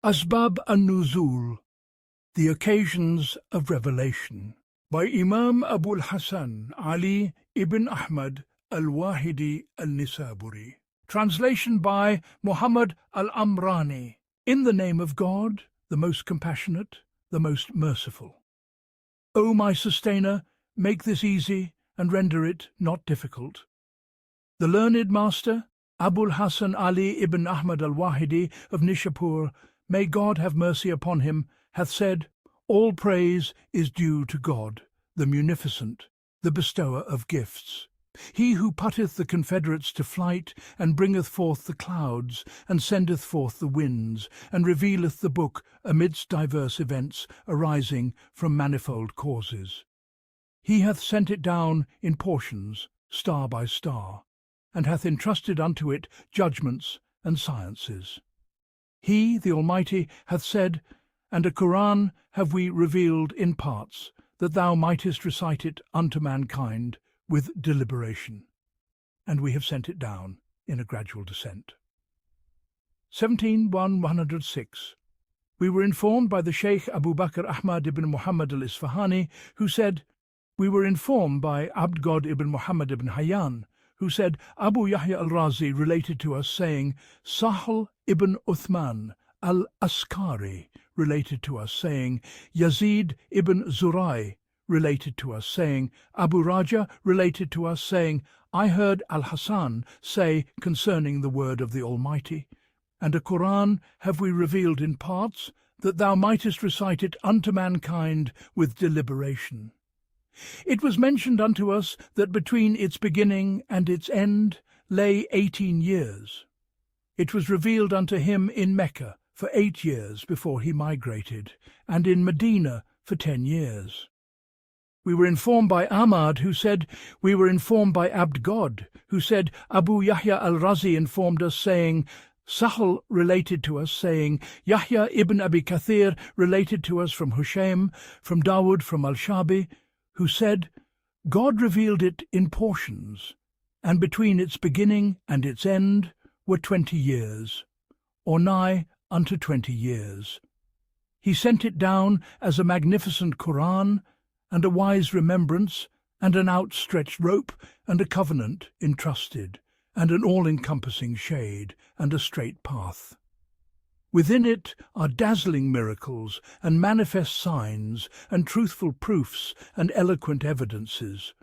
Asbab al-Nuzul, the occasions of revelation, by Imam Abu al-Hasan, Ali ibn Ahmad, al-Wahidi al-Nisaburi. Translation by Muhammad al-Amrani. In the name of God, the most compassionate, the most merciful. O my Sustainer, make this easy and render it not difficult. The learned master, Abu al-Hasan Ali ibn Ahmad al-Wahidi of Nishapur, may God have mercy upon him, hath said, all praise is due to God, the munificent, the bestower of gifts. He who putteth the confederates to flight, and bringeth forth the clouds, and sendeth forth the winds, and revealeth the book amidst diverse events arising from manifold causes. He hath sent it down in portions, star by star, and hath entrusted unto it judgments and sciences. He, the Almighty, hath said, and a Qur'an have we revealed in parts, that thou mightest recite it unto mankind with deliberation. And we have sent it down in a gradual descent. 106. We were informed by the Shaykh Abu Bakr Ahmad ibn Muhammad al-Isfahani, who said, we were informed by Abd ibn Muhammad ibn Hayyan, who said, Abu Yahya al-Razi related to us, saying, Sahl ibn Uthman al-Askari related to us, saying, Yazid ibn Zurai related to us, saying, Abu Raja related to us, saying, I heard al-Hasan say concerning the word of the Almighty, and a Qur'an have we revealed in parts, that thou mightest recite it unto mankind with deliberation. It was mentioned unto us that between its beginning and its end lay 18 years. It was revealed unto him in Mecca for 8 years before he migrated, and in Medina for 10 years. We were informed by Ahmad, who said, we were informed by Abd God, who said, Abu Yahya al-Razi informed us, saying, Sahl related to us, saying, Yahya ibn Abi Kathir related to us from Hushaym, from Dawood, from al-Shabi, who said, God revealed it in portions, and between its beginning and its end were 20 years, or nigh unto 20 years. He sent it down as a magnificent Qur'an, and a wise remembrance, and an outstretched rope, and a covenant entrusted, and an all-encompassing shade, and a straight path. Within it are dazzling miracles, and manifest signs, and truthful proofs, and eloquent evidences.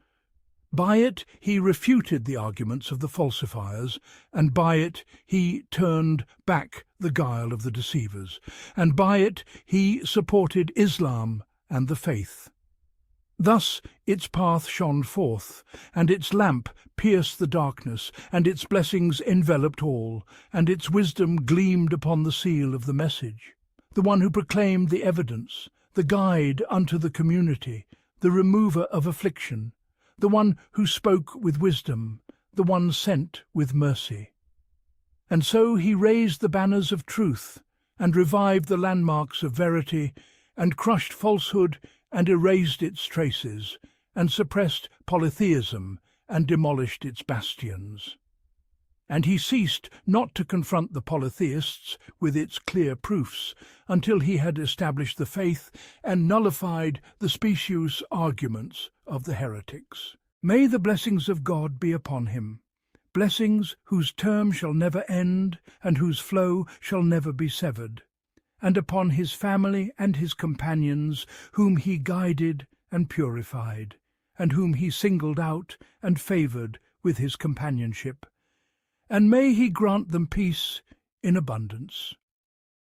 By it he refuted the arguments of the falsifiers, and by it he turned back the guile of the deceivers, and by it he supported Islam and the faith. Thus its path shone forth, and its lamp pierced the darkness, and its blessings enveloped all, and its wisdom gleamed upon the seal of the message, the one who proclaimed the evidence, the guide unto the community, the remover of affliction, the one who spoke with wisdom, the one sent with mercy. And so he raised the banners of truth, and revived the landmarks of verity, and crushed falsehood, and erased its traces, and suppressed polytheism, and demolished its bastions. And he ceased not to confront the polytheists with its clear proofs, until he had established the faith and nullified the specious arguments of the heretics. May the blessings of God be upon him, blessings whose term shall never end, and whose flow shall never be severed, and upon his family and his companions, whom he guided and purified, and whom he singled out and favoured with his companionship. And may he grant them peace in abundance.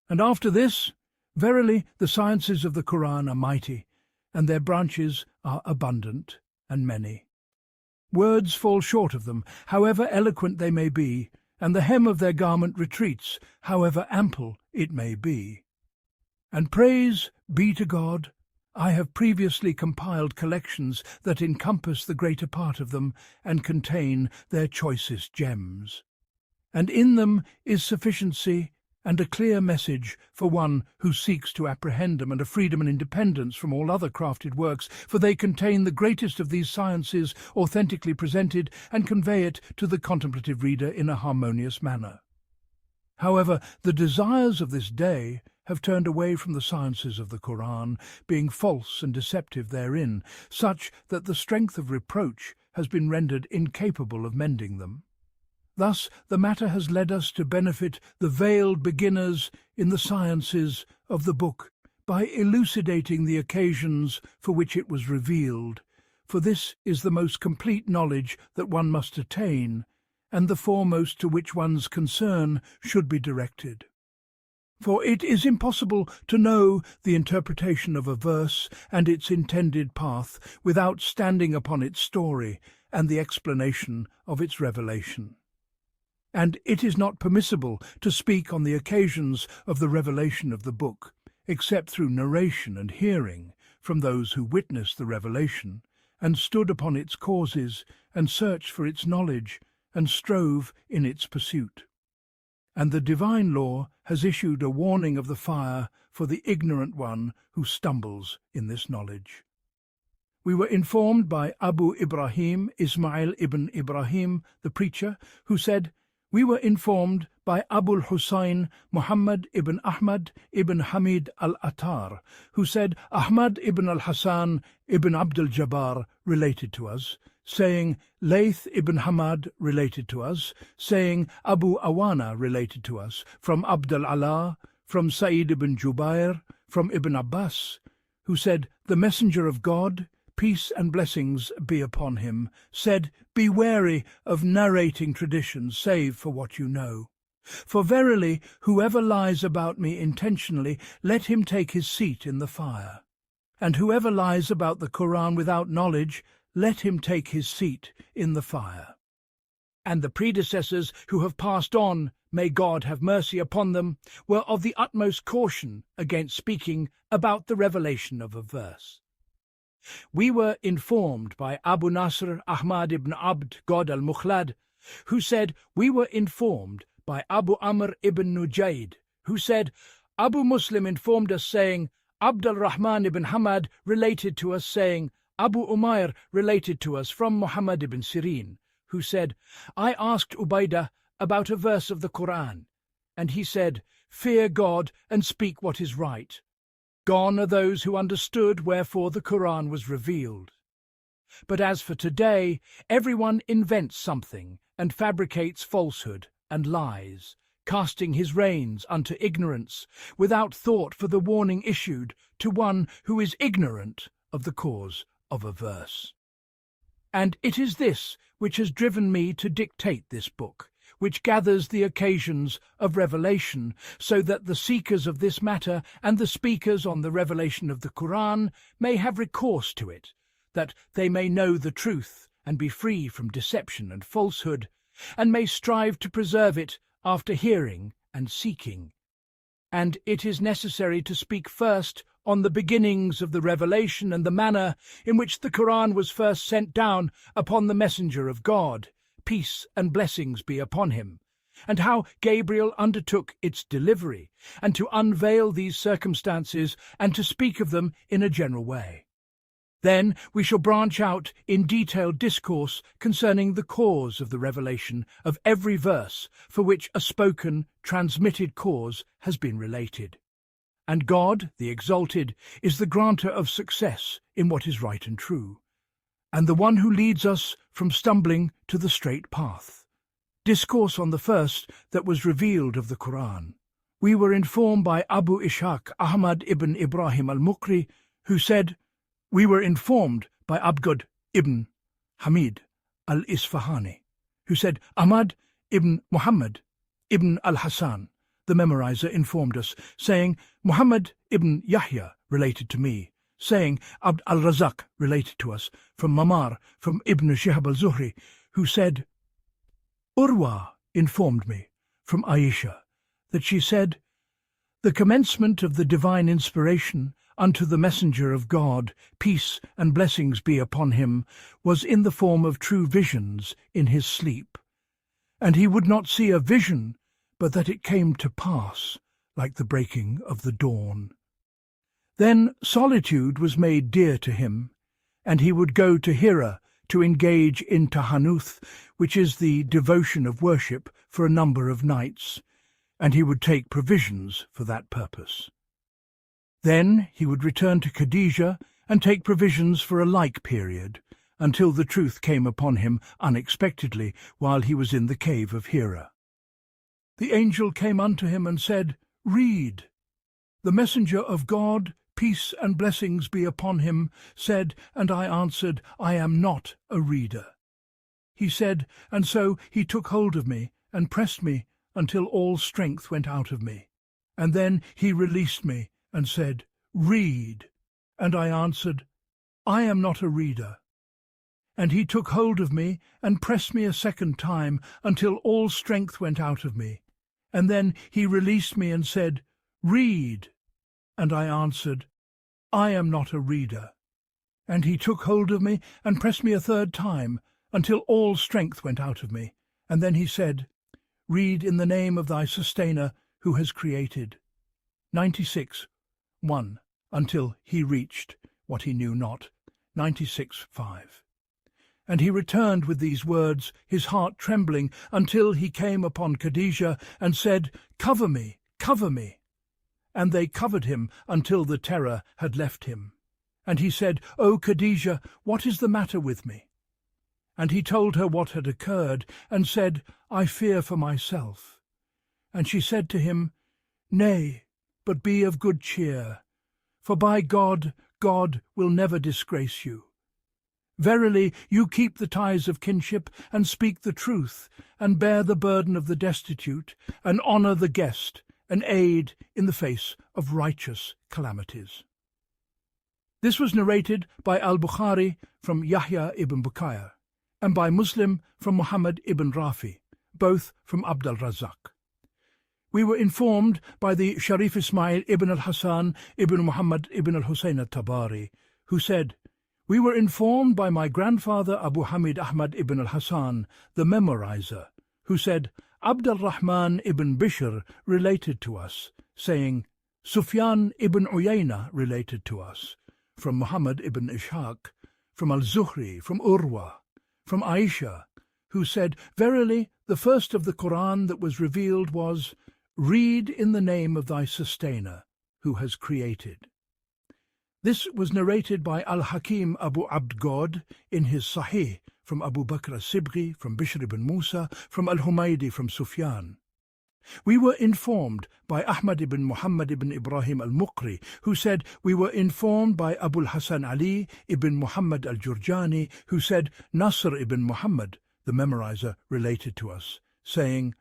And after this, verily the sciences of the Qur'an are mighty, and their branches are abundant and many. Words fall short of them, however eloquent they may be, and the hem of their garment retreats, however ample it may be. And praise be to God, I have previously compiled collections that encompass the greater part of them, and contain their choicest gems. And in them is sufficiency and a clear message for one who seeks to apprehend them, and a freedom and independence from all other crafted works, for they contain the greatest of these sciences authentically presented, and convey it to the contemplative reader in a harmonious manner. However, the desires of this day have turned away from the sciences of the Qur'an, being false and deceptive therein, such that the strength of reproach has been rendered incapable of mending them. Thus the matter has led us to benefit the veiled beginners in the sciences of the book by elucidating the occasions for which it was revealed, for this is the most complete knowledge that one must attain, and the foremost to which one's concern should be directed. For it is impossible to know the interpretation of a verse and its intended path without standing upon its story and the explanation of its revelation. And it is not permissible to speak on the occasions of the revelation of the book, except through narration and hearing from those who witnessed the revelation, and stood upon its causes, and searched for its knowledge, and strove in its pursuit. And the divine law has issued a warning of the fire for the ignorant one who stumbles in this knowledge. We were informed by Abu Ibrahim Ismail ibn Ibrahim, the preacher, who said, "We were informed by Abu al-Husayn Muhammad ibn Ahmad ibn Hamid al-Attar, who said Ahmad ibn al-Hasan ibn Abdul Jabbar related to us, saying Layth ibn Hamad related to us, saying Abu Awana related to us, from Abdul Allah, from Sa'id ibn Jubair, from Ibn Abbas, who said, the Messenger of God, peace and blessings be upon him, said, be wary of narrating traditions save for what you know. For verily, whoever lies about me intentionally, let him take his seat in the fire. And whoever lies about the Qur'an without knowledge, let him take his seat in the fire. And the predecessors who have passed on, may God have mercy upon them, were of the utmost caution against speaking about the revelation of a verse. We were informed by Abu Nasr Ahmad ibn Abd God al-Mukhlad, who said, we were informed by Abu Amr ibn Nujayd, who said, Abu Muslim informed us, saying, Abd al-Rahman ibn Hamad related to us, saying, Abu Umair related to us from Muhammad ibn Sirin, who said, I asked Ubaidah about a verse of the Qur'an, and he said, fear God and speak what is right. Gone are those who understood wherefore the Qur'an was revealed. But as for today, everyone invents something and fabricates falsehood and lies, casting his reins unto ignorance, without thought for the warning issued to one who is ignorant of the cause of a verse. And it is this which has driven me to dictate this book, which gathers the occasions of revelation, so that the seekers of this matter and the speakers on the revelation of the Qur'an may have recourse to it, that they may know the truth and be free from deception and falsehood, and may strive to preserve it after hearing and seeking. And it is necessary to speak first on the beginnings of the revelation and the manner in which the Qur'an was first sent down upon the Messenger of God, peace and blessings be upon him, and how Gabriel undertook its delivery, and to unveil these circumstances and to speak of them in a general way. Then we shall branch out in detailed discourse concerning the cause of the revelation of every verse for which a spoken, transmitted cause has been related. And God, the Exalted, is the granter of success in what is right and true, and the one who leads us from stumbling to the straight path. Discourse on the first that was revealed of the Qur'an. We were informed by Abu Ishaq Ahmad ibn Ibrahim al-Mukri, who said, we were informed by Abd ibn Hamid al-Isfahani, who said, Ahmad ibn Muhammad ibn al-Hasan, the memorizer, informed us, saying, Muhammad ibn Yahya related to me, saying, Abd al-Razak related to us, from Mamar, from Ibn Shihab al-Zuhri, who said, Urwa informed me, from Aisha, that she said, the commencement of the divine inspiration unto the Messenger of God, peace and blessings be upon him, was in the form of true visions in his sleep. And he would not see a vision, but that it came to pass, like the breaking of the dawn. Then solitude was made dear to him, and he would go to Hira to engage in tahanuth, which is the devotion of worship, for a number of nights, and he would take provisions for that purpose. Then he would return to Khadijah and take provisions for a like period, until the truth came upon him unexpectedly while he was in the cave of Hira. The angel came unto him and said, Read. The messenger of God, peace and blessings be upon him, said, and I answered, I am not a reader. He said, and so he took hold of me and pressed me until all strength went out of me. And then he released me and said, Read. And I answered, I am not a reader. And he took hold of me and pressed me a second time until all strength went out of me. And then he released me and said, Read. And I answered, I am not a reader. And he took hold of me and pressed me a third time until all strength went out of me. And then he said, Read in the name of thy sustainer who has created. 96:1, until he reached what he knew not. 96:5. And he returned with these words, his heart trembling, until he came upon Khadijah and said, Cover me, cover me. And they covered him until the terror had left him. And he said, O Khadijah, what is the matter with me? And he told her what had occurred, and said, I fear for myself. And she said to him, Nay, but be of good cheer, for by God, God will never disgrace you. Verily, you keep the ties of kinship, and speak the truth, and bear the burden of the destitute, and honour the guest, and aid in the face of righteous calamities. This was narrated by al-Bukhari from Yahya ibn Bukayr, and by Muslim from Muhammad ibn Rafi, both from Abd al-Razzaq. We were informed by the Sharif Ismail ibn al-Hasan ibn Muhammad ibn al-Husayn al-Tabari, who said, We were informed by my grandfather Abu Hamid Ahmad ibn al-Hasan, the memorizer, who said, Abd al-Rahman ibn Bishr related to us, saying, Sufyan ibn Uyayna related to us, from Muhammad ibn Ishaq, from al-Zuhri, from Urwa, from Aisha, who said, Verily, the first of the Qur'an that was revealed was, Read in the name of thy sustainer, who has created. This was narrated by al-Hakim Abu Abd God in his Sahih, from Abu Bakr as-Sibghi, from Bishr ibn Musa, from al-Humaydi, from Sufyan. We were informed by Ahmad ibn Muhammad ibn Ibrahim al-Muqri, who said, We were informed by Abu al-Hasan Ali ibn Muhammad al-Jurjani, who said, Nasr ibn Muhammad, the memorizer, related to us, saying,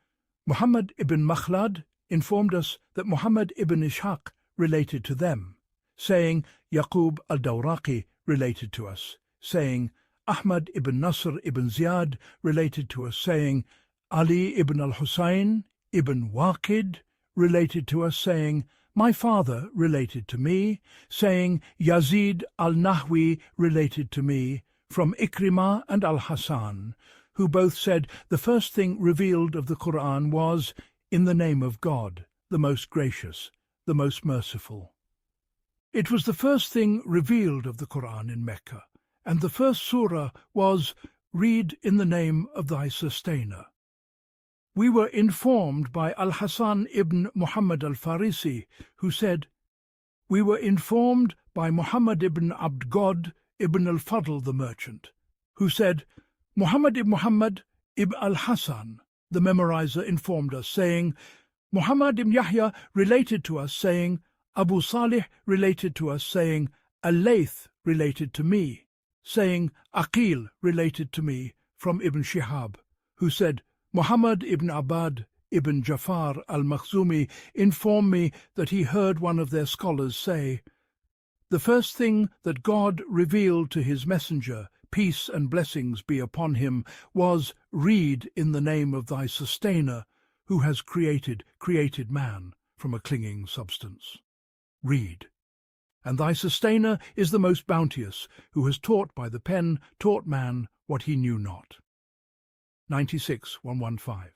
Muhammad ibn Makhlad informed us that Muhammad ibn Ishaq related to them, saying, Yaqub al-Dawraqi related to us, saying, Ahmad ibn Nasr ibn Ziyad related to us, saying, Ali ibn al-Husayn ibn Waqid related to us, saying, My father related to me, saying, Yazid al-Nahwi related to me, from Ikrimah and al-Hasan, who both said the first thing revealed of the Qur'an was, In the name of God, the most gracious, the most merciful. It was the first thing revealed of the Qur'an in Mecca, and the first surah was, Read in the name of thy sustainer. We were informed by al-Hasan ibn Muhammad al-Farisi, who said, We were informed by Muhammad ibn Abd God ibn al-Fadl the merchant, who said, Muhammad ibn Muhammad ibn al-Hasan, the memorizer, informed us, saying, Muhammad ibn Yahya related to us, saying, Abu Salih related to us, saying, Al-Layth related to me, saying, Aqil related to me, from Ibn Shihab, who said, Muhammad ibn Abad ibn Jafar al-Makhzumi informed me that he heard one of their scholars say, The first thing that God revealed to his messenger, peace and blessings be upon him, was, Read in the name of thy sustainer, who has created man from a clinging substance. Read. And thy sustainer is the most bounteous, who has taught by the pen, taught man what he knew not. 96:115.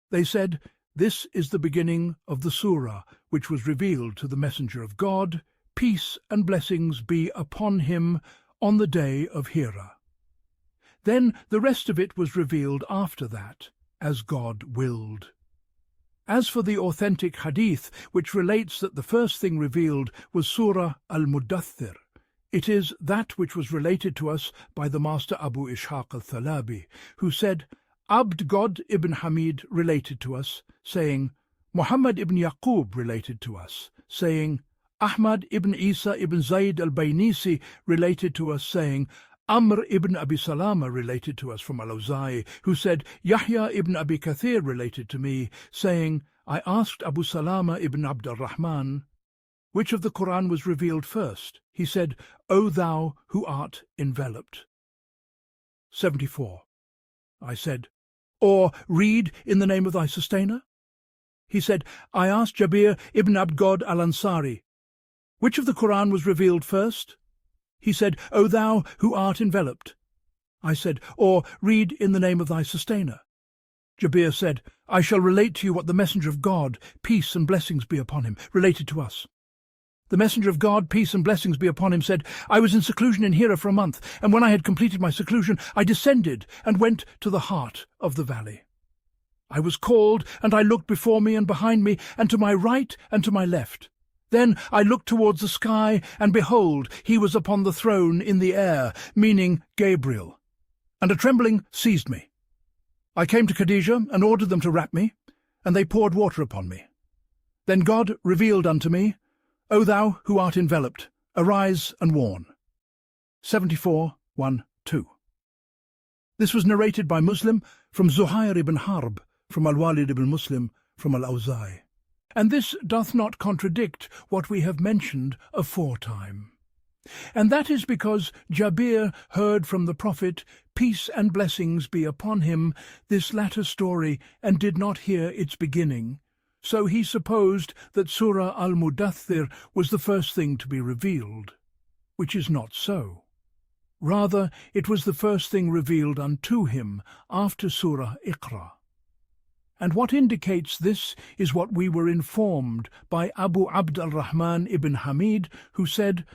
They said, This is the beginning of the surah which was revealed to the messenger of God, peace and blessings be upon him, on the day of Hira. Then the rest of it was revealed after that, as God willed. As for the authentic hadith, which relates that the first thing revealed was Surah al-Muddathir, it is that which was related to us by the master Abu Ishaq al-Thalabi, who said, Abd God ibn Hamid related to us, saying, Muhammad ibn Yaqub related to us, saying, Ahmad ibn Isa ibn Zayd al-Baynisi related to us, saying, Amr ibn Abi Salama related to us from al-Awza'i, who said, Yahya ibn Abi Kathir related to me, saying, I asked Abu Salama ibn Abd al-Rahman, which of the Qur'an was revealed first? He said, O thou who art enveloped. 74. I said, or read in the name of thy sustainer? He said, I asked Jabir ibn Abdgod al-Ansari, which of the Qur'an was revealed first? He said, O thou who art enveloped. I said, or read in the name of thy sustainer. Jabir said, I shall relate to you what the Messenger of God, peace and blessings be upon him, related to us. The Messenger of God, peace and blessings be upon him, said, I was in seclusion in Hira for a month, and when I had completed my seclusion, I descended and went to the heart of the valley. I was called, and I looked before me and behind me, and to my right and to my left. Then I looked towards the sky, and behold, he was upon the throne in the air, meaning Gabriel. And a trembling seized me. I came to Khadijah and ordered them to wrap me, and they poured water upon me. Then God revealed unto me, O thou who art enveloped, arise and warn. 74:1-2. This was narrated by Muslim from Zuhair ibn Harb, from al-Walid ibn Muslim, from al-Awza'i. And this doth not contradict what we have mentioned aforetime. And that is because Jabir heard from the Prophet, peace and blessings be upon him, this latter story, and did not hear its beginning. So he supposed that Surah al-Muddathir was the first thing to be revealed, which is not so. Rather, it was the first thing revealed unto him after Surah Iqra. And what indicates this is what we were informed by Abu Abd al-Rahman ibn Hamid, who said,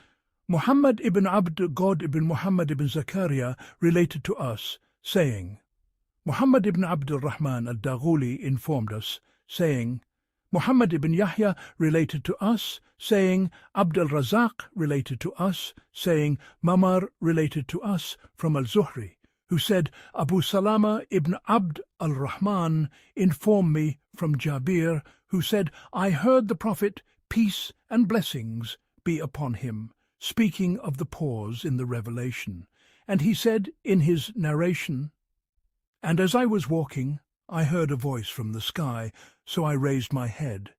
Muhammad ibn Abd God ibn Muhammad ibn Zakaria related to us, saying, Muhammad ibn Abd al-Rahman al-Daghuli informed us, saying, Muhammad ibn Yahya related to us, saying, Abd al-Razak related to us, saying, Mamar related to us from al-Zuhri, who said, Abu Salama ibn Abd al-Rahman informed me from Jabir, who said, I heard the Prophet, peace and blessings be upon him, speaking of the pause in the revelation. And he said in his narration, And as I was walking, I heard a voice from the sky, so I raised my head,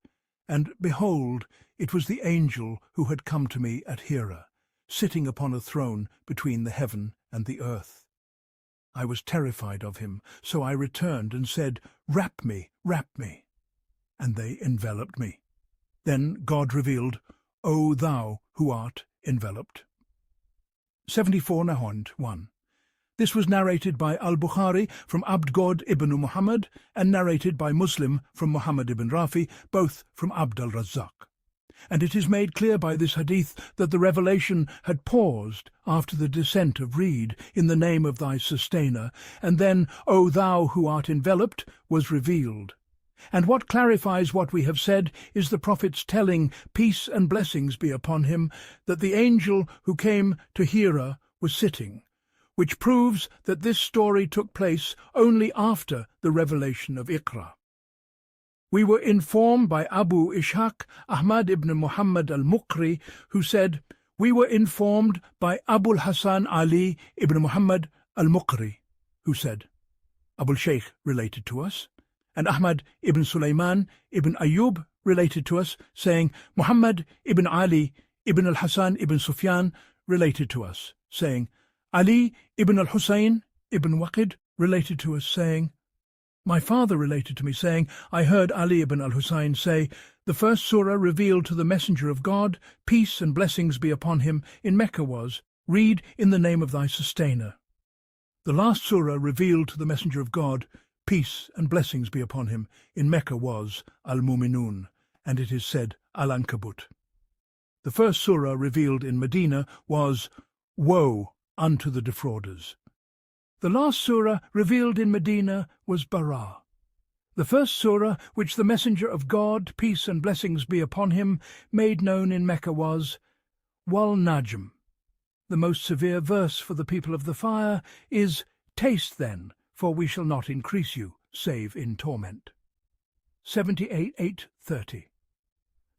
and behold, it was the angel who had come to me at Hira, sitting upon a throne between the heaven and the earth. I was terrified of him, so I returned and said, Wrap me, and they enveloped me. Then God revealed, O thou who art enveloped. 74:1. This was narrated by al-Bukhari from Abd God ibn Muhammad and narrated by Muslim from Muhammad ibn Rafi, both from Abd al-Razzaq. And it is made clear by this hadith that the revelation had paused after the descent of Read in the name of thy sustainer, and then, O thou who art enveloped, was revealed. And what clarifies what we have said is the Prophet's telling, peace and blessings be upon him, that the angel who came to Hira was sitting, which proves that this story took place only after the revelation of Iqra. We were informed by Abu Ishaq Ahmad ibn Muhammad al-Muqri, who said, We were informed by al-Hasan Ali ibn Muhammad al-Muqri, who said, Abul Shaykh related to us, and Ahmad ibn Sulaiman ibn Ayyub related to us, saying, Muhammad ibn Ali ibn al-Hasan ibn Sufyan related to us, saying, Ali ibn al-Husayn ibn Waqid related to us, saying, My father related to me, saying, I heard Ali ibn al-Husayn say, The first surah revealed to the Messenger of God, peace and blessings be upon him, in Mecca was, Read in the name of thy sustainer. The last surah revealed to the Messenger of God, peace and blessings be upon him, in Mecca was, Al-Mu'minun, and it is said, Al-Ankabut. The first surah revealed in Medina was, Woe unto the defrauders. The last surah revealed in Medina was Bara. The first surah which the Messenger of God, peace and blessings be upon him, made known in Mecca was Wal-Najm. The most severe verse for the people of the fire is, Taste then, for we shall not increase you, save in torment. 78:8-30.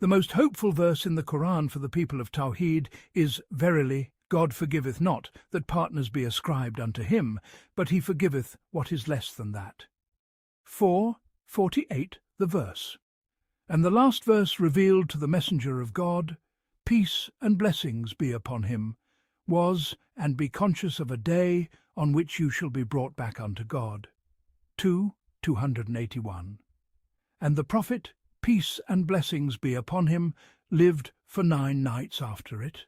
The most hopeful verse in the Qur'an for the people of Tawheed is, Verily, God forgiveth not that partners be ascribed unto him, but he forgiveth what is less than that. 4:48 the verse. And the last verse revealed to the Messenger of God, Peace and blessings be upon him, was, and be conscious of a day on which you shall be brought back unto God. 2:281. And the Prophet, peace and blessings be upon him, lived for 9 nights after it.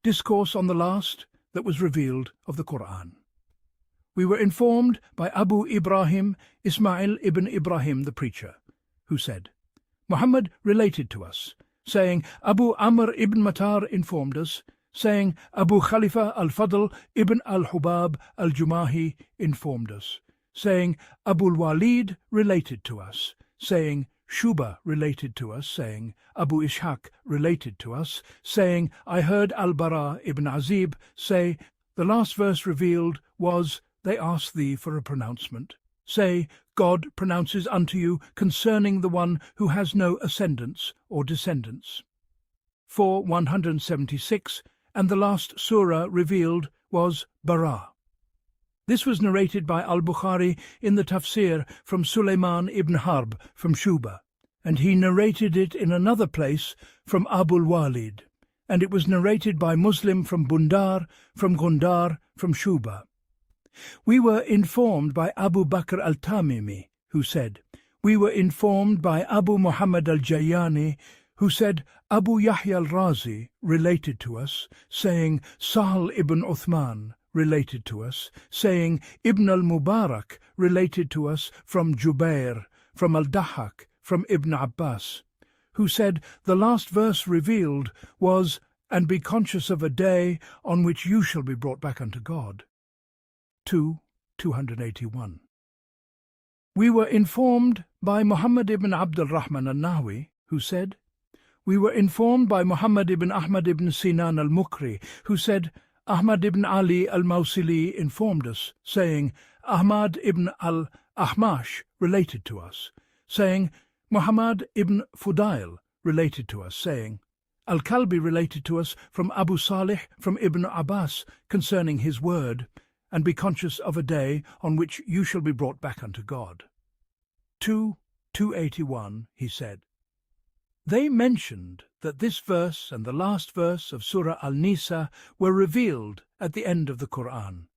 Discourse on the last that was revealed of the Qur'an. We were informed by Abu Ibrahim, Ismail ibn Ibrahim the preacher, who said, Muhammad related to us, saying, Abu Amr ibn Matar informed us, saying, Abu Khalifa al-Fadl ibn al-Hubab al-Jumahi informed us, saying, Abu al-Walid related to us, saying, Shuba related to us, saying, Abu Ishaq related to us, saying, I heard al-Bara ibn Azib say, the last verse revealed was, They ask thee for a pronouncement. Say, God pronounces unto you concerning the one who has no ascendants or descendants. 4:176, and the last surah revealed was Bara. This was narrated by al-Bukhari in the tafsir from Sulaiman ibn Harb from Shuba, and he narrated it in another place from Abu al-Walid, and it was narrated by Muslim from Bundar, from Gundar, from Shuba. We were informed by Abu Bakr al-Tamimi, who said, We were informed by Abu Muhammad al-Jayani, who said, Abu Yahya al-Razi related to us, saying, Sahal ibn Uthman related to us, saying, Ibn al-Mubarak related to us from Jubair, from al-Dahhak, from Ibn Abbas, who said, the last verse revealed was, And be conscious of a day on which you shall be brought back unto God. 2:281. We were informed by Muhammad ibn Abd al-Rahman al-Nahwi, who said, We were informed by Muhammad ibn Ahmad ibn Sinan al-Mukri, who said, Ahmad ibn Ali al-Mawsili informed us, saying, Ahmad ibn al-Ahmash related to us, saying, Muhammad ibn Fudail related to us, saying, Al-Kalbi related to us from Abu Salih from Ibn Abbas concerning his word, and be conscious of a day on which you shall be brought back unto God. 2:281, he said. They mentioned that this verse and the last verse of Surah Al-Nisa were revealed at the end of the Qur'an.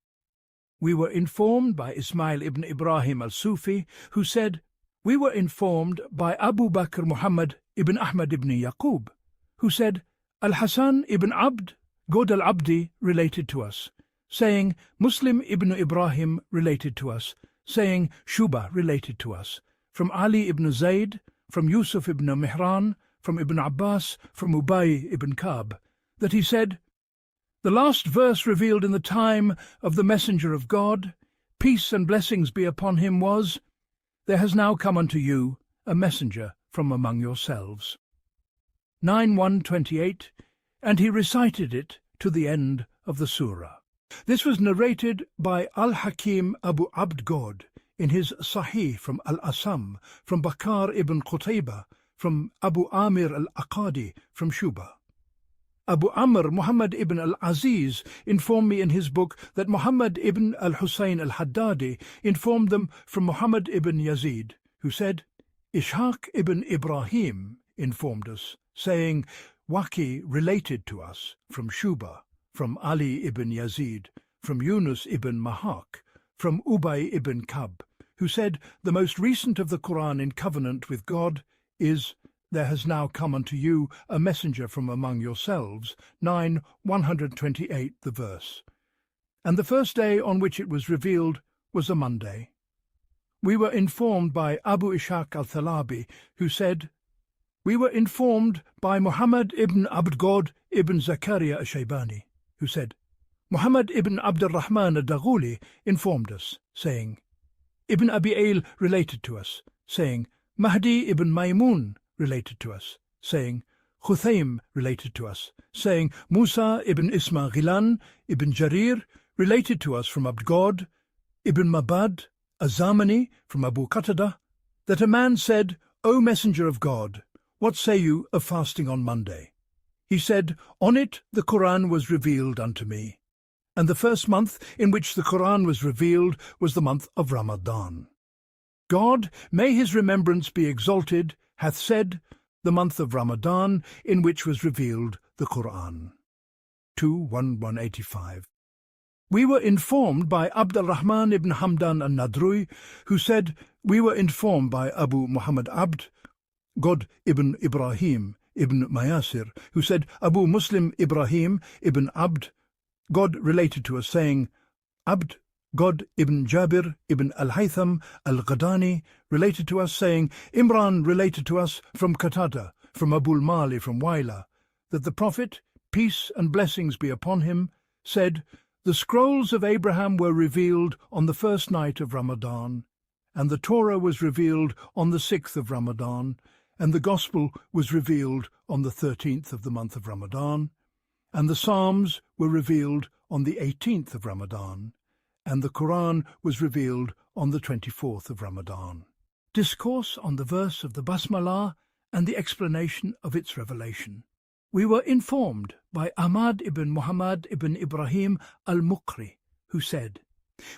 We were informed by Ismail ibn Ibrahim al-Sufi, who said, We were informed by Abu Bakr Muhammad ibn Ahmad ibn Yaqub, who said, Al-Hasan ibn Abd God al-Abdi related to us, saying, Muslim ibn Ibrahim related to us, saying, Shuba related to us, from Ali ibn Zayd, from Yusuf ibn Mihran, from Ibn Abbas, from Ubay ibn Ka'b, that he said, The last verse revealed in the time of the Messenger of God, peace and blessings be upon him, was, There has now come unto you a messenger from among yourselves. 9:128, and he recited it to the end of the surah. This was narrated by Al-Hakim Abu Abd God in his Sahih from Al-Asam, from Bakar ibn Qutaybah, from Abu Amir al-Aqadi, from Shuba. Abu Amr Muhammad ibn al-Aziz informed me in his book that Muhammad ibn al-Husayn al-Haddadi informed them from Muhammad ibn Yazid, who said, Ishaq ibn Ibrahim informed us, saying, Waqi related to us from Shuba, from Ali ibn Yazid, from Yunus ibn Mahak, from Ubay ibn Ka'b, who said, The most recent of the Qur'an in covenant with God is, There has now come unto you a messenger from among yourselves, 9:128 the verse. And the first day on which it was revealed was a Monday. We were informed by Abu Ishaq al-Thalabi, who said, We were informed by Muhammad ibn Abd ibn Zakaria al-Shaybani, who said, Muhammad ibn Abd al-Rahman al-Daghuli informed us, saying, ibn Abi Ail related to us, saying, Mahdi ibn Maymun related to us, saying, Khuthaym related to us, saying, Musa ibn Isma Ghilan ibn Jarir related to us from Abd ibn Mabad az-Zamani from Abu Qatada, that a man said, O Messenger of God, what say you of fasting on Monday? He said, On it the Qur'an was revealed unto me, and the first month in which the Qur'an was revealed was the month of Ramadan. God, may his remembrance be exalted, hath said, the month of Ramadan in which was revealed the Qur'an. 2:185. We were informed by Abd al-Rahman ibn Hamdan al-Nadrui, who said, We were informed by Abu Muhammad Abd, God ibn Ibrahim ibn Mayasir, who said, Abu Muslim Ibrahim ibn Abd, God related to us, saying, Abd, God ibn Jabir ibn al-Haytham al-Ghadani related to us, saying, Imran related to us from Qatada, from Abul Mali from Waila, that the Prophet, peace and blessings be upon him, said, The scrolls of Abraham were revealed on the first night of Ramadan, and the Torah was revealed on the 6th of Ramadan, and the Gospel was revealed on the 13th of the month of Ramadan, and the Psalms were revealed on the 18th of Ramadan, and the Qur'an was revealed on the 24th of Ramadan. Discourse on the verse of the Basmalah and the explanation of its revelation. We were informed by Ahmad ibn Muhammad ibn Ibrahim al-Muqri, who said,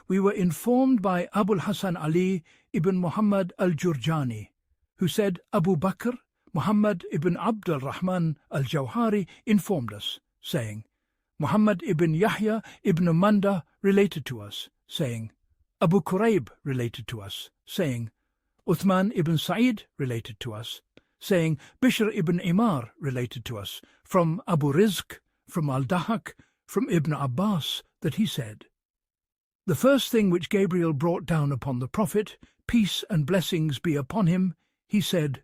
We were informed by al-Hasan Ali ibn Muhammad al-Jurjani, who said, Abu Bakr, Muhammad ibn Abd al-Rahman al-Jawhari informed us, saying, Muhammad ibn Yahya ibn Manda related to us, saying, Abu Quraib related to us, saying, Uthman ibn Sa'id related to us, saying, Bishr ibn Imar related to us, from Abu Rizq, from al-Dahak, from Ibn Abbas, that he said, The first thing which Gabriel brought down upon the Prophet, peace and blessings be upon him, he said,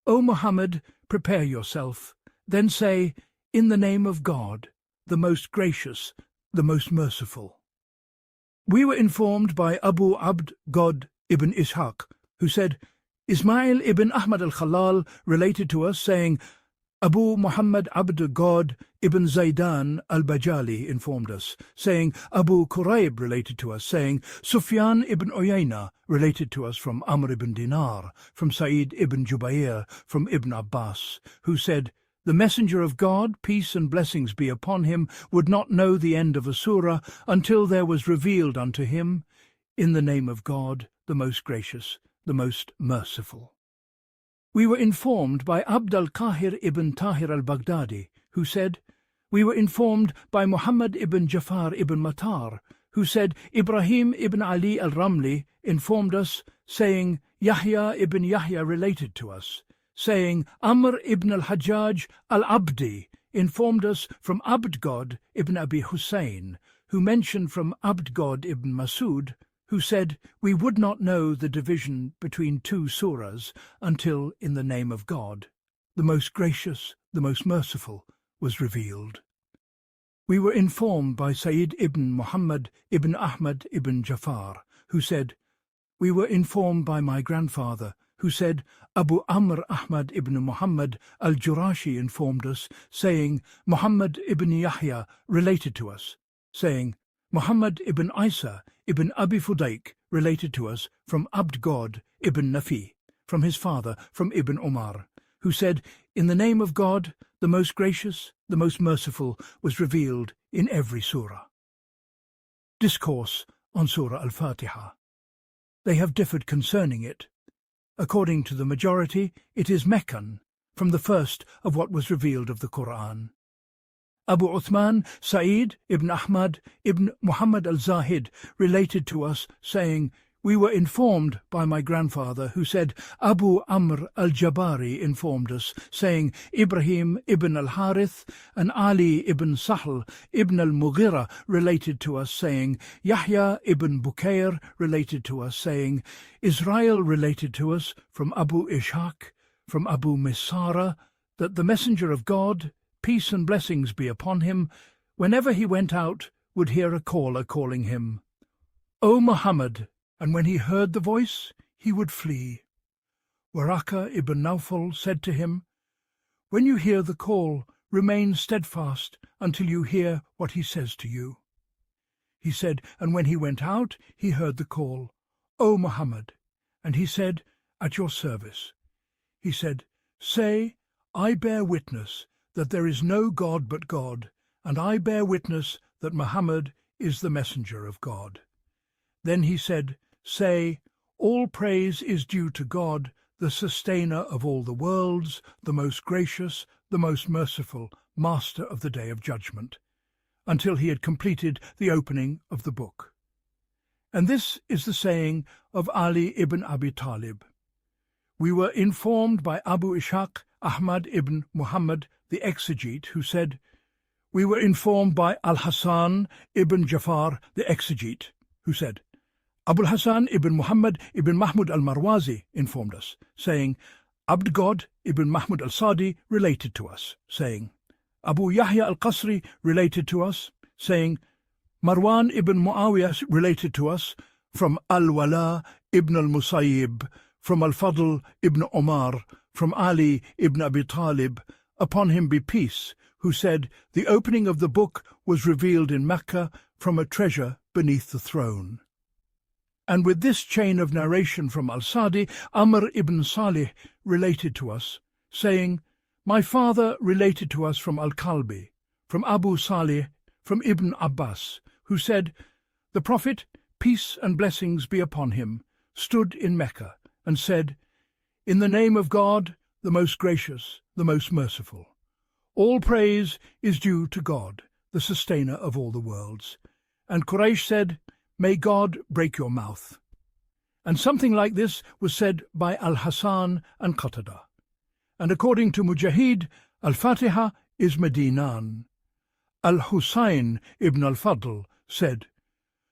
O Muhammad, prepare yourself, then say, In the name of God, the most gracious, the most merciful. We were informed by Abu Abd God ibn Ishaq, who said, Ismail ibn Ahmad al-Khalal related to us, saying, Abu Muhammad Abd God ibn Zaydan al-Bajali informed us, saying, Abu Quraib related to us, saying, Sufyan ibn Uyayna related to us from Amr ibn Dinar, from Sa'id ibn Jubayr, from Ibn Abbas, who said, The Messenger of God, peace and blessings be upon him, would not know the end of a surah until there was revealed unto him, In the name of God, the most gracious, the most merciful. We were informed by Abd al-Qahir ibn Tahir al-Baghdadi, who said, We were informed by Muhammad ibn Jafar ibn Matar, who said, Ibrahim ibn Ali al-Ramli informed us, saying, Yahya ibn Yahya related to us, saying, Amr ibn al-Hajjaj al-Abdi informed us from Abd God ibn Abi Hussein, who mentioned from Abd God ibn Masud, who said, We would not know the division between two surahs until in the name of God, the most gracious, the most merciful, was revealed. We were informed by Sayyid ibn Muhammad ibn Ahmad ibn Jafar, who said, We were informed by my grandfather, who said, Abu Amr Ahmad ibn Muhammad al-Jurashi informed us, saying, Muhammad ibn Yahya related to us, saying, Muhammad ibn Isa ibn Abi Fudayk related to us from Abd God ibn Nafi, from his father, from Ibn Umar, who said, In the name of God, the most gracious, the most merciful, was revealed in every surah. Discourse on Surah al-Fatiha. They have differed concerning it. According to the majority, it is Meccan, from the first of what was revealed of the Qur'an. Abu Uthman Sa'id ibn Ahmad ibn Muhammad al-Zahid related to us, saying, We were informed by my grandfather, who said, Abu Amr al-Jabari informed us, saying, Ibrahim ibn al-Harith and Ali ibn Sahl ibn al-Mughira related to us, saying, Yahya ibn Bukair related to us, saying, Israel related to us from Abu Ishaq, from Abu Misara, that the Messenger of God, peace and blessings be upon him, whenever he went out, would hear a caller calling him, O Muhammad, and when he heard the voice, he would flee. Waraka ibn Nawfal said to him, "When you hear the call, remain steadfast until you hear what he says to you." He said, and when he went out, he heard the call, "O Muhammad," and he said, "At your service." He said, "Say, I bear witness that there is no God but God, and I bear witness that Muhammad is the messenger of God." Then he said, "Say, all praise is due to God, the sustainer of all the worlds, the most gracious, the most merciful, master of the day of judgment," until he had completed the opening of the book. And this is the saying of Ali ibn Abi Talib. We were informed by Abu Ishaq Ahmad ibn Muhammad, the exegete, who said, "We were informed by al-Hasan ibn Jafar, the exegete, who said, Al-Hasan ibn Muhammad ibn Mahmud al-Marwazi informed us, saying, Abd-God ibn Mahmud al-Sadi related to us, saying, Abu Yahya al-Qasri related to us, saying, Marwan ibn Muawiyah related to us, from al-Wala ibn al-Musayyib, from al-Fadl ibn Omar, from Ali ibn Abi Talib, upon him be peace, who said, the opening of the book was revealed in Mecca from a treasure beneath the throne. And with this chain of narration from al-Sadi, Amr ibn Salih related to us, saying, My father related to us from al-Kalbi, from Abu Salih, from Ibn Abbas, who said, The Prophet, peace and blessings be upon him, stood in Mecca, and said, In the name of God, the most gracious, the most merciful. All praise is due to God, the sustainer of all the worlds. And Quraysh said, May God break your mouth. And something like this was said by al-Hasan and Qatada. And according to Mujahid, al-Fatiha is Medinan. Al-Husayn ibn al-Fadl said,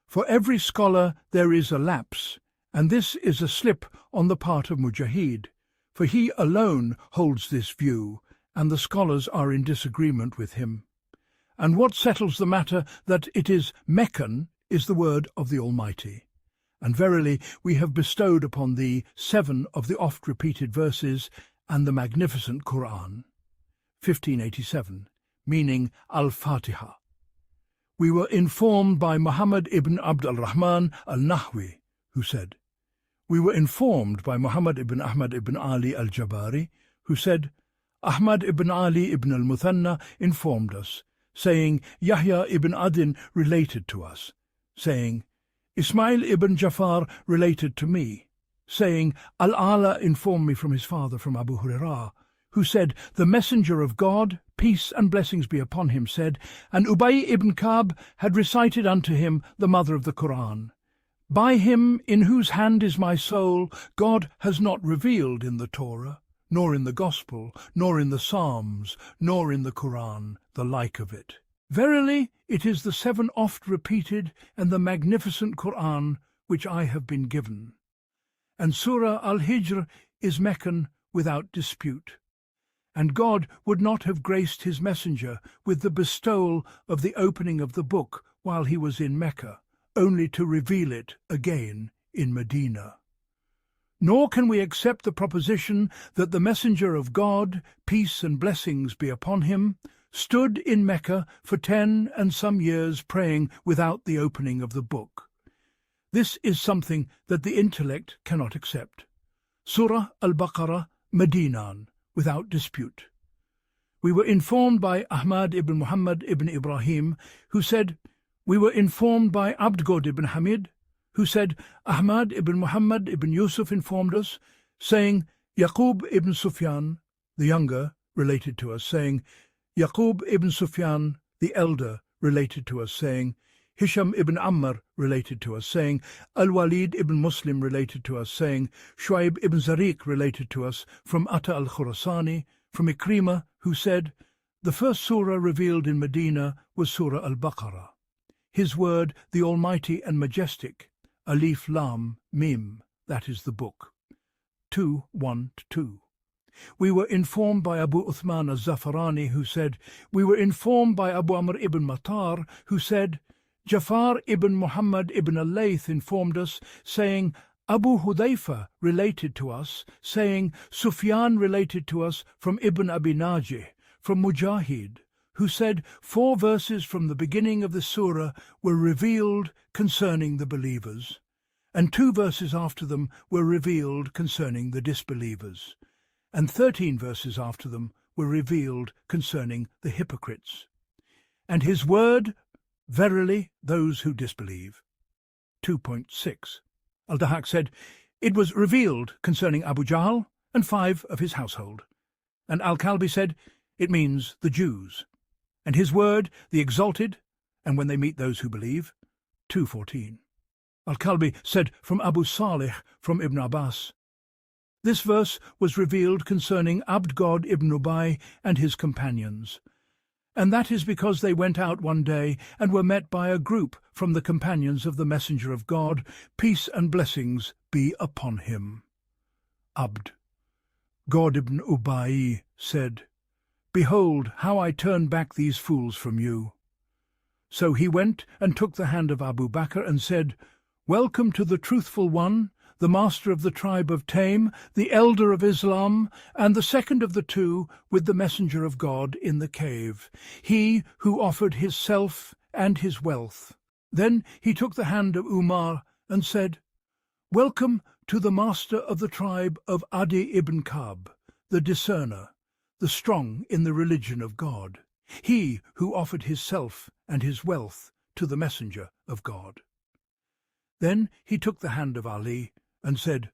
For every scholar there is a lapse, and this is a slip on the part of Mujahid, for he alone holds this view, and the scholars are in disagreement with him. And what settles the matter that it is Meccan is the word of the Almighty. And verily we have bestowed upon thee 7 of the oft-repeated verses and the magnificent Qur'an. 1587, meaning Al-Fatiha. We were informed by Muhammad ibn Abd al-Rahman al-Nahwi, who said, We were informed by Muhammad ibn Ahmad ibn Ali al-Jabari, who said, Ahmad ibn Ali ibn al-Muthanna informed us, saying, Yahya ibn Adin related to us, saying, Ismail ibn Jafar related to me, saying, Al-Ala informed me from his father, from Abu Hurairah, who said, The messenger of God, peace and blessings be upon him, said, And Ubay ibn Ka'b had recited unto him the mother of the Qur'an. By him in whose hand is my soul, God has not revealed in the Torah, nor in the Gospel, nor in the Psalms, nor in the Qur'an, the like of it. Verily, it is the 7 oft-repeated and the magnificent Qur'an which I have been given. And Surah al-Hijr is Meccan without dispute. And God would not have graced his messenger with the bestowal of the opening of the book while he was in Mecca, only to reveal it again in Medina. Nor can we accept the proposition that the messenger of God, peace and blessings be upon him, stood in Mecca for 10 and some years praying without the opening of the book. This is something that the intellect cannot accept. Surah al-Baqarah, Medinan, without dispute. We were informed by Ahmad ibn Muhammad ibn Ibrahim, who said, We were informed by Abd-God ibn Hamid, who said, Ahmad ibn Muhammad ibn Yusuf informed us, saying, Yaqub ibn Sufyan, the younger, related to us, saying, Yaqub ibn Sufyan, the elder, related to us, saying, Hisham ibn Ammar related to us, saying, Al-Walid ibn Muslim related to us, saying, Shuaib ibn Zariq related to us, from Ata al-Khurasani, from Ikrimah, who said, The first surah revealed in Medina was Surah al-Baqarah. His word, the Almighty and Majestic, Alif Lam Mim, that is the book. 2:1-2. We were informed by Abu Uthman al-Zafarani, who said, We were informed by Abu Amr ibn Matar, who said, Jafar ibn Muhammad ibn al-Layth informed us, saying, Abu Hudayfa related to us, saying, Sufyan related to us from Ibn Abi Najih, from Mujahid, who said 4 verses from the beginning of the surah were revealed concerning the believers, and 2 verses after them were revealed concerning the disbelievers, and 13 verses after them were revealed concerning the hypocrites. And his word, verily, those who disbelieve. 2.6. Al-Dahak said, it was revealed concerning Abu Jahl and 5 of his household. And Al-Kalbi said, it means the Jews. And his word, the exalted, and when they meet those who believe. 2.14. Al-Kalbi said from Abu Salih, from Ibn Abbas, this verse was revealed concerning Abd-God ibn Ubay and his companions. And that is because they went out one day and were met by a group from the companions of the Messenger of God, peace and blessings be upon him. Abd. God ibn Ubay said, behold how I turn back these fools from you. So he went and took the hand of Abu Bakr and said, welcome to the truthful one, the master of the tribe of Taym, the elder of Islam, and the second of the 2 with the messenger of God in the cave, he who offered his self and his wealth. Then he took the hand of Umar and said, welcome to the master of the tribe of Adi ibn Ka'b, the discerner, the strong in the religion of God, he who offered his self and his wealth to the messenger of God. Then he took the hand of Ali and said,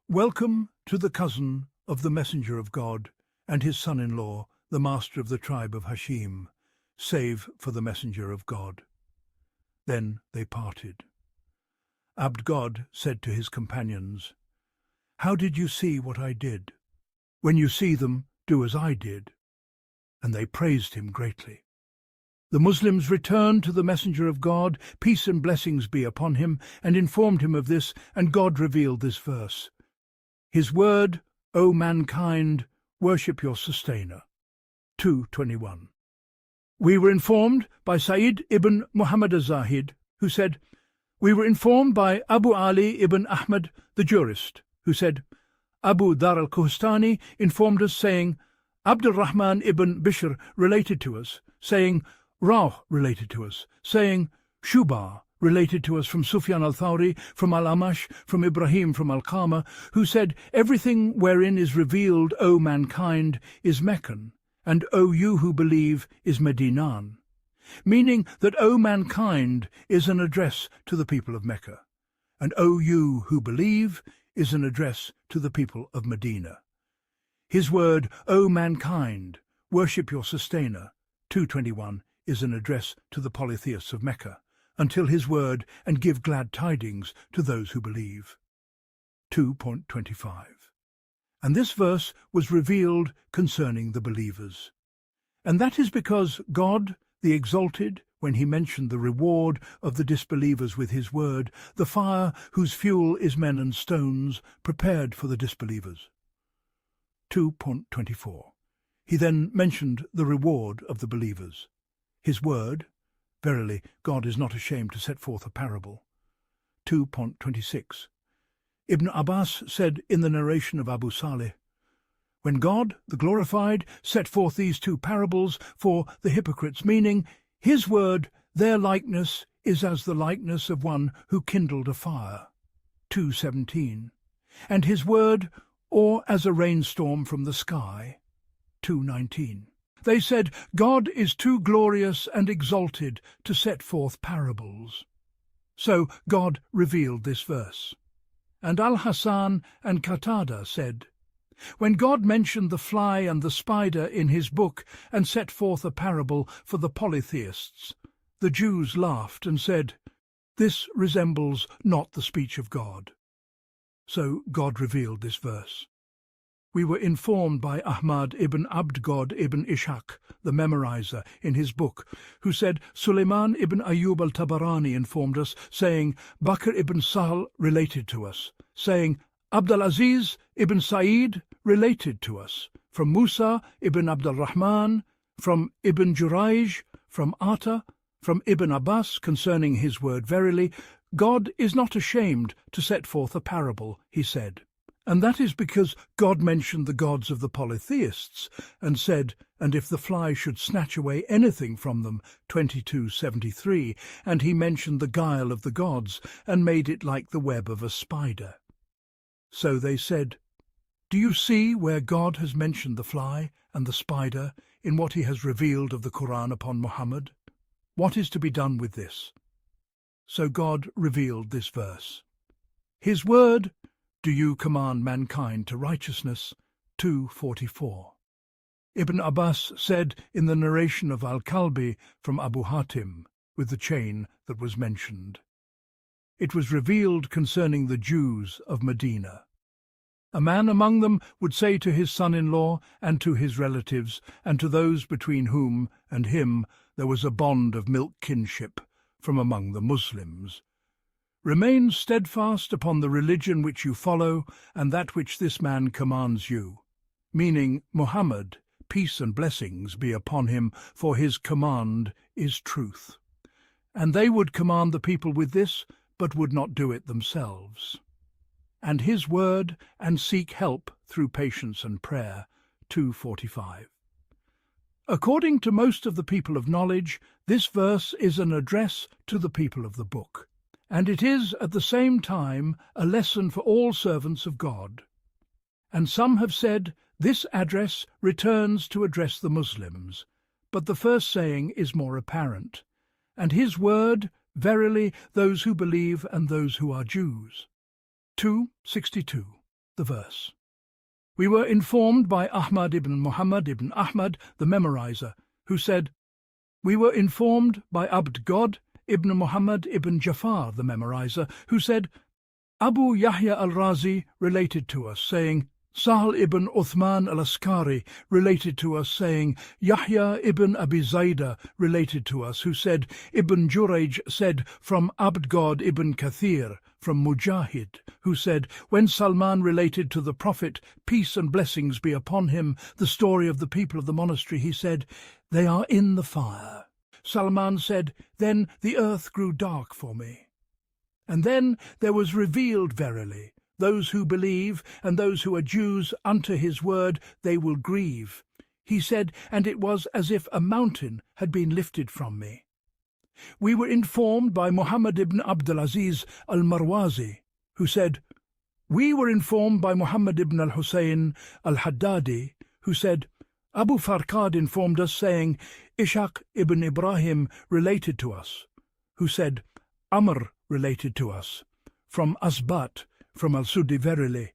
welcome to the cousin of the messenger of God and his son-in-law, the master of the tribe of Hashim, save for the messenger of God. Then they parted. Abd-God said to his companions, how did you see what I did? When you see them, do as I did. And they praised him greatly. The Muslims returned to the Messenger of God, peace and blessings be upon him, and informed him of this, and God revealed this verse. His word, O mankind, worship your sustainer. 2:21. We were informed by Sa'id ibn Muhammad az-Zahid, who said, we were informed by Abu Ali ibn Ahmad, the jurist, who said, Abu Dar al-Kuhstani informed us, saying, Abdul Rahman ibn Bishr related to us, saying, Rauh related to us, saying, Shubah related to us from Sufyan al-Thawri, from al-Amash, from Ibrahim, from al-Qama, who said, everything wherein is revealed, O mankind, is Meccan, and O you who believe, is Medinan, meaning that O mankind is an address to the people of Mecca, and O you who believe is an address to the people of Medina. His word, O mankind, worship your sustainer, 2:21, is an address to the polytheists of Mecca, until his word, and give glad tidings to those who believe. 2.25. And this verse was revealed concerning the believers. And that is because God, the Exalted, when he mentioned the reward of the disbelievers with his word, the fire whose fuel is men and stones, prepared for the disbelievers. 2.24. He then mentioned the reward of the believers. His word, verily, God is not ashamed to set forth a parable. 2.26. Ibn Abbas said in the narration of Abu Salih, when God, the glorified, set forth these 2 parables for the hypocrites, meaning, his word, their likeness, is as the likeness of one who kindled a fire. 2.17. And his word, or as a rainstorm from the sky. 2.19. They said, God is too glorious and exalted to set forth parables. So God revealed this verse. And al-Hasan and Qatada said, when God mentioned the fly and the spider in his book and set forth a parable for the polytheists, the Jews laughed and said, this resembles not the speech of God. So God revealed this verse. We were informed by Ahmad ibn Abd-God ibn Ishaq, the memorizer, in his book, who said, Suleiman ibn Ayyub al-Tabarani informed us, saying, Bakr ibn Sahl related to us, saying, Abdul Aziz ibn Sa'id related to us, from Musa ibn Abdul Rahman, from Ibn Jurayj, from Ata, From Ibn Abbas concerning his word verily, God is not ashamed to set forth a parable, he said. And that is because God mentioned the gods of the polytheists, and said, and if the fly should snatch away anything from them, 22:73, and he mentioned the guile of the gods, and made it like the web of a spider. So they said, do you see where God has mentioned the fly and the spider in what he has revealed of the Qur'an upon Muhammad? What is to be done with this? So God revealed this verse. His word, do you command mankind to righteousness? 2:44. Ibn Abbas said in the narration of Al-Kalbi from Abu Hatim, with the chain that was mentioned, it was revealed concerning the Jews of Medina. A man among them would say to his son-in-law and to his relatives and to those between whom and him there was a bond of milk kinship from among the Muslims, remain steadfast upon the religion which you follow and that which this man commands you, meaning Muhammad, peace and blessings be upon him, for his command is truth. And they would command the people with this, but would not do it themselves. And his word, and seek help through patience and prayer, 2:45. According to most of the people of knowledge, this verse is an address to the people of the book, and it is at the same time a lesson for all servants of God. And some have said this address returns to address the Muslims, but the first saying is more apparent, and his word, verily, those who believe and those who are Jews. 2:62, the verse. We were informed by Ahmad ibn Muhammad ibn Ahmad, the memorizer, who said, we were informed by Abd God ibn Muhammad ibn Jafar, the memorizer, who said, Abu Yahya al-Razi related to us, saying, Sahal ibn Uthman al-Askari related to us, saying, Yahya ibn Abi Zaidah related to us, who said, Ibn Jurayj said from Abd God ibn Kathir, from Mujahid, who said, when Salman related to the Prophet, peace and blessings be upon him, the story of the people of the monastery, he said, they are in the fire. Salman said, then the earth grew dark for me. And then there was revealed verily, those who believe and those who are Jews unto his word they will grieve. He said, and it was as if a mountain had been lifted from me. We were informed by Muhammad ibn Abdul Aziz al-Marwazi, who said, we were informed by Muhammad ibn al-Husayn al-Haddadi, who said, Abu Farqad informed us, saying, Ishaq ibn Ibrahim related to us, who said, Amr related to us, from Asbat, from al-Suddi verily,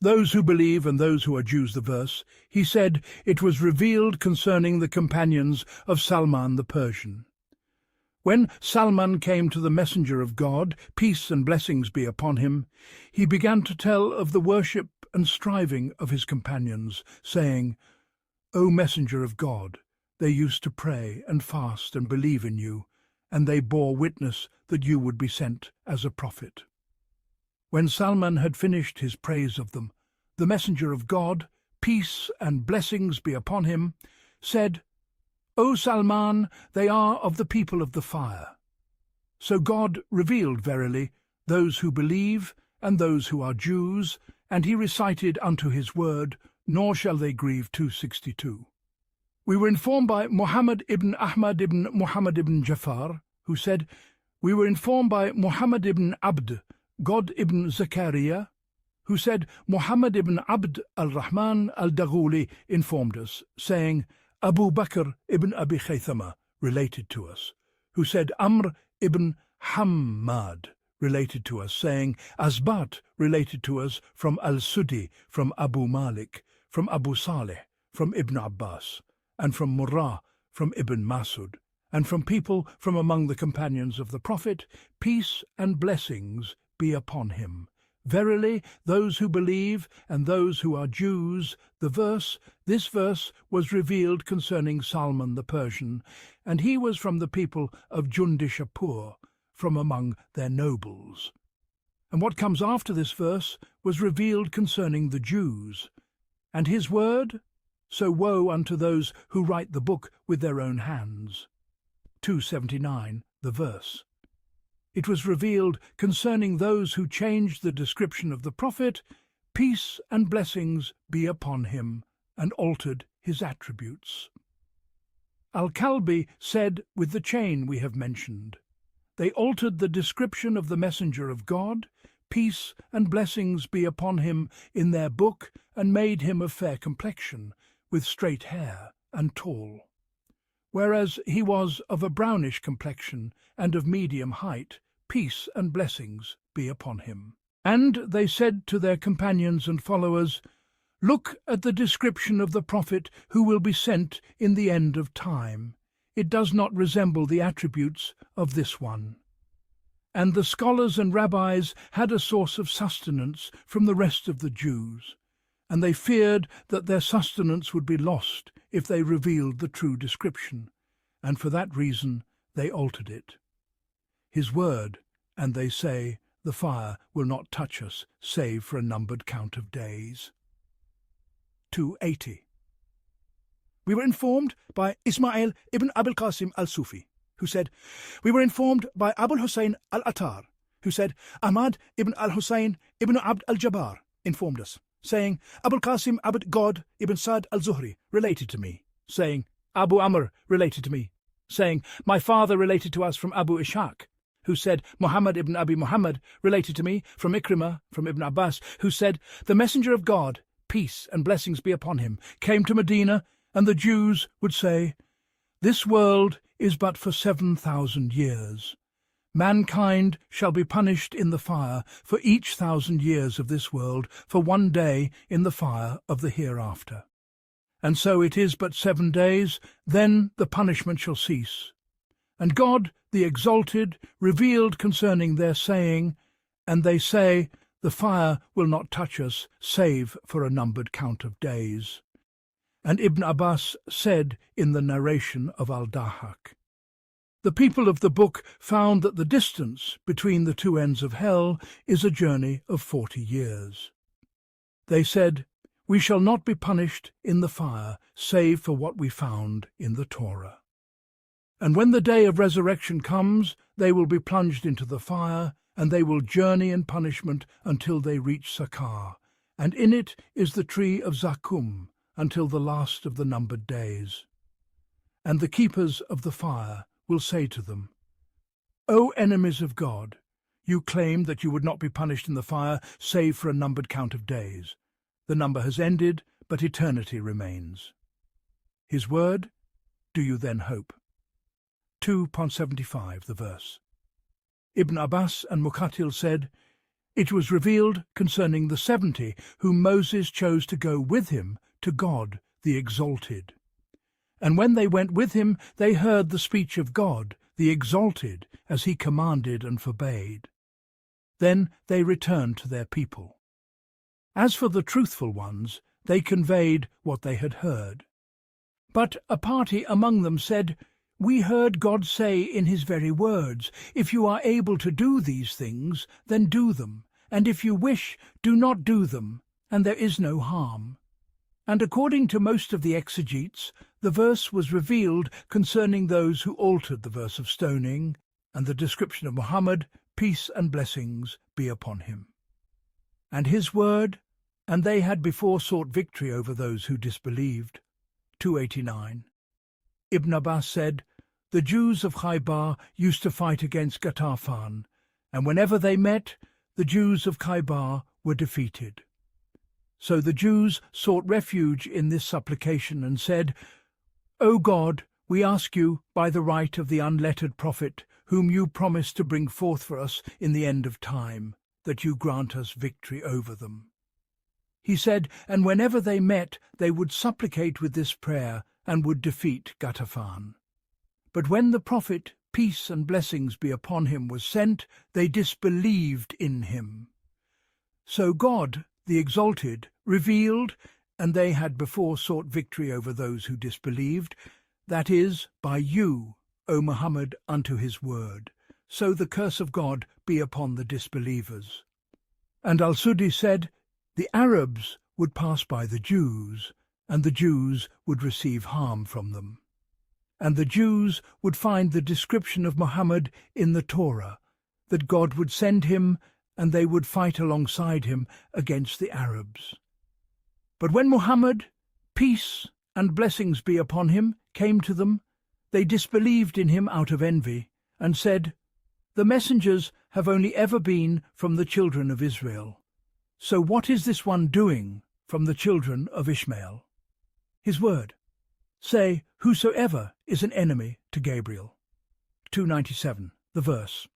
those who believe and those who are Jews, the verse, he said, it was revealed concerning the companions of Salman the Persian. When Salman came to the messenger of God, peace and blessings be upon him, he began to tell of the worship and striving of his companions, saying, O messenger of God, they used to pray and fast and believe in you, and they bore witness that you would be sent as a prophet. When Salman had finished his praise of them, the messenger of God, peace and blessings be upon him, said, O Salman, they are of the people of the fire. So God revealed verily those who believe and those who are Jews, and he recited unto his word, nor shall they grieve, 2:62. We were informed by Muhammad ibn Ahmad ibn Muhammad ibn Jafar, who said, we were informed by Muhammad ibn Abd God ibn Zakaria, who said, Muhammad ibn Abd al-Rahman al-Daghuli informed us, saying, Abu Bakr ibn Abi Khaythama related to us, who said, Amr ibn Hammad related to us, saying, Asbab related to us from al-Suddi, from Abu Malik, from Abu Saleh, from Ibn Abbas, and from Murrah, from Ibn Masud, and from people from among the companions of the Prophet, peace and blessings be upon him. Verily, those who believe and those who are Jews, this verse was revealed concerning Salman the Persian, and he was from the people of Jundishapur, from among their nobles. And what comes after this verse was revealed concerning the Jews, and his word, so woe unto those who write the book with their own hands. 279, the verse. It was revealed concerning those who changed the description of the Prophet, peace and blessings be upon him, and altered his attributes. Al-Kalbi said with the chain we have mentioned, they altered the description of the Messenger of God, peace and blessings be upon him, in their book, and made him of fair complexion, with straight hair, and tall. Whereas he was of a brownish complexion, and of medium height, peace and blessings be upon him. And they said to their companions and followers, look at the description of the Prophet who will be sent in the end of time. It does not resemble the attributes of this one. And the scholars and rabbis had a source of sustenance from the rest of the Jews, and they feared that their sustenance would be lost if they revealed the true description, and for that reason they altered it. His word, and they say, the fire will not touch us, save for a numbered count of days. 280. We were informed by Ismail ibn Abil Qasim al-Sufi, who said, we were informed by Abul Hussein al-Attar, who said, Ahmad ibn al-Hussein ibn Abd al-Jabbar informed us, saying, Abul Qasim Abd God ibn Sa'd al-Zuhri related to me, saying, Abu Amr related to me, saying, my father related to us from Abu Ishaq, who said, Muhammad ibn Abi Muhammad related to me from Ikrimah, from Ibn Abbas, who said, the Messenger of God, peace and blessings be upon him, came to Medina, and the Jews would say, this world is but for 7,000 years. Mankind shall be punished in the fire for each 1,000 years of this world, for 1 day in the fire of the hereafter. And so it is but 7 days, then the punishment shall cease. And God, the Exalted, revealed concerning their saying, and they say, the fire will not touch us, save for a numbered count of days. And Ibn Abbas said in the narration of Al-Dahhak, the people of the book found that the distance between the two ends of hell is a journey of 40 years. They said, we shall not be punished in the fire, save for what we found in the Torah. And when the day of resurrection comes, they will be plunged into the fire, and they will journey in punishment until they reach Sakar, and in it is the tree of Zakum, until the last of the numbered days. And the keepers of the fire will say to them, O enemies of God, you claimed that you would not be punished in the fire, save for a numbered count of days. The number has ended, but eternity remains. His word, do you then hope? 2.75, the verse. Ibn Abbas and Muqatil said, it was revealed concerning the 70 whom Moses chose to go with him to God, the Exalted. And when they went with him, they heard the speech of God, the Exalted, as he commanded and forbade. Then they returned to their people. As for the truthful ones, they conveyed what they had heard. But a party among them said, we heard God say in his very words, if you are able to do these things, then do them, and if you wish, do not do them, and there is no harm. And according to most of the exegetes, the verse was revealed concerning those who altered the verse of stoning, and the description of Muhammad, peace and blessings be upon him. And his word, and they had before sought victory over those who disbelieved. 289. Ibn Abbas said, the Jews of Khaybar used to fight against Ghatafan, and whenever they met, the Jews of Khaybar were defeated. So the Jews sought refuge in this supplication and said, O God, we ask you, by the right of the unlettered prophet, whom you promised to bring forth for us in the end of time, that you grant us victory over them. He said, and whenever they met, they would supplicate with this prayer, and would defeat Ghatafan. But when the prophet, peace and blessings be upon him, was sent, they disbelieved in him. So God, the Exalted, revealed, and they had before sought victory over those who disbelieved, that is, by you, O Muhammad, unto his word. So the curse of God be upon the disbelievers. And al-Sudi said, the Arabs would pass by the Jews, and the Jews would receive harm from them. and the Jews would find the description of Muhammad in the Torah, that God would send him and they would fight alongside him against the Arabs. But when Muhammad, peace and blessings be upon him, came to them, they disbelieved in him out of envy, and said, "The messengers have only ever been from the children of Israel. So what is this one doing from the children of Ishmael?" His word. Say, whosoever is an enemy to Gabriel. 297, the verse.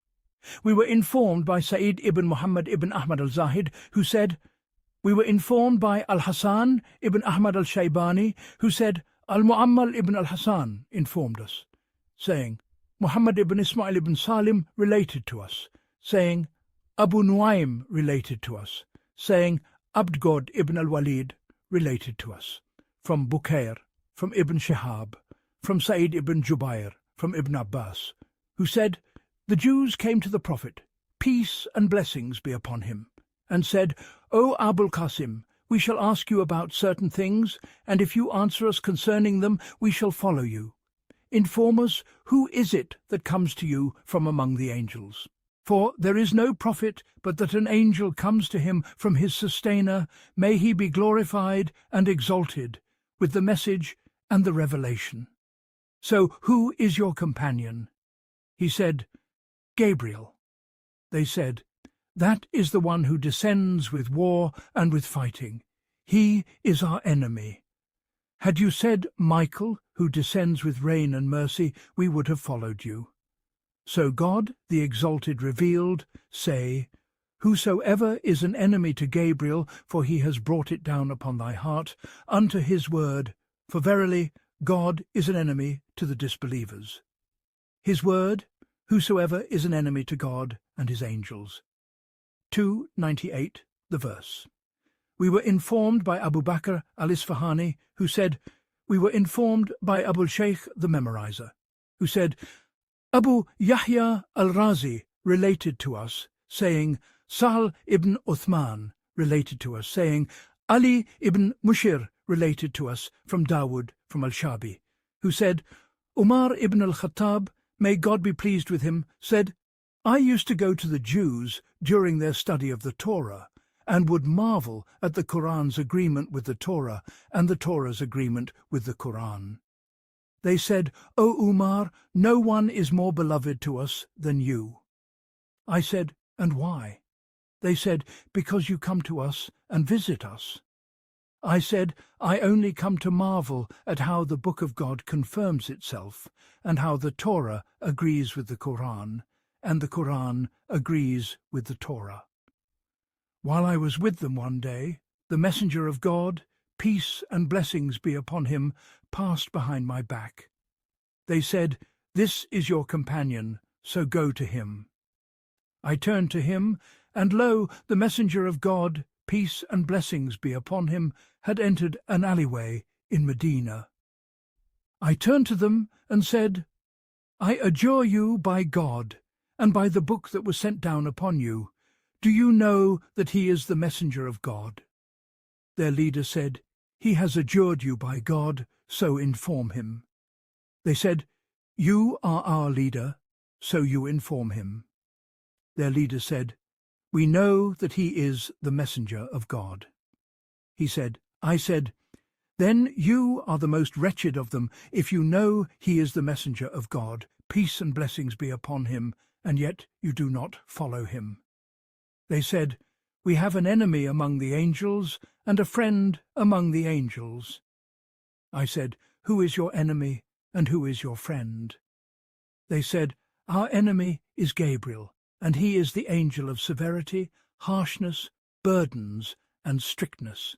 We were informed by Sa'id ibn Muhammad ibn Ahmad al-Zahid, who said, we were informed by al-Hasan ibn Ahmad al-Shaybani, who said, al-Mu'ammal ibn al-Hasan informed us, saying, Muhammad ibn Ismail ibn Salim related to us, saying, Abu Nuaym related to us, saying, Abdgod ibn al-Walid related to us, from Bukair, from Ibn Shihab, from Sa'id ibn Jubair, from Ibn Abbas, who said, the Jews came to the Prophet, peace and blessings be upon him, and said, O Abul Qasim, we shall ask you about certain things, and if you answer us concerning them, we shall follow you. Inform us, who is it that comes to you from among the angels? For there is no prophet but that an angel comes to him from his sustainer, may he be glorified and exalted, with the message and the revelation. So who is your companion? He said, Gabriel. They said, that is the one who descends with war and with fighting. He is our enemy. Had you said Michael, who descends with rain and mercy, we would have followed you. So God, the Exalted, revealed, say, whosoever is an enemy to Gabriel, for he has brought it down upon thy heart, unto his word, for verily God is an enemy to the disbelievers. His word, whosoever is an enemy to God and his angels. 298, the verse. We were informed by Abu Bakr al-Isfahani, who said, we were informed by Abu Shaykh the Memorizer, who said, Abu Yahya al-Razi related to us, saying, Sahl ibn Uthman related to us, saying, Ali ibn Mushir related to us from Dawood, from al-Shabi, who said, Umar ibn al-Khattab, may God be pleased with him, said, I used to go to the Jews during their study of the Torah, and would marvel at the Qur'an's agreement with the Torah and the Torah's agreement with the Qur'an. They said, O Umar, no one is more beloved to us than you. I said, and why? They said, because you come to us and visit us. I said, I only come to marvel at how the Book of God confirms itself, and how the Torah agrees with the Qur'an, and the Qur'an agrees with the Torah. While I was with them one day, the messenger of God, peace and blessings be upon him, passed behind my back. They said, This is your companion, so go to him. I turned to him, and lo, the messenger of God, peace and blessings be upon him, had entered an alleyway in Medina. I turned to them and said, I adjure you by God, and by the book that was sent down upon you, do you know that he is the messenger of God? Their leader said, He has adjured you by God, so inform him. They said, You are our leader, so you inform him. Their leader said, We know that he is the messenger of God. I said, Then you are the most wretched of them, if you know he is the messenger of God, peace and blessings be upon him, and yet you do not follow him. They said, We have an enemy among the angels, and a friend among the angels. I said, Who is your enemy, and who is your friend? They said, Our enemy is Gabriel, and he is the angel of severity, harshness, burdens, and strictness.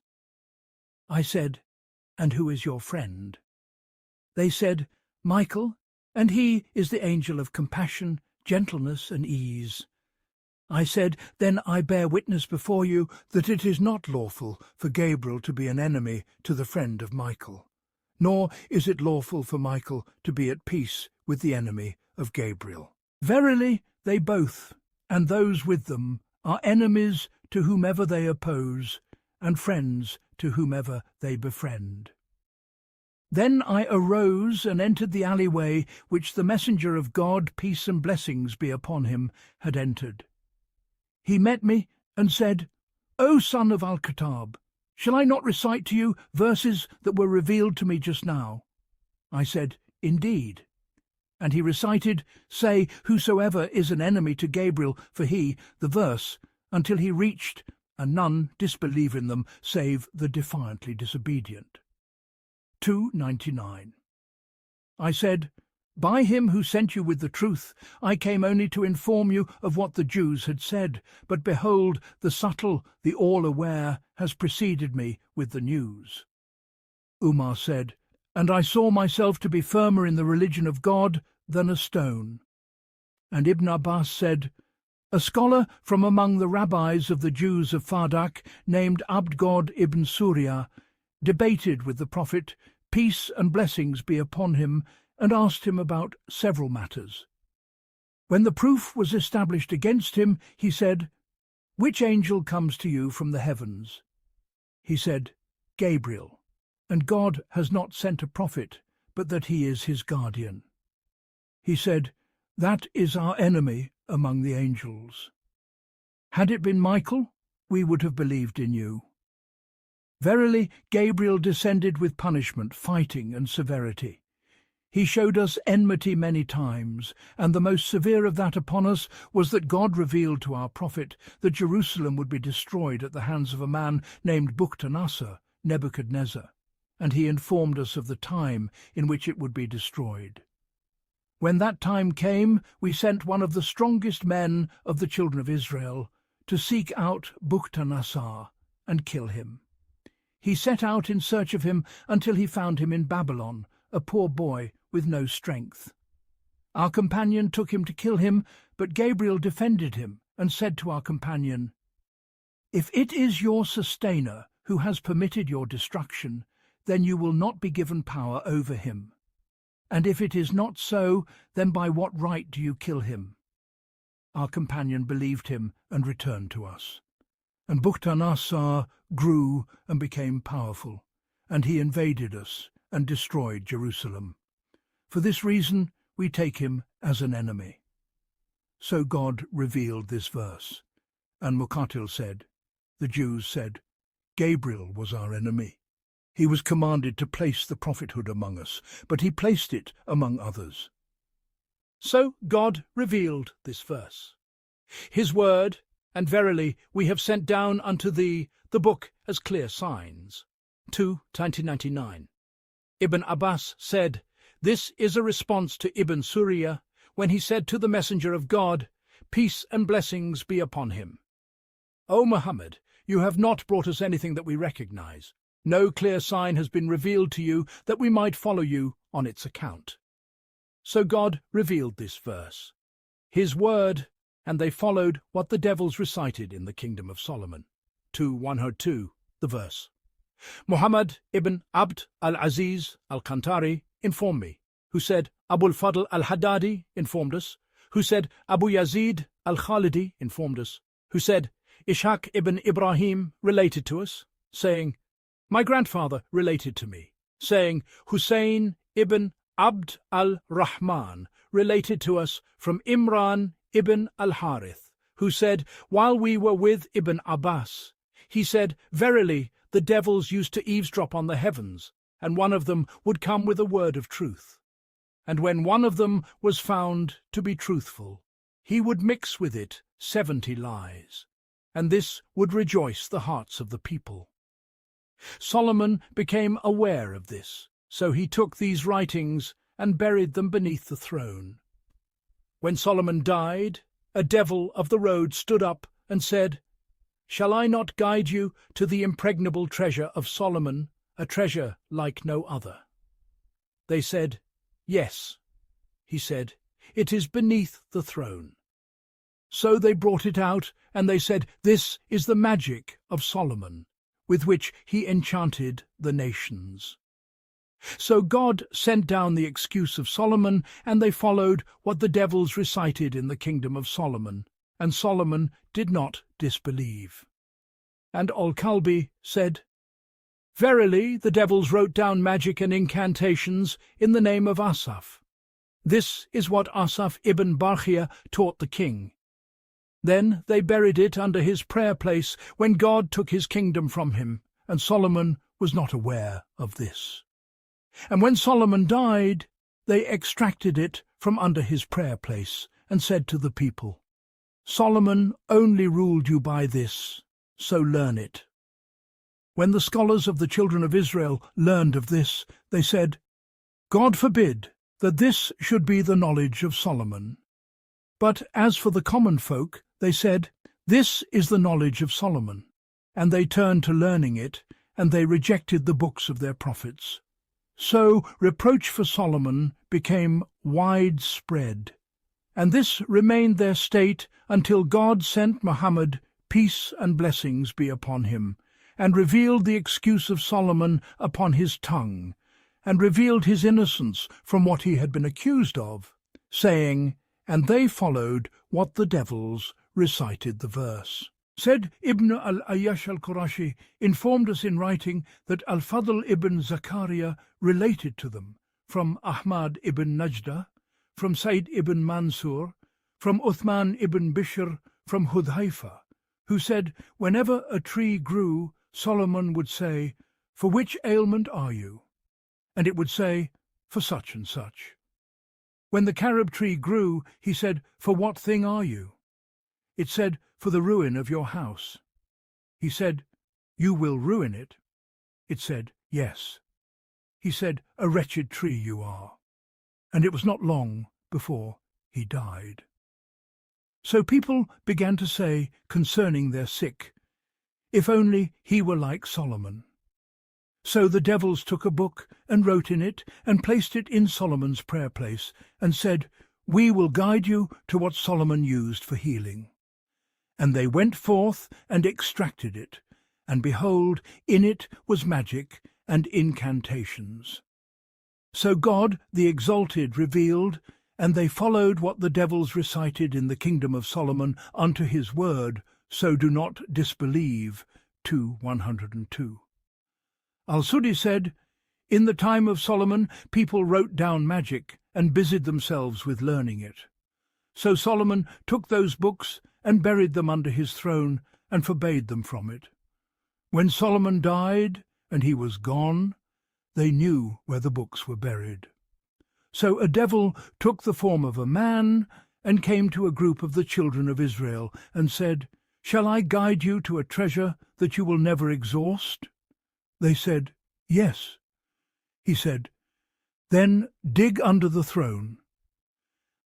I said, And who is your friend? They said, Michael, and he is the angel of compassion, gentleness, and ease. I said, Then I bear witness before you that it is not lawful for Gabriel to be an enemy to the friend of Michael, nor is it lawful for Michael to be at peace with the enemy of Gabriel. Verily, they both, and those with them, are enemies to whomever they oppose, and friends to whomever they befriend. Then I arose and entered the alleyway which the messenger of God, peace and blessings be upon him, had entered. He met me and said, O son of Al-Khattab, shall I not recite to you verses that were revealed to me just now? I said, Indeed. And he recited, Say, whosoever is an enemy to Gabriel, for he, the verse, until he reached, and none disbelieve in them, save the defiantly disobedient. 299. I said, By him who sent you with the truth, I came only to inform you of what the Jews had said, but behold, the subtle, the all-aware, has preceded me with the news. Umar said, And I saw myself to be firmer in the religion of God than a stone. And Ibn Abbas said, A scholar from among the rabbis of the Jews of Fadak, named Abd ibn Surya, debated with the Prophet, peace and blessings be upon him, and asked him about several matters. When the proof was established against him, he said, Which angel comes to you from the heavens? He said, Gabriel, and God has not sent a prophet, but that he is his guardian. He said, That is our enemy among the angels. Had it been Michael, we would have believed in you. Verily, Gabriel descended with punishment, fighting, and severity. He showed us enmity many times, and the most severe of that upon us was that God revealed to our prophet that Jerusalem would be destroyed at the hands of a man named Bukhtanasar, Nebuchadnezzar, and he informed us of the time in which it would be destroyed. When that time came, we sent one of the strongest men of the children of Israel to seek out Bukhtanasar and kill him. He set out in search of him until he found him in Babylon, a poor boy with no strength. Our companion took him to kill him, but Gabriel defended him and said to our companion, If it is your sustainer who has permitted your destruction, then you will not be given power over him. And if it is not so, then by what right do you kill him? Our companion believed him and returned to us. And Bukhtanasar grew and became powerful, and he invaded us and destroyed Jerusalem. For this reason we take him as an enemy. So God revealed this verse. And Muqatil said, the Jews said, Gabriel was our enemy. He was commanded to place the prophethood among us, but he placed it among others. So God revealed this verse. His word, and verily we have sent down unto thee the book as clear signs. 2:1999. Ibn Abbas said, This is a response to Ibn Surya when he said to the messenger of God, Peace and blessings be upon him. O Muhammad, you have not brought us anything that we recognize. No clear sign has been revealed to you that we might follow you on its account. So God revealed this verse, his word, and they followed what the devils recited in the kingdom of Solomon. 2:102, the verse. Muhammad ibn Abd al-Aziz al-Kantari informed me, who said Abu al-Fadl al-Haddadi informed us, who said Abu Yazid al-Khalidi informed us, who said Ishaq ibn Ibrahim related to us, saying, My grandfather related to me, saying Hussein ibn Abd al-Rahman related to us from Imran ibn al-Harith, who said, while we were with Ibn Abbas, he said, Verily, the devils used to eavesdrop on the heavens, and one of them would come with a word of truth. And when one of them was found to be truthful, he would mix with it 70 lies, and this would rejoice the hearts of the people. Solomon became aware of this, so he took these writings and buried them beneath the throne. When Solomon died, a devil of the road stood up and said, Shall I not guide you to the impregnable treasure of Solomon, a treasure like no other? They said, Yes. He said, It is beneath the throne. So they brought it out, and they said, This is the magic of Solomon, with which he enchanted the nations. So God sent down the excuse of Solomon, and they followed what the devils recited in the kingdom of Solomon, and Solomon did not disbelieve. And al-Kalbi said, Verily, the devils wrote down magic and incantations in the name of Asaph. This is what Asaph ibn Barchia taught the king. Then they buried it under his prayer place when God took his kingdom from him, and Solomon was not aware of this. And when Solomon died, they extracted it from under his prayer place, and said to the people, Solomon only ruled you by this, so learn it. When the scholars of the children of Israel learned of this, they said, God forbid that this should be the knowledge of Solomon. But as for the common folk, they said, This is the knowledge of Solomon. And they turned to learning it, and they rejected the books of their prophets. So reproach for Solomon became widespread. And this remained their state until God sent Muhammad, peace and blessings be upon him, and revealed the excuse of Solomon upon his tongue, and revealed his innocence from what he had been accused of, saying, And they followed what the devils recited the verse. Said Ibn al-Ayyash al-Qurashi informed us in writing that al-Fadl ibn Zakaria related to them, from Ahmad ibn Najda, from Said ibn Mansur, from Uthman ibn Bishr, from Hudhaifa, who said, whenever a tree grew, Solomon would say, For which ailment are you? And it would say, For such and such. When the carob tree grew, he said, For what thing are you? It said, For the ruin of your house. He said, You will ruin it. It said, Yes. He said, A wretched tree you are. And it was not long before he died. So people began to say concerning their sick, If only he were like Solomon. So the devils took a book and wrote in it and placed it in Solomon's prayer place and said, We will guide you to what Solomon used for healing. And they went forth and extracted it, and behold, in it was magic and incantations. So God the Exalted revealed, and they followed what the devils recited in the kingdom of Solomon unto his word, so do not disbelieve. 2:102. Al-Sudi said, In the time of Solomon people wrote down magic and busied themselves with learning it. So Solomon took those books and buried them under his throne and forbade them from it. When Solomon died and he was gone, they knew where the books were buried. So a devil took the form of a man and came to a group of the children of Israel and said, Shall I guide you to a treasure that you will never exhaust? They said, Yes. He said, Then dig under the throne.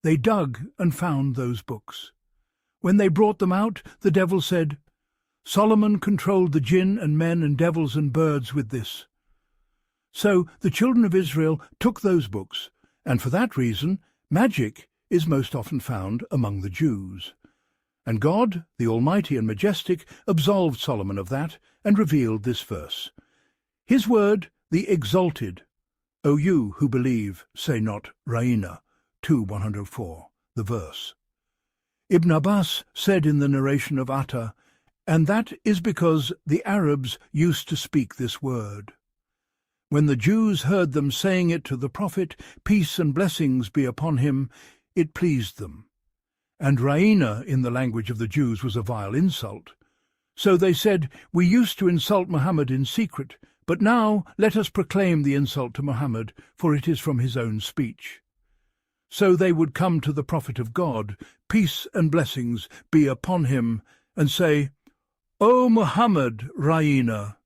They dug and found those books. When they brought them out, the devil said, Solomon controlled the jinn and men and devils and birds with this. So the children of Israel took those books, and for that reason magic is most often found among the Jews. And God, the Almighty and Majestic, absolved Solomon of that and revealed this verse. His word, the Exalted, O you who believe, say not Raina, 2:104, the verse. Ibn Abbas said in the narration of Atta, And that is because the Arabs used to speak this word. When the Jews heard them saying it to the prophet, peace and blessings be upon him, it pleased them. And Raina in the language of the Jews was a vile insult. So they said, We used to insult Muhammad in secret, but now let us proclaim the insult to Muhammad, for it is from his own speech. So they would come to the prophet of God, peace and blessings be upon him, and say, O Muhammad, Raina,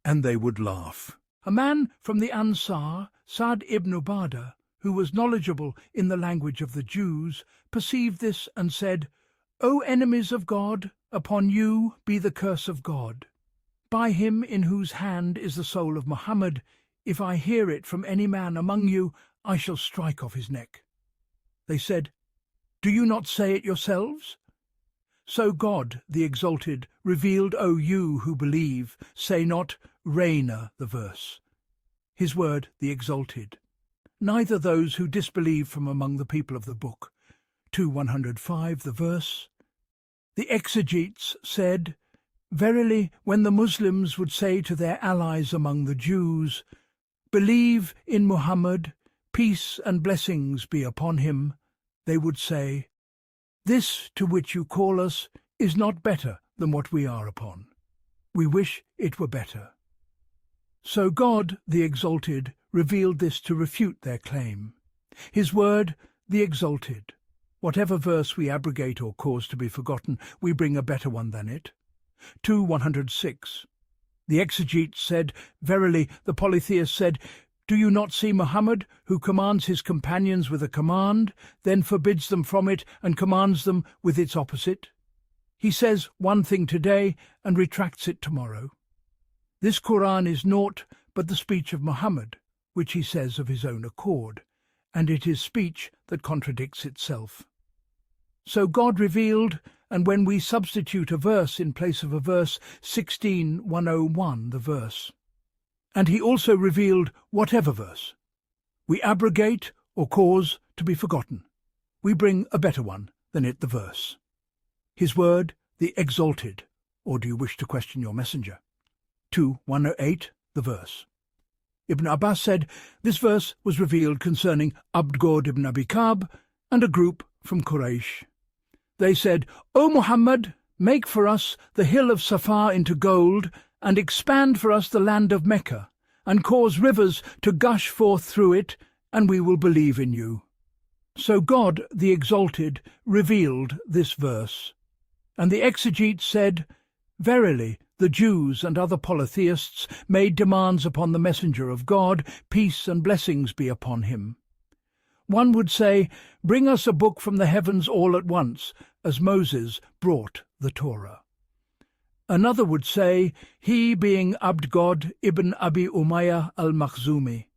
and they would laugh. A man from the Ansar, Sa'd ibn Ubadah, who was knowledgeable in the language of the Jews, perceived this and said, O enemies of God, upon you be the curse of God. By him in whose hand is the soul of Muhammad, if I hear it from any man among you, I shall strike off his neck. They said, Do you not say it yourselves? So God, the Exalted, revealed, O you who believe, say not Raina, the verse. His word, the Exalted. Neither those who disbelieve from among the people of the book. 2:105, the verse. The exegetes said, Verily, when the Muslims would say to their allies among the Jews, "Believe in Muhammad, peace and blessings be upon him," they would say, "This to which you call us is not better than what we are upon. We wish it were better." So God, the Exalted, revealed this to refute their claim. His word, the Exalted. Whatever verse we abrogate or cause to be forgotten, we bring a better one than it. 2:106. The exegetes said, "Verily, the polytheists said, do you not see Muhammad, who commands his companions with a command, then forbids them from it and commands them with its opposite? He says one thing today and retracts it tomorrow. This Qur'an is naught but the speech of Muhammad, which he says of his own accord, and it is speech that contradicts itself." So God revealed, and when we substitute a verse in place of a verse, 16:101 the verse. And he also revealed whatever verse we abrogate or cause to be forgotten, we bring a better one than it the verse. His word, the Exalted, or do you wish to question your messenger? 2:108 the verse. Ibn Abbas said, this verse was revealed concerning Abd ibn Abi Ka'b and a group from Quraysh. They said, "O Muhammad, make for us the hill of Safa into gold, and expand for us the land of Mecca, and cause rivers to gush forth through it, and we will believe in you." So God, the Exalted, revealed this verse. And the exegetes said, "Verily, the Jews and other polytheists made demands upon the messenger of God, peace and blessings be upon him." One would say, "Bring us a book from the heavens all at once," as Moses brought the Torah. Another would say, he being Abd ibn Abi Umayyah al-Makhzumi,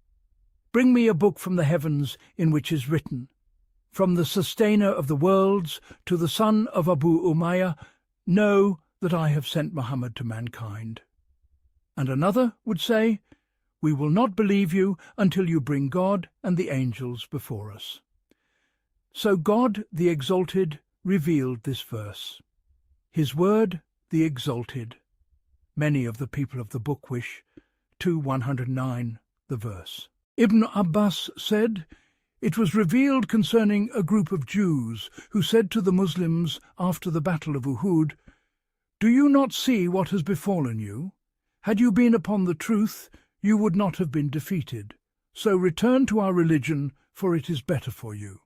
"Bring me a book from the heavens in which is written, from the sustainer of the worlds to the son of Abu Umayyah, know that I have sent Muhammad to mankind." And another would say, "We will not believe you until you bring God and the angels before us." So God, the Exalted, revealed this verse. His word, the Exalted. Many of the people of the book wish. 2:109 the verse. Ibn Abbas said, it was revealed concerning a group of Jews who said to the Muslims after the battle of Uhud, "Do you not see what has befallen you? Had you been upon the truth, you would not have been defeated. So return to our religion, for it is better for you."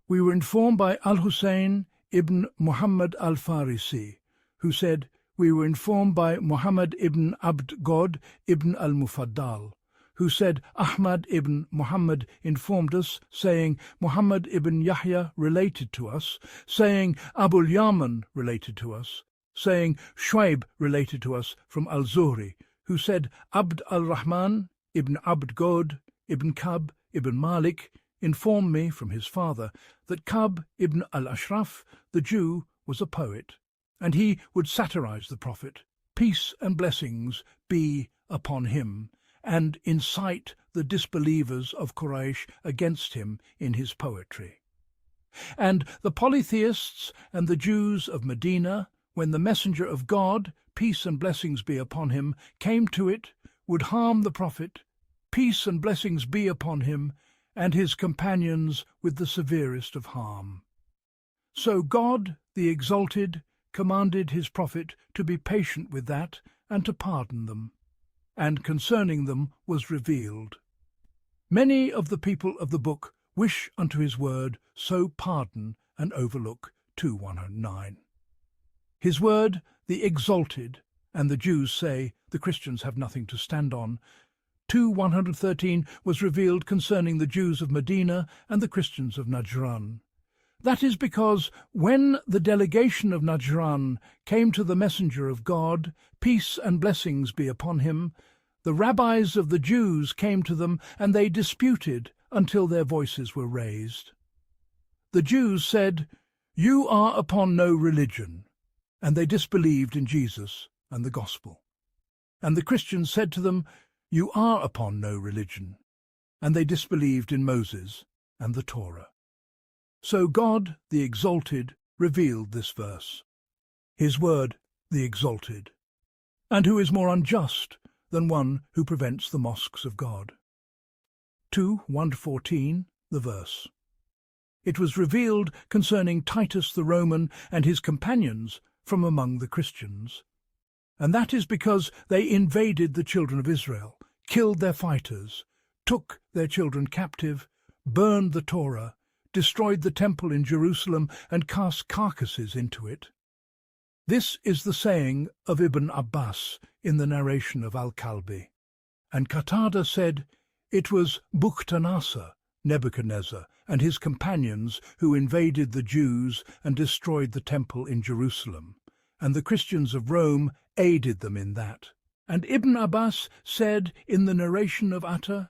We were informed by al-Husayn ibn Muhammad al-Farisi, who said, we were informed by Muhammad ibn Abd God ibn al-Mufaddal, who said, Ahmad ibn Muhammad informed us, saying, Muhammad ibn Yahya related to us, saying, Abul Yaman related to us, saying, Shuaib related to us from al-Zuhri, who said, Abd al-Rahman ibn Abd God ibn Kab ibn Malik informed me from his father that Kab ibn al-Ashraf, the Jew, was a poet, and he would satirize the Prophet, peace and blessings be upon him, and incite the disbelievers of Quraysh against him in his poetry. And the polytheists and the Jews of Medina, when the messenger of God, peace and blessings be upon him, came to it, would harm the Prophet, peace and blessings be upon him, and his companions with the severest of harm. So God, the Exalted, commanded his Prophet to be patient with that and to pardon them, and concerning them was revealed. Many of the people of the book wish unto his word so pardon and overlook 2:109. His word, the Exalted, and the Jews say the Christians have nothing to stand on. 2:113 was revealed concerning the Jews of Medina and the Christians of Najran. That is because when the delegation of Najran came to the messenger of God, peace and blessings be upon him, the rabbis of the Jews came to them, and they disputed until their voices were raised. The Jews said, You are upon no religion, and they disbelieved in Jesus and the gospel. And the Christians said to them, You are upon no religion, and they disbelieved in Moses and the Torah. So God, the Exalted, revealed this verse. His word, the exalted. And who is more unjust than one who prevents the mosques of God? 2:1-14, the verse. It was revealed concerning Titus the Roman and his companions from among the Christians. And that is because they invaded the children of Israel, killed their fighters, took their children captive, burned the Torah, destroyed the temple in Jerusalem, and cast carcasses into it. This is the saying of Ibn Abbas in the narration of Al-Kalbi. And Qatada said, it was Bukhtanasar, Nebuchadnezzar, and his companions who invaded the Jews and destroyed the temple in Jerusalem, and the Christians of Rome aided them in that. And Ibn Abbas said in the narration of Atta,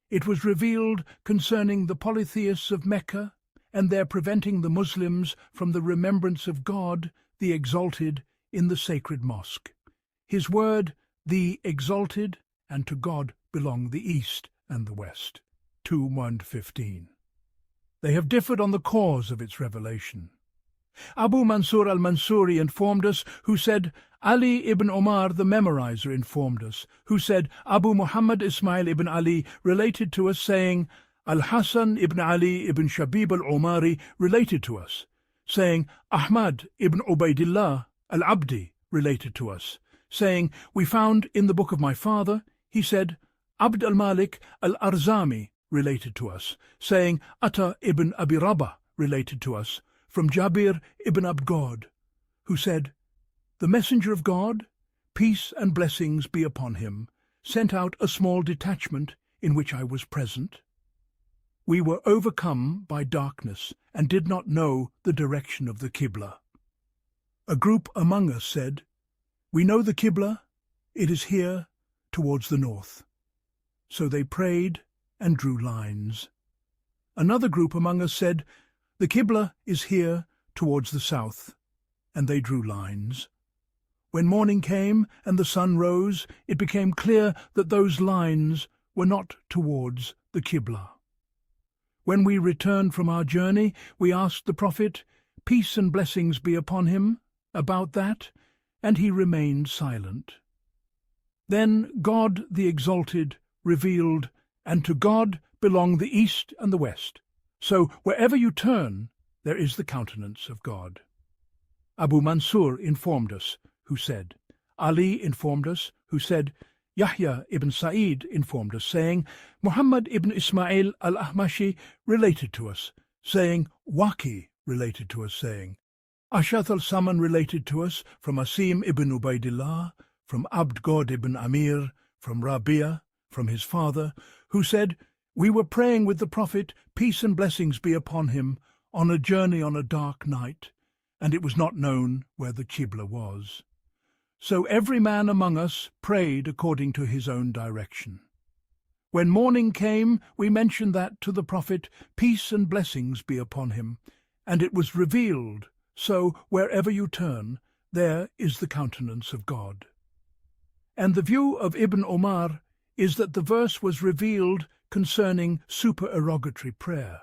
it was revealed concerning the polytheists of Mecca, and their preventing the Muslims from the remembrance of God, the exalted, in the sacred mosque. His word, the exalted, and to God belong the east and the west. 2:1-15. They have differed on the cause of its revelation. Abu Mansur al-Mansuri informed us, who said, Ali ibn Omar the memorizer informed us, who said, Abu Muhammad Ismail ibn Ali related to us, saying, al-Hasan ibn Ali ibn Shabib al-Umari related to us, saying, Ahmad ibn Ubaidillah al-Abdi related to us, saying, we found in the book of my father, he said, Abd al-Malik al-Arzami related to us, saying, Atta ibn Abi Rabah related to us, from Jabir ibn Abdgod, who said, the messenger of God, peace and blessings be upon him, sent out a small detachment in which I was present. We were overcome by darkness and did not know the direction of the Qibla. A group among us said, we know the Qibla, it is here towards the north. So they prayed and drew lines. Another group among us said, the Qibla is here towards the south, and they drew lines. When morning came and the sun rose, it became clear that those lines were not towards the Qibla. When we returned from our journey, we asked the Prophet, peace and blessings be upon him, about that, and he remained silent. Then God the Exalted revealed, and to God belong the east and the west. So wherever you turn, there is the countenance of God. Abu Mansur informed us, who said, Ali informed us, who said, Yahya ibn Sa'id informed us, saying, Muhammad ibn Ismail al-Ahmashi related to us, saying, Waqi related to us, saying, Ash'ath al-Saman related to us, from Asim ibn Ubaidillah, from Abd-God ibn Amir, from Rabi'ah, from his father, who said, we were praying with the Prophet, peace and blessings be upon him, on a journey on a dark night, and it was not known where the Qibla was. So every man among us prayed according to his own direction. When morning came, we mentioned that to the Prophet, peace and blessings be upon him, and it was revealed, so wherever you turn, there is the countenance of God. And the view of Ibn Omar is that the verse was revealed concerning supererogatory prayer.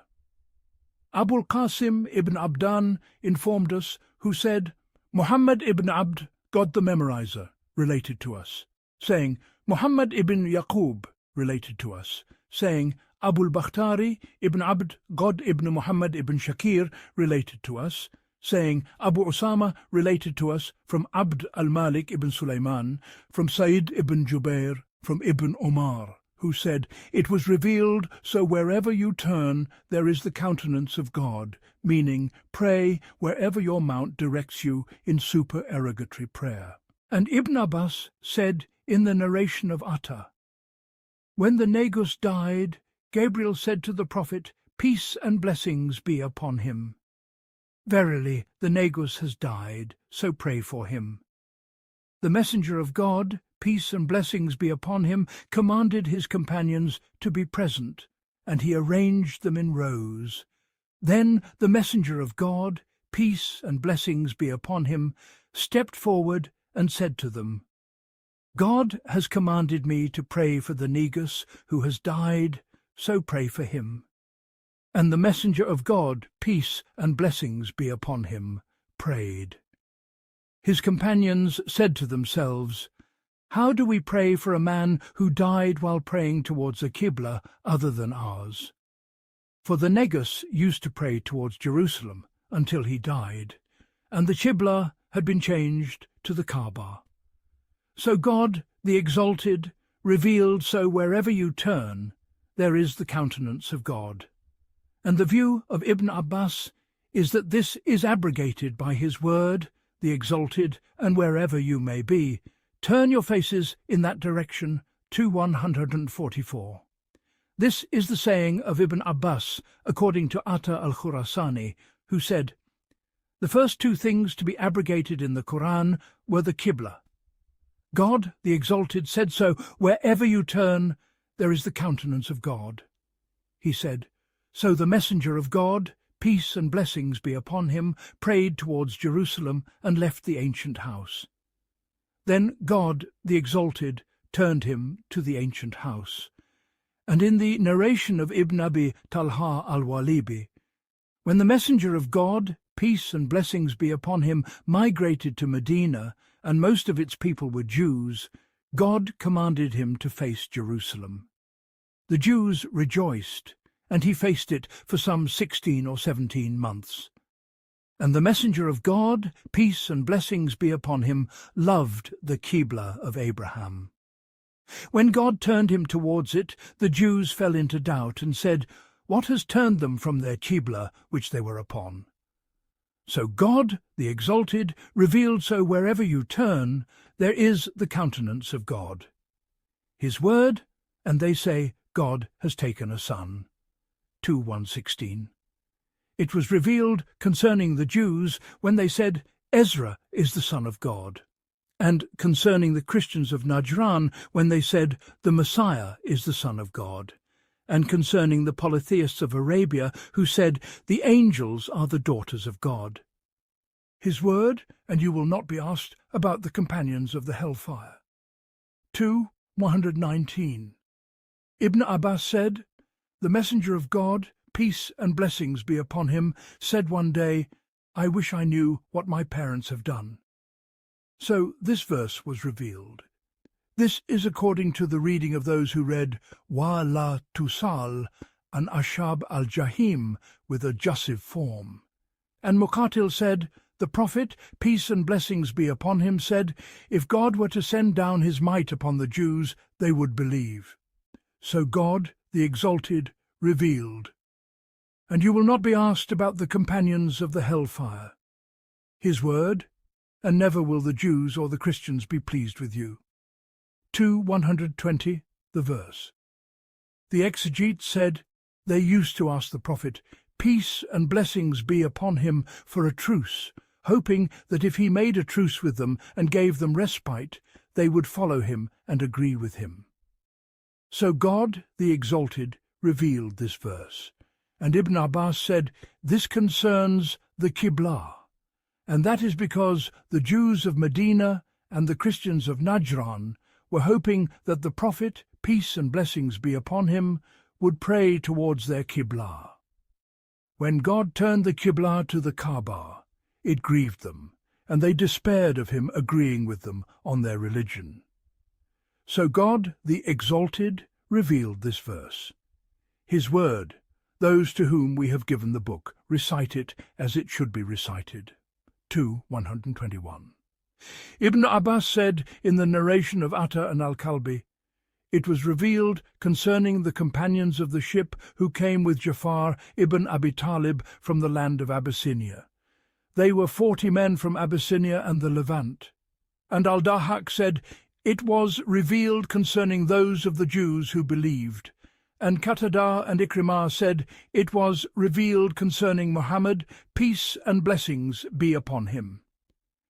Abul Qasim ibn Abdan informed us, who said, Muhammad ibn Abd, God the memorizer, related to us, saying, Muhammad ibn Yaqub related to us, saying, Abul Bakhtari ibn Abd, God ibn Muhammad ibn Shakir related to us, saying, Abu Usama related to us from Abd al-Malik ibn Sulaiman, from Sa'id ibn Jubair, from Ibn Omar, who said, it was revealed, so wherever you turn, there is the countenance of God, meaning, pray wherever your mount directs you in supererogatory prayer. And Ibn Abbas said in the narration of Atta, when the Negus died, Gabriel said to the Prophet, peace and blessings be upon him. Verily, the Negus has died, so pray for him. The messenger of God, peace and blessings be upon him, commanded his companions to be present, and he arranged them in rows. Then the messenger of God, peace and blessings be upon him, stepped forward and said to them, God has commanded me to pray for the Negus who has died, so pray for him. And the messenger of God, peace and blessings be upon him, prayed. His companions said to themselves, "How do we pray for a man who died while praying towards a Qibla other than ours?" For the Negus used to pray towards Jerusalem until he died, and the Qibla had been changed to the Kaaba. So God, the Exalted, revealed, so wherever you turn, there is the countenance of God. And the view of Ibn Abbas is that this is abrogated by his word, the Exalted, and wherever you may be, turn your faces in that direction, to 144. This is the saying of Ibn Abbas, according to Atta al-Khurasani, who said, "The first two things to be abrogated in the Qur'an were the Qibla. God, the Exalted, said so, wherever you turn, there is the countenance of God." He said, "So the messenger of God, peace and blessings be upon him, prayed towards Jerusalem and left the ancient house. Then God, the Exalted, turned him to the ancient house." And in the narration of Ibn Abi Talha al-Walibi, when the messenger of God, peace and blessings be upon him, migrated to Medina, and most of its people were Jews, God commanded him to face Jerusalem. The Jews rejoiced, and he faced it for some 16 or 17 months. And the messenger of God, peace and blessings be upon him, loved the Qibla of Abraham. When God turned him towards it, the Jews fell into doubt and said, "What has turned them from their Qibla which they were upon?" So God, the Exalted, revealed, so wherever you turn, there is the countenance of God. His word, and they say, God has taken a son. 2:116. It was revealed concerning the Jews when they said, Ezra is the son of God, and concerning the Christians of Najran when they said, the Messiah is the son of God, and concerning the polytheists of Arabia who said, the angels are the daughters of God. His word, and you will not be asked about the companions of the hellfire. 2:119. Ibn Abbas said, the messenger of God, peace and blessings be upon him, said one day, I wish I knew what my parents have done. So this verse was revealed. This is according to the reading of those who read Wa la tusal an ashab al-jahim with a jussive form. And Muqatil said, the Prophet, peace and blessings be upon him, said, if God were to send down his might upon the Jews, they would believe. So God, the Exalted, revealed. And you will not be asked about the companions of the hellfire. His word, and never will the Jews or the Christians be pleased with you. 2:120, the verse. The exegete said, they used to ask the Prophet, peace and blessings be upon him, for a truce, hoping that if he made a truce with them and gave them respite, they would follow him and agree with him. So God, the Exalted, revealed this verse, and Ibn Abbas said, this concerns the Qibla, and that is because the Jews of Medina and the Christians of Najran were hoping that the Prophet, peace and blessings be upon him, would pray towards their Qibla. When God turned the Qibla to the Kaaba, it grieved them, and they despaired of him agreeing with them on their religion. So God, the Exalted, revealed this verse. His word, those to whom we have given the book, recite it as it should be recited. 2:121. Ibn Abbas said in the narration of Atta and al-Kalbi, it was revealed concerning the companions of the ship who came with Ja'far ibn Abi Talib from the land of Abyssinia. They were 40 men from Abyssinia and the Levant. And al-Dahak said, it was revealed concerning those of the Jews who believed. And Qatada and Ikrimah said, it was revealed concerning Muhammad, peace and blessings be upon him.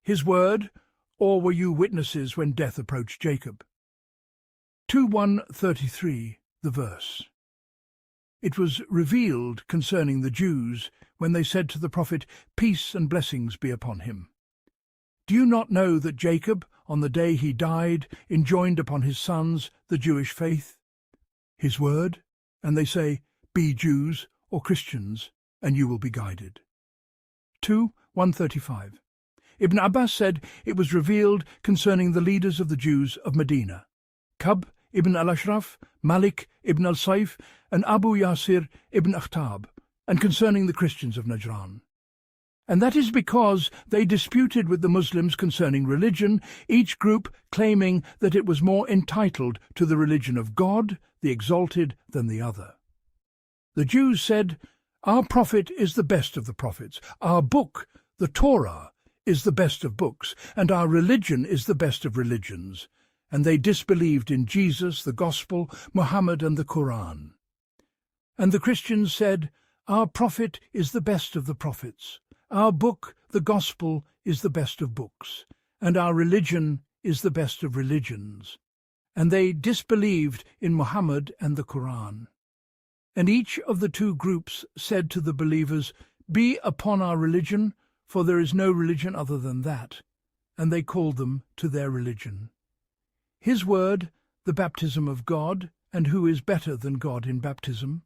His word, or were you witnesses when death approached Jacob? 2:133, the verse. It was revealed concerning the Jews when they said to the Prophet, peace and blessings be upon him. Do you not know that Jacob, on the day he died, enjoined upon his sons the Jewish faith? His word, and they say, be Jews or Christians, and you will be guided. 2:135. Ibn Abbas said it was revealed concerning the leaders of the Jews of Medina, Kab ibn al-Ashraf, Malik ibn al-Sayf, and Abu Yasir ibn Akhtab, and concerning the Christians of Najran. And that is because they disputed with the Muslims concerning religion, each group claiming that it was more entitled to the religion of God, the Exalted, than the other. The Jews said, "Our prophet is the best of the prophets, our book, the Torah, is the best of books, and our religion is the best of religions." And they disbelieved in Jesus, the Gospel, Muhammad, and the Qur'an. And the Christians said, "Our prophet is the best of the prophets, our book, the Gospel, is the best of books, and our religion is the best of religions." And they disbelieved in Muhammad and the Qur'an. And each of the two groups said to the believers, "Be upon our religion, for there is no religion other than that." And they called them to their religion. His word, the baptism of God, and who is better than God in baptism?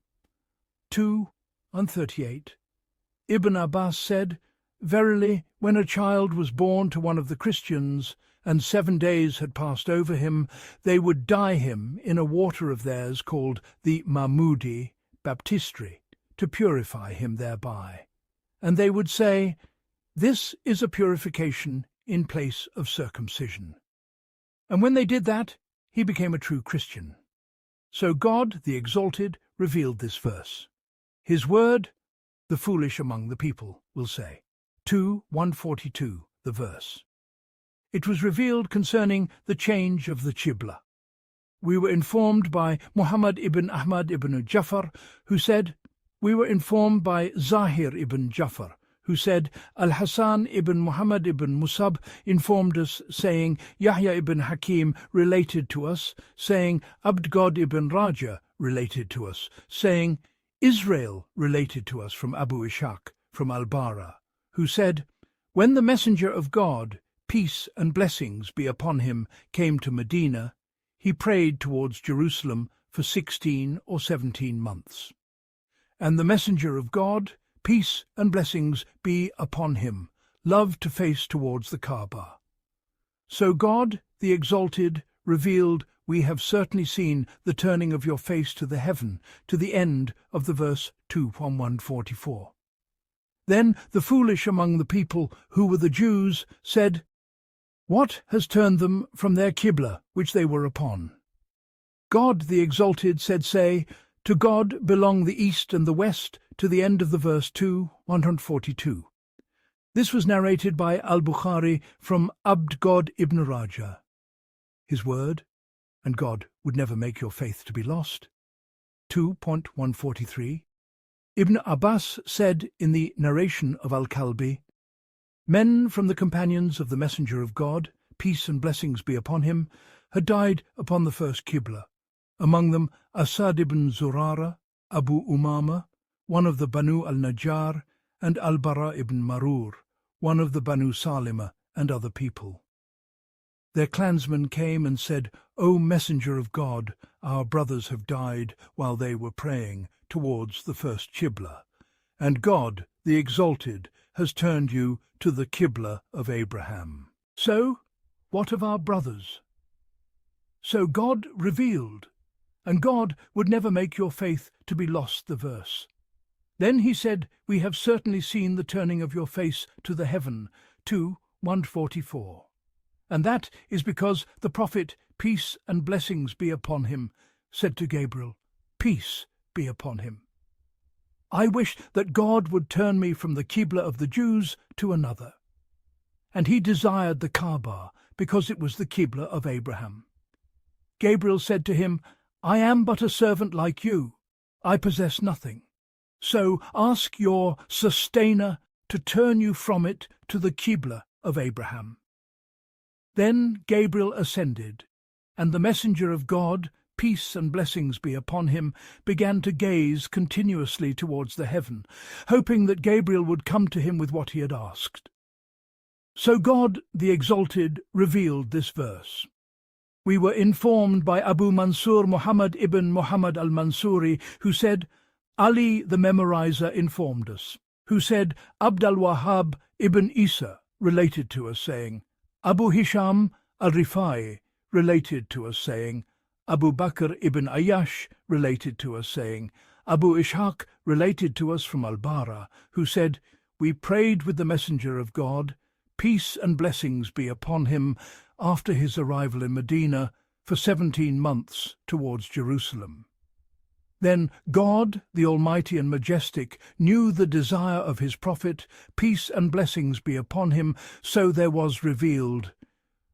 2:38. Ibn Abbas said, "Verily, when a child was born to one of the Christians, and 7 days had passed over him, they would dye him in a water of theirs called the Mahmudi baptistry, to purify him thereby. And they would say, 'This is a purification in place of circumcision.' And when they did that, he became a true Christian. So God, the Exalted, revealed this verse. His word, the foolish among the people, will say. 2:142, the verse. It was revealed concerning the change of the Qibla. We were informed by Muhammad ibn Ahmad ibn Jafar, who said, we were informed by Zahir ibn Jafar, who said, al-Hasan ibn Muhammad ibn Musab informed us, saying, Yahya ibn Hakim related to us, saying, Abd-God ibn Raja related to us, saying, Israel related to us from Abu Ishaq, from al-Bara, who said, when the messenger of God, peace and blessings be upon him, came to Medina, he prayed towards Jerusalem for 16 or 17 months. And the messenger of God, peace and blessings be upon him, loved to face towards the Kaaba. So God, the Exalted, revealed, we have certainly seen the turning of your face to the heaven, to the end of the verse 2:144. Then the foolish among the people, who were the Jews, said, what has turned them from their Qibla, which they were upon? God, the Exalted, said, say, to God belong the east and the west, to the end of the verse 2:142. This was narrated by al-Bukhari from Abd-God ibn Raja. His word, and God would never make your faith to be lost. 2:143. Ibn Abbas said in the narration of al-Kalbi, men from the companions of the Messenger of God, peace and blessings be upon him, had died upon the first Qibla. Among them Asad ibn Zurara, Abu Umama, one of the Banu al-Najjar, and al-Bara ibn Marur, one of the Banu Salima, and other people. Their clansmen came and said, O Messenger of God, our brothers have died while they were praying towards the first Qibla, and God, the Exalted, has turned you to the Qibla of Abraham. So, what of our brothers? So God revealed, and God would never make your faith to be lost, the verse. Then he said, we have certainly seen the turning of your face to the heaven, 2:144. And that is because the prophet, peace and blessings be upon him, said to Gabriel, peace be upon him. I wish that God would turn me from the Qibla of the Jews to another. And he desired the Kaaba, because it was the Qibla of Abraham. Gabriel said to him, I am but a servant like you. I possess nothing. So ask your sustainer to turn you from it to the Qibla of Abraham. Then Gabriel ascended, and the messenger of God, peace and blessings be upon him, began to gaze continuously towards the heaven, hoping that Gabriel would come to him with what he had asked. So God, the Exalted, revealed this verse. We were informed by Abu Mansur Muhammad ibn Muhammad al-Mansuri, who said, Ali the Memorizer informed us, who said, Abd al-Wahhab ibn Isa, related to us, saying, Abu Hisham al-Rifai related to us, saying, Abu Bakr ibn Ayyash related to us, saying, Abu Ishaq related to us from al-Bara, who said, We prayed with the Messenger of God, peace and blessings be upon him, after his arrival in Medina, for 17 months towards Jerusalem. Then God, the Almighty and Majestic, knew the desire of his Prophet, peace and blessings be upon him, so there was revealed,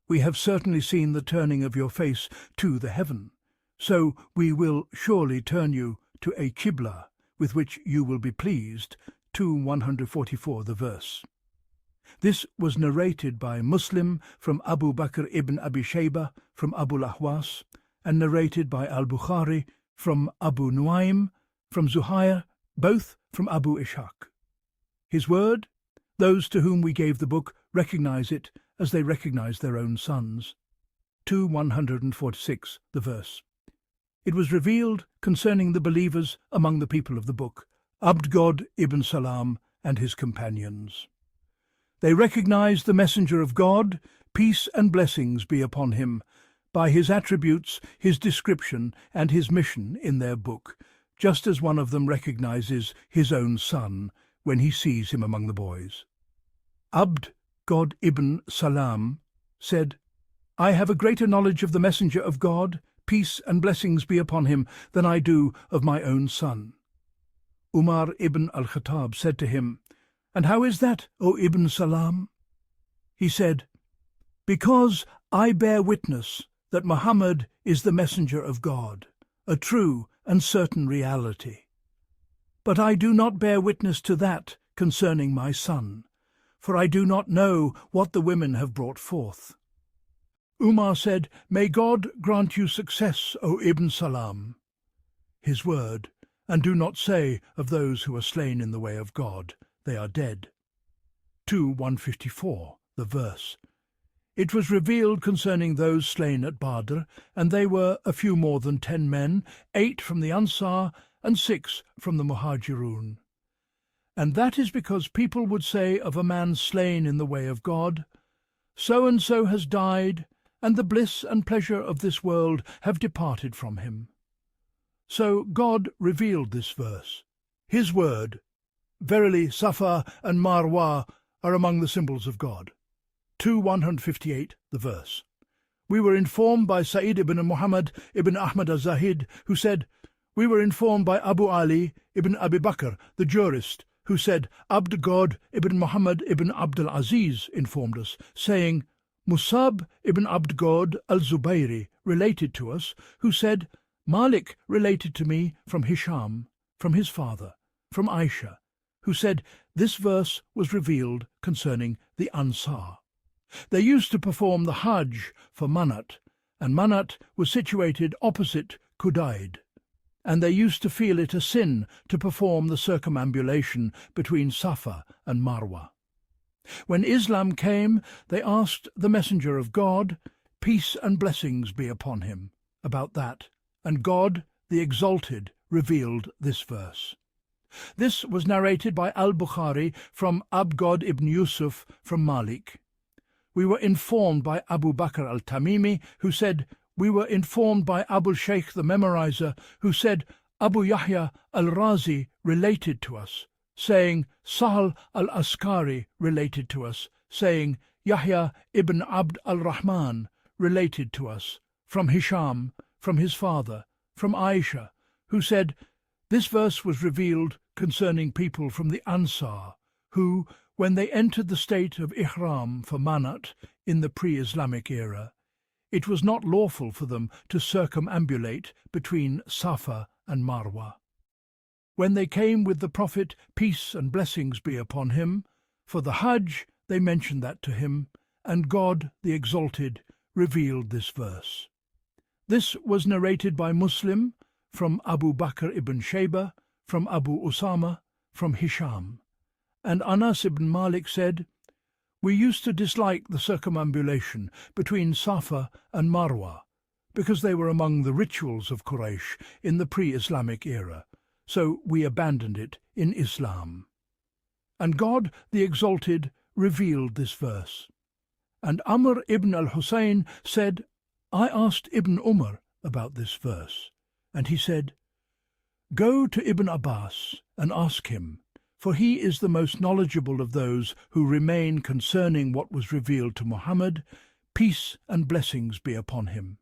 We have certainly seen the turning of your face to the heaven, so we will surely turn you to a Qibla, with which you will be pleased, 144 the verse. This was narrated by Muslim from Abu Bakr ibn Abi Shaybah from Abu al-Ahwas, and narrated by al-Bukhari from Abu Nuaym, from Zuhair, both from Abu Ishaq. His word, those to whom we gave the book recognize it as they recognize their own sons. 146 the verse. It was revealed concerning the believers among the people of the book, Abd ibn Salam and his companions. They recognized the Messenger of God, peace and blessings be upon him, by his attributes, his description, and his mission in their book, just as one of them recognizes his own son when he sees him among the boys. Abd ibn Salam said, I have a greater knowledge of the Messenger of God, peace and blessings be upon him, than I do of my own son. Umar ibn al-Khattab said to him, And how is that, O Ibn Salam? He said, Because I bear witness that Muhammad is the Messenger of God, a true and certain reality. But I do not bear witness to that concerning my son, for I do not know what the women have brought forth. Umar said, May God grant you success, O Ibn Salam. His word, and do not say of those who are slain in the way of God, they are dead. 154 the verse. It was revealed concerning those slain at Badr, and they were a few more than 10 men, 8 from the Ansar, and 6 from the Muhajirun. And that is because people would say of a man slain in the way of God, So-and-so has died, and the bliss and pleasure of this world have departed from him. So God revealed this verse. His word, Verily Safa and Marwa are among the symbols of God. 158 the verse. We were informed by Sa'id ibn Muhammad ibn Ahmad al-Zahid, who said, We were informed by Abu Ali ibn Abi Bakr, the jurist, who said, Abd God ibn Muhammad ibn Abdul Aziz informed us, saying, Musab ibn Abd God al-Zubayri related to us, who said, Malik related to me from Hisham, from his father, from Aisha, who said, This verse was revealed concerning the Ansar. They used to perform the Hajj for Manat, and Manat was situated opposite Qudayd, and they used to feel it a sin to perform the circumambulation between Safa and Marwa. When Islam came, they asked the Messenger of God, peace and blessings be upon him, about that, and God, the Exalted, revealed this verse. This was narrated by al-Bukhari from Abd ibn Yusuf from Malik. We were informed by Abu Bakr al-Tamimi, who said, We were informed by Abu Shaykh the Memorizer, who said, Abu Yahya al-Razi related to us, saying, Sahal al-Askari related to us, saying, Yahya ibn Abd al-Rahman related to us, from Hisham, from his father, from Aisha, who said, This verse was revealed concerning people from the Ansar, who, when they entered the state of Ihram for Manat in the pre-Islamic era, it was not lawful for them to circumambulate between Safa and Marwa. When they came with the Prophet, peace and blessings be upon him, for the Hajj they mentioned that to him, and God, the Exalted, revealed this verse. This was narrated by Muslim, from Abu Bakr ibn Shaybah, from Abu Usama, from Hisham. And Anas ibn Malik said, We used to dislike the circumambulation between Safa and Marwa, because they were among the rituals of Quraysh in the pre-Islamic era, so we abandoned it in Islam. And God, the Exalted, revealed this verse. And Amr ibn al-Husayn said, I asked Ibn Umar about this verse, and he said, Go to Ibn Abbas and ask him, for he is the most knowledgeable of those who remain concerning what was revealed to Muhammad, peace and blessings be upon him.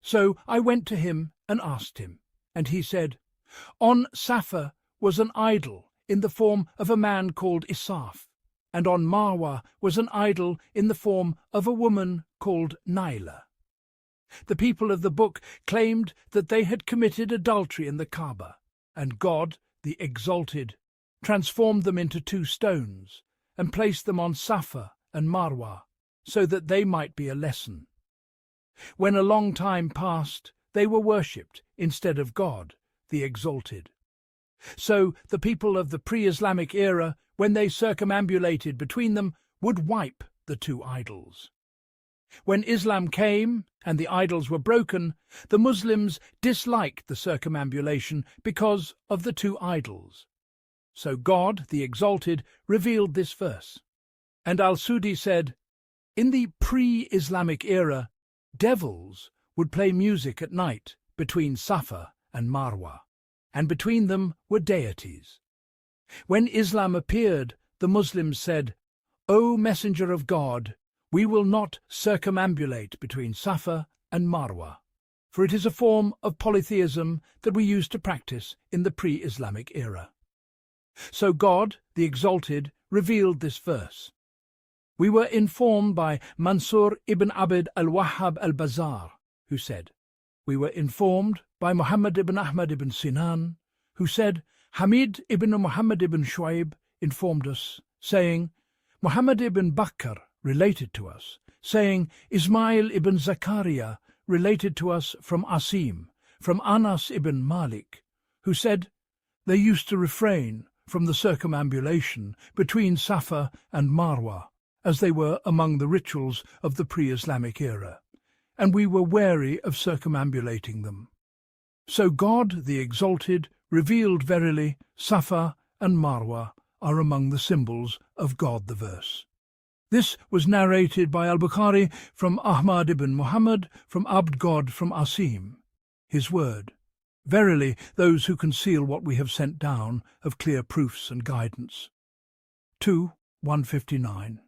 So I went to him and asked him, and he said, On Safa was an idol in the form of a man called Isaf, and on Marwa was an idol in the form of a woman called Naila. The people of the book claimed that they had committed adultery in the Kaaba, and God, the Exalted, transformed them into 2 stones and placed them on Safa and Marwa, so that they might be a lesson. When a long time passed, they were worshipped instead of God, the Exalted. So the people of the pre-Islamic era, when they circumambulated between them, would wipe the 2 idols. When Islam came and the idols were broken, the Muslims disliked the circumambulation because of the 2 idols. So God, the Exalted, revealed this verse. And al-Sudi said, In the pre-Islamic era, devils would play music at night between Safa and Marwa, and between them were deities. When Islam appeared, the Muslims said, O Messenger of God, we will not circumambulate between Safa and Marwa, for it is a form of polytheism that we used to practice in the pre-Islamic era. So God, the Exalted, revealed this verse. We were informed by Mansur ibn Abd al-Wahhab al-Bazar, who said, We were informed by Muhammad ibn Ahmad ibn Sinan, who said, Hamid ibn Muhammad ibn Shuaib informed us, saying, Muhammad ibn Bakr related to us, saying, Ismail ibn Zakaria related to us from Asim, from Anas ibn Malik, who said, They used to refrain from the circumambulation between Safa and Marwa, as they were among the rituals of the pre-Islamic era, and we were wary of circumambulating them. So God, the Exalted, revealed verily, Safa and Marwa are among the symbols of God the verse. This was narrated by al-Bukhari from Ahmad ibn Muhammad, from Abd God from Asim. His word, Verily, those who conceal what we have sent down have clear proofs and guidance. 2:159.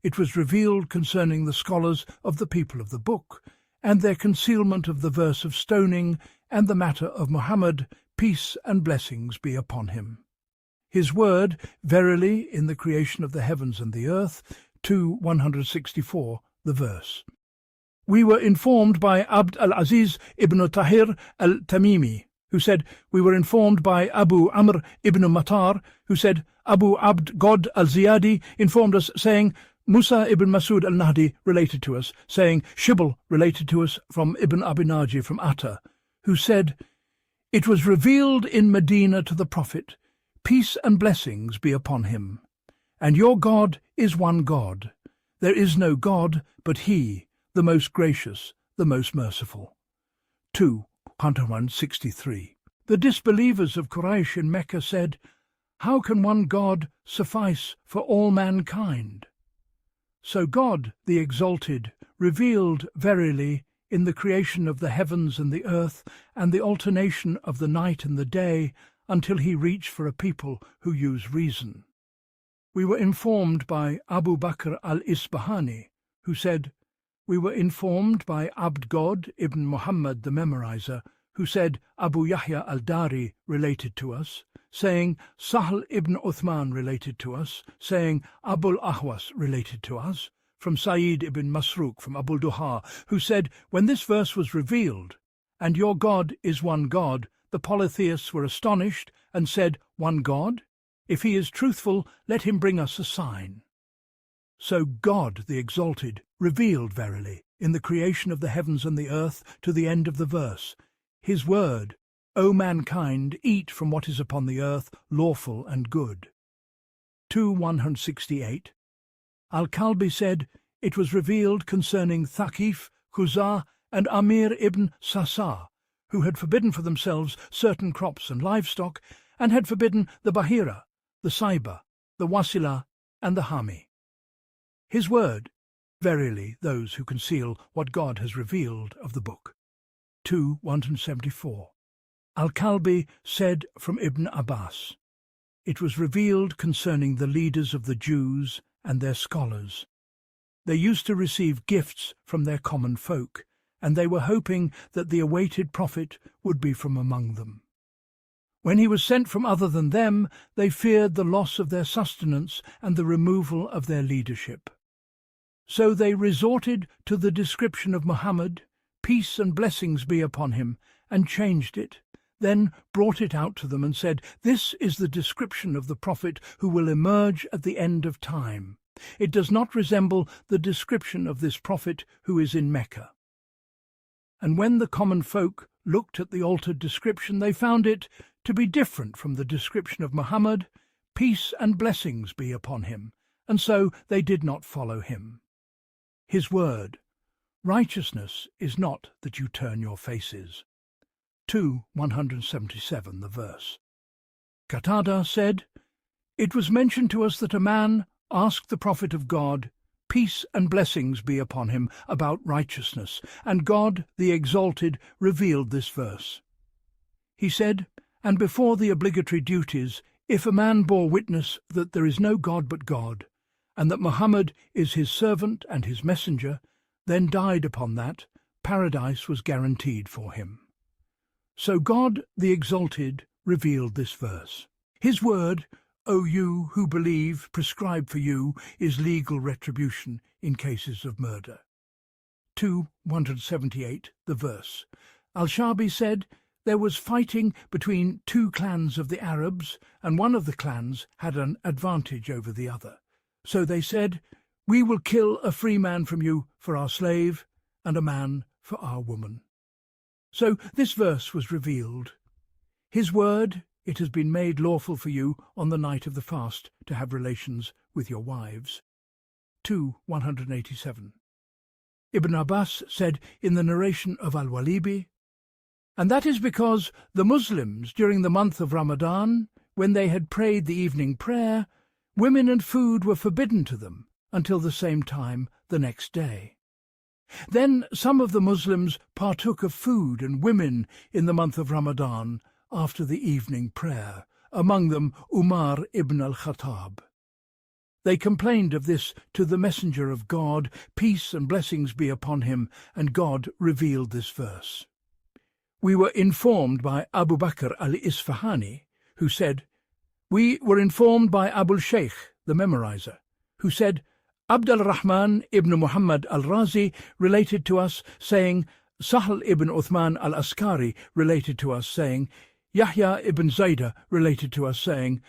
It was revealed concerning the scholars of the people of the book, and their concealment of the verse of stoning, and the matter of Muhammad, peace and blessings be upon him. His word, verily, in the creation of the heavens and the earth, 2:164, the verse. We were informed by Abd al-Aziz ibn Tahir al-Tamimi, who said, We were informed by Abu Amr ibn Matar, who said, Abu Abd God al-Ziyadi informed us, saying, Musa ibn Masud al-Nahdi related to us, saying, Shibl related to us from Ibn Abi Naji from Atta, who said, It was revealed in Medina to the Prophet, peace and blessings be upon him. And your God is one God. There is no God but He, the most gracious, the most merciful. 2:163. The disbelievers of Quraysh in Mecca said, How can one God suffice for all mankind? So God, the Exalted, revealed verily in the creation of the heavens and the earth and the alternation of the night and the day until he reached for a people who use reason. We were informed by Abu Bakr al-Isbahani, who said, We were informed by Abd God ibn Muhammad the Memorizer, who said Abu Yahya al-Dari related to us, saying Sahl ibn Uthman related to us, saying Abul Ahwas related to us, from Sa'id ibn Masruq from Abu Duha, who said, When this verse was revealed, and your God is one God, the polytheists were astonished and said, One God? If he is truthful, let him bring us a sign. So God, the Exalted, revealed verily in the creation of the heavens and the earth to the end of the verse, His word, O mankind, eat from what is upon the earth, lawful and good. 2:168. Al-Kalbi said, It was revealed concerning Thaqif, Khuzah, and Amir ibn Sasa, who had forbidden for themselves certain crops and livestock, and had forbidden the Bahira, the Saiba, the Wasila, and the Hami. His word, verily those who conceal what God has revealed of the book. 2:174. Al-Kalbi said from Ibn Abbas, it was revealed concerning the leaders of the Jews and their scholars. They used to receive gifts from their common folk, and they were hoping that the awaited prophet would be from among them. When he was sent from other than them, they feared the loss of their sustenance and the removal of their leadership. So they resorted to the description of Muhammad, peace and blessings be upon him, and changed it, then brought it out to them and said, this is the description of the prophet who will emerge at the end of time. It does not resemble the description of this prophet who is in Mecca. And when the common folk looked at the altered description, they found it to be different from the description of Muhammad, peace and blessings be upon him, and so they did not follow him. His word, righteousness is not that you turn your faces. 2:177, the verse. Qatada said, it was mentioned to us that a man asked the Prophet of God, peace and blessings be upon him, about righteousness, and God, the Exalted, revealed this verse. He said, and before the obligatory duties, if a man bore witness that there is no God but God, and that Muhammad is his servant and his messenger, then died upon that, paradise was guaranteed for him. So God, the Exalted, revealed this verse. His word, O you who believe, prescribed for you is legal retribution in cases of murder. 2:178, the verse. Al-Shabi said, there was fighting between two clans of the Arabs, and one of the clans had an advantage over the other. So they said, we will kill a free man from you for our slave, and a man for our woman. So this verse was revealed. His word, it has been made lawful for you on the night of the fast to have relations with your wives. 2:187. Ibn Abbas said in the narration of al-Wahidi, and that is because the Muslims during the month of Ramadan, when they had prayed the evening prayer, women and food were forbidden to them until the same time the next day. Then some of the Muslims partook of food and women in the month of Ramadan after the evening prayer, among them Umar ibn al-Khattab. They complained of this to the Messenger of God, peace and blessings be upon him, and God revealed this verse. We were informed by Abu Bakr al-Isfahani, who said, we were informed by Abul Sheikh, the memorizer, who said, Abd al-Rahman ibn Muhammad al-Razi related to us, saying, Sahl ibn Uthman al-Askari related to us, saying, Yahya ibn Zayda related to us, saying,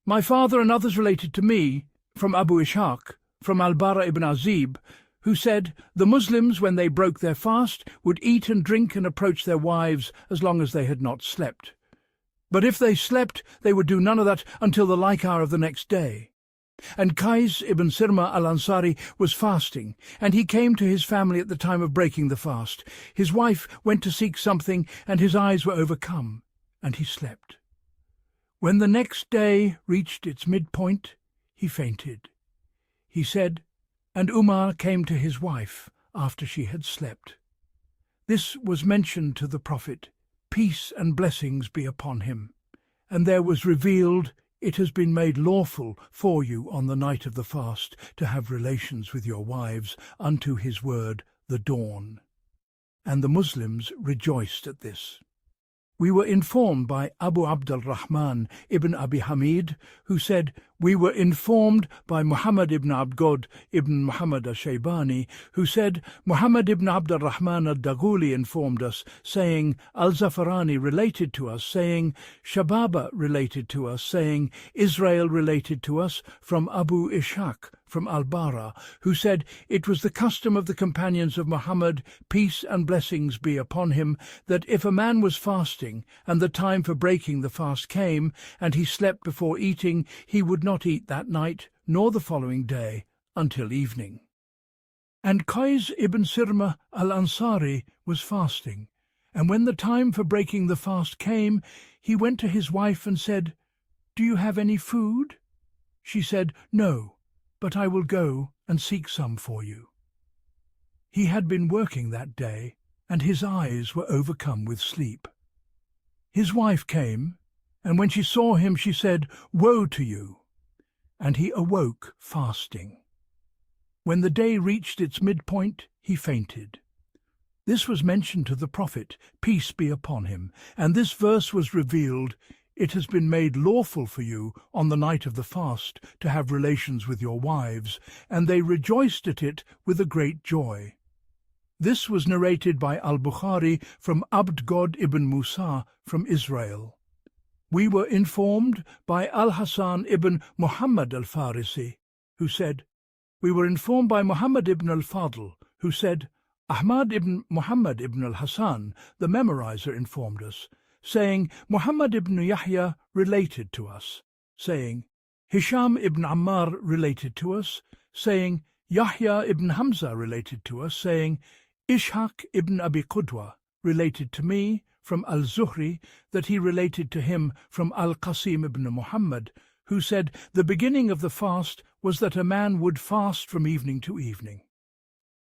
my father and others related to me, from Abu Ishaq, from al-Bara ibn Azib, who said, the Muslims, when they broke their fast, would eat and drink and approach their wives as long as they had not slept. But if they slept, they would do none of that until the like hour of the next day. And Qais ibn Sirma al-Ansari was fasting, and he came to his family at the time of breaking the fast. His wife went to seek something, and his eyes were overcome, and he slept. When the next day reached its midpoint, he fainted. He said, and Umar came to his wife after she had slept. This was mentioned to the Prophet, peace and blessings be upon him, and there was revealed, it has been made lawful for you on the night of the fast to have relations with your wives unto his word, the dawn. And the Muslims rejoiced at this. We were informed by Abu Abd al-Rahman ibn Abi Hamid, who said, we were informed by Muhammad ibn Abd ibn Muhammad al-Shaybani, who said, Muhammad ibn Abd al-Rahman al-Daghuli informed us, saying, al-Zafarani related to us, saying, Shababa related to us, saying, Israel related to us, from Abu Ishaq, from al-Bara, who said, it was the custom of the companions of Muhammad, peace and blessings be upon him, that if a man was fasting, and the time for breaking the fast came, and he slept before eating, he would not eat that night, nor the following day, until evening. And Qais ibn Sirma al-Ansari was fasting, and when the time for breaking the fast came, he went to his wife and said, do you have any food? She said, no. but I will go and seek some for you." He had been working that day, and his eyes were overcome with sleep. His wife came, and when she saw him, she said, "Woe to you!" And he awoke fasting. When the day reached its midpoint, he fainted. This was mentioned to the Prophet, peace be upon him, and this verse was revealed, "It has been made lawful for you on the night of the fast to have relations with your wives," and they rejoiced at it with a great joy. This was narrated by al-Bukhari from Abd ibn Musa from Israel. We were informed by al-Hasan ibn Muhammad al-Farisi, who said, "We were informed by Muhammad ibn al-Fadl, who said, Ahmad ibn Muhammad ibn al-Hasan, the memorizer, informed us, saying, Muhammad ibn Yahya related to us, saying, Hisham ibn Ammar related to us, saying, Yahya ibn Hamza related to us, saying, Ishaq ibn Abi Qudwa related to me from al-Zuhri that he related to him from al-Qasim ibn Muhammad, who said the beginning of the fast was that a man would fast from evening to evening.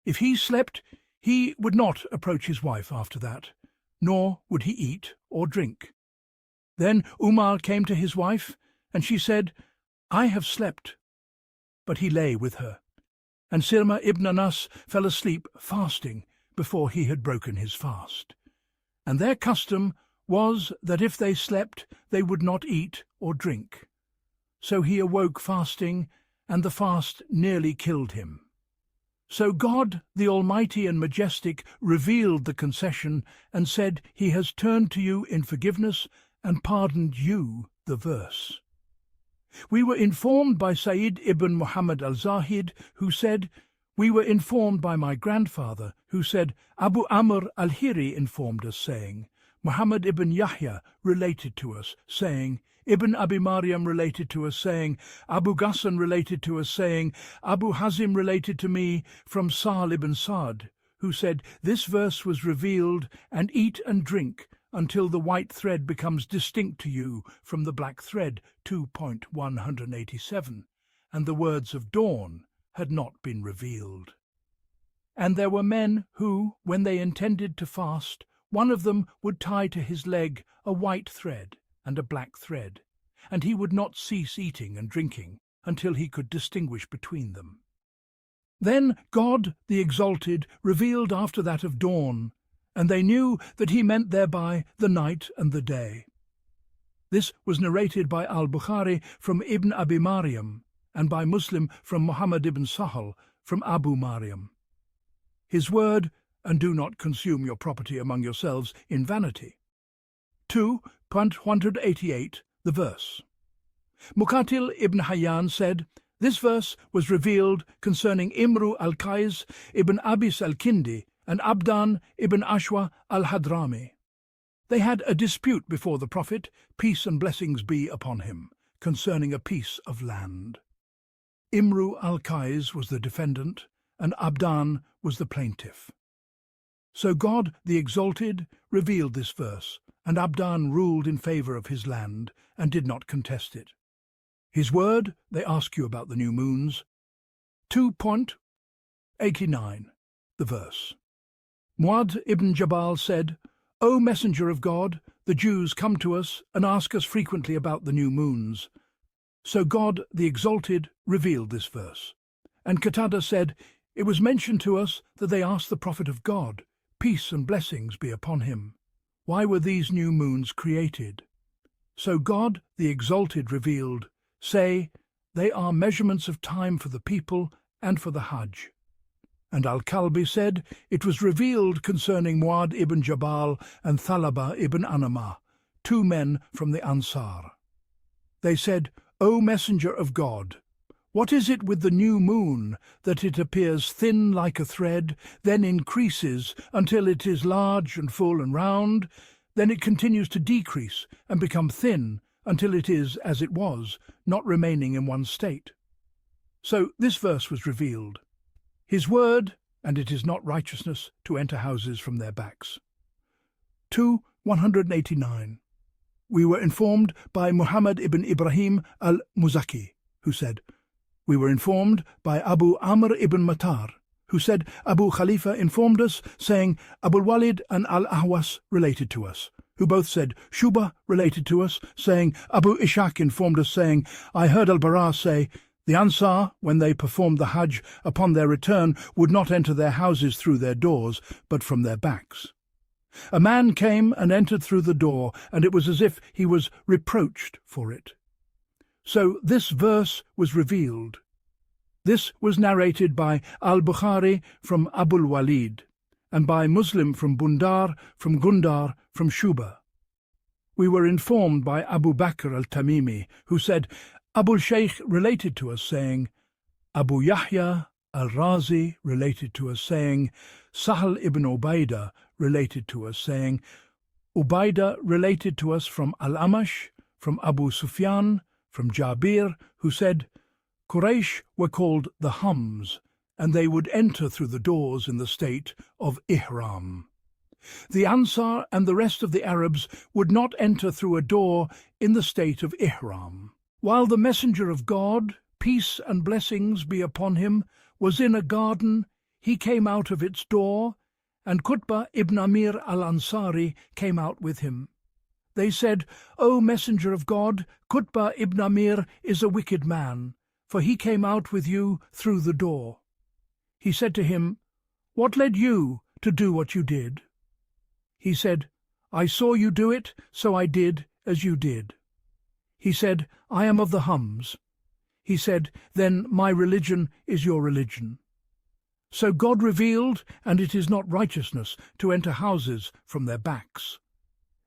If he slept, he would not approach his wife after that, nor would he eat or drink. Then Umar came to his wife, and she said, I have slept. But he lay with her, and Sirma ibn Anas fell asleep fasting before he had broken his fast. And their custom was that if they slept, they would not eat or drink. So he awoke fasting, and the fast nearly killed him. So God, the Almighty and Majestic, revealed the concession and said, He has turned to you in forgiveness and pardoned you the verse. We were informed by Sayyid ibn Muhammad al-Zahid, who said, We were informed by my grandfather, who said, Abu Amr al-Hiri informed us, saying, Muhammad ibn Yahya related to us, saying, Ibn Abi Maryam related to us, saying, Abu Ghassan related to us, saying, Abu Hazim related to me from Sahl ibn Sa'd, who said, This verse was revealed, and eat and drink until the white thread becomes distinct to you from the black thread, 2.187, and the words of dawn had not been revealed. And there were men who, when they intended to fast, one of them would tie to his leg a white thread and a black thread, and he would not cease eating and drinking until he could distinguish between them. Then God, the Exalted, revealed after that of dawn, and they knew that he meant thereby the night and the day. This was narrated by al-Bukhari from Ibn Abi Maryam, and by Muslim from Muhammad ibn Sahal from Abu Maryam. His word, and do not consume your property among yourselves in vanity. 2.188, the verse. Muqatil ibn Hayyan said, This verse was revealed concerning Imru al-Qais ibn Abis al-Kindi and Abdan ibn Ashwa al-Hadrami. They had a dispute before the Prophet, peace and blessings be upon him, concerning a piece of land. Imru al-Qais was the defendant, and Abdan was the plaintiff. So God, the Exalted, revealed this verse, and Abdan ruled in favor of his land, and did not contest it. His word, they ask you about the new moons. 2.89, the verse. Mu'adh ibn Jabal said, O Messenger of God, the Jews come to us and ask us frequently about the new moons. So God, the Exalted, revealed this verse. And Qatada said, It was mentioned to us that they asked the Prophet of God, peace and blessings be upon him, why were these new moons created? So God, the Exalted, revealed, Say, they are measurements of time for the people and for the Hajj. And Al-Kalbi said, It was revealed concerning Mu'adh ibn Jabal and Thalaba ibn Anama, 2 men from the Ansar. They said, O Messenger of God, what is it with the new moon, that it appears thin like a thread, then increases until it is large and full and round, then it continues to decrease and become thin until it is as it was, not remaining in one state? So this verse was revealed. His word, and it is not righteousness to enter houses from their backs. 2.189. We were informed by Muhammad ibn Ibrahim al-Muzaki, who said, We were informed by Abu Amr ibn Matar, who said, Abu Khalifa informed us, saying, Abu Walid and al-Ahwas related to us, who both said, Shuba related to us, saying, Abu Ishaq informed us, saying, I heard al-Bara say, the Ansar, when they performed the Hajj, upon their return, would not enter their houses through their doors, but from their backs. A man came and entered through the door, and it was as if he was reproached for it. So this verse was revealed. This was narrated by al-Bukhari from Abul Walid, and by Muslim from Bundar, from Gundar, from Shuba. We were informed by Abu Bakr al-Tamimi, who said, Abul Shaykh related to us, saying, Abu Yahya al-Razi related to us, saying, Sahal ibn Ubaidah related to us, saying, Ubaidah related to us from al-Amash, from Abu Sufyan, from Jabir, who said, Quraysh were called the Hums, and they would enter through the doors in the state of Ihram. The Ansar and the rest of the Arabs would not enter through a door in the state of Ihram. While the Messenger of God, peace and blessings be upon him, was in a garden, he came out of its door, and Qutbah ibn Amir al-Ansari came out with him. They said, O Messenger of God, Qutbah ibn Amir is a wicked man, for he came out with you through the door. He said to him, What led you to do what you did? He said, I saw you do it, so I did as you did. He said, I am of the Hums. He said, Then my religion is your religion. So God revealed, and it is not righteousness to enter houses from their backs.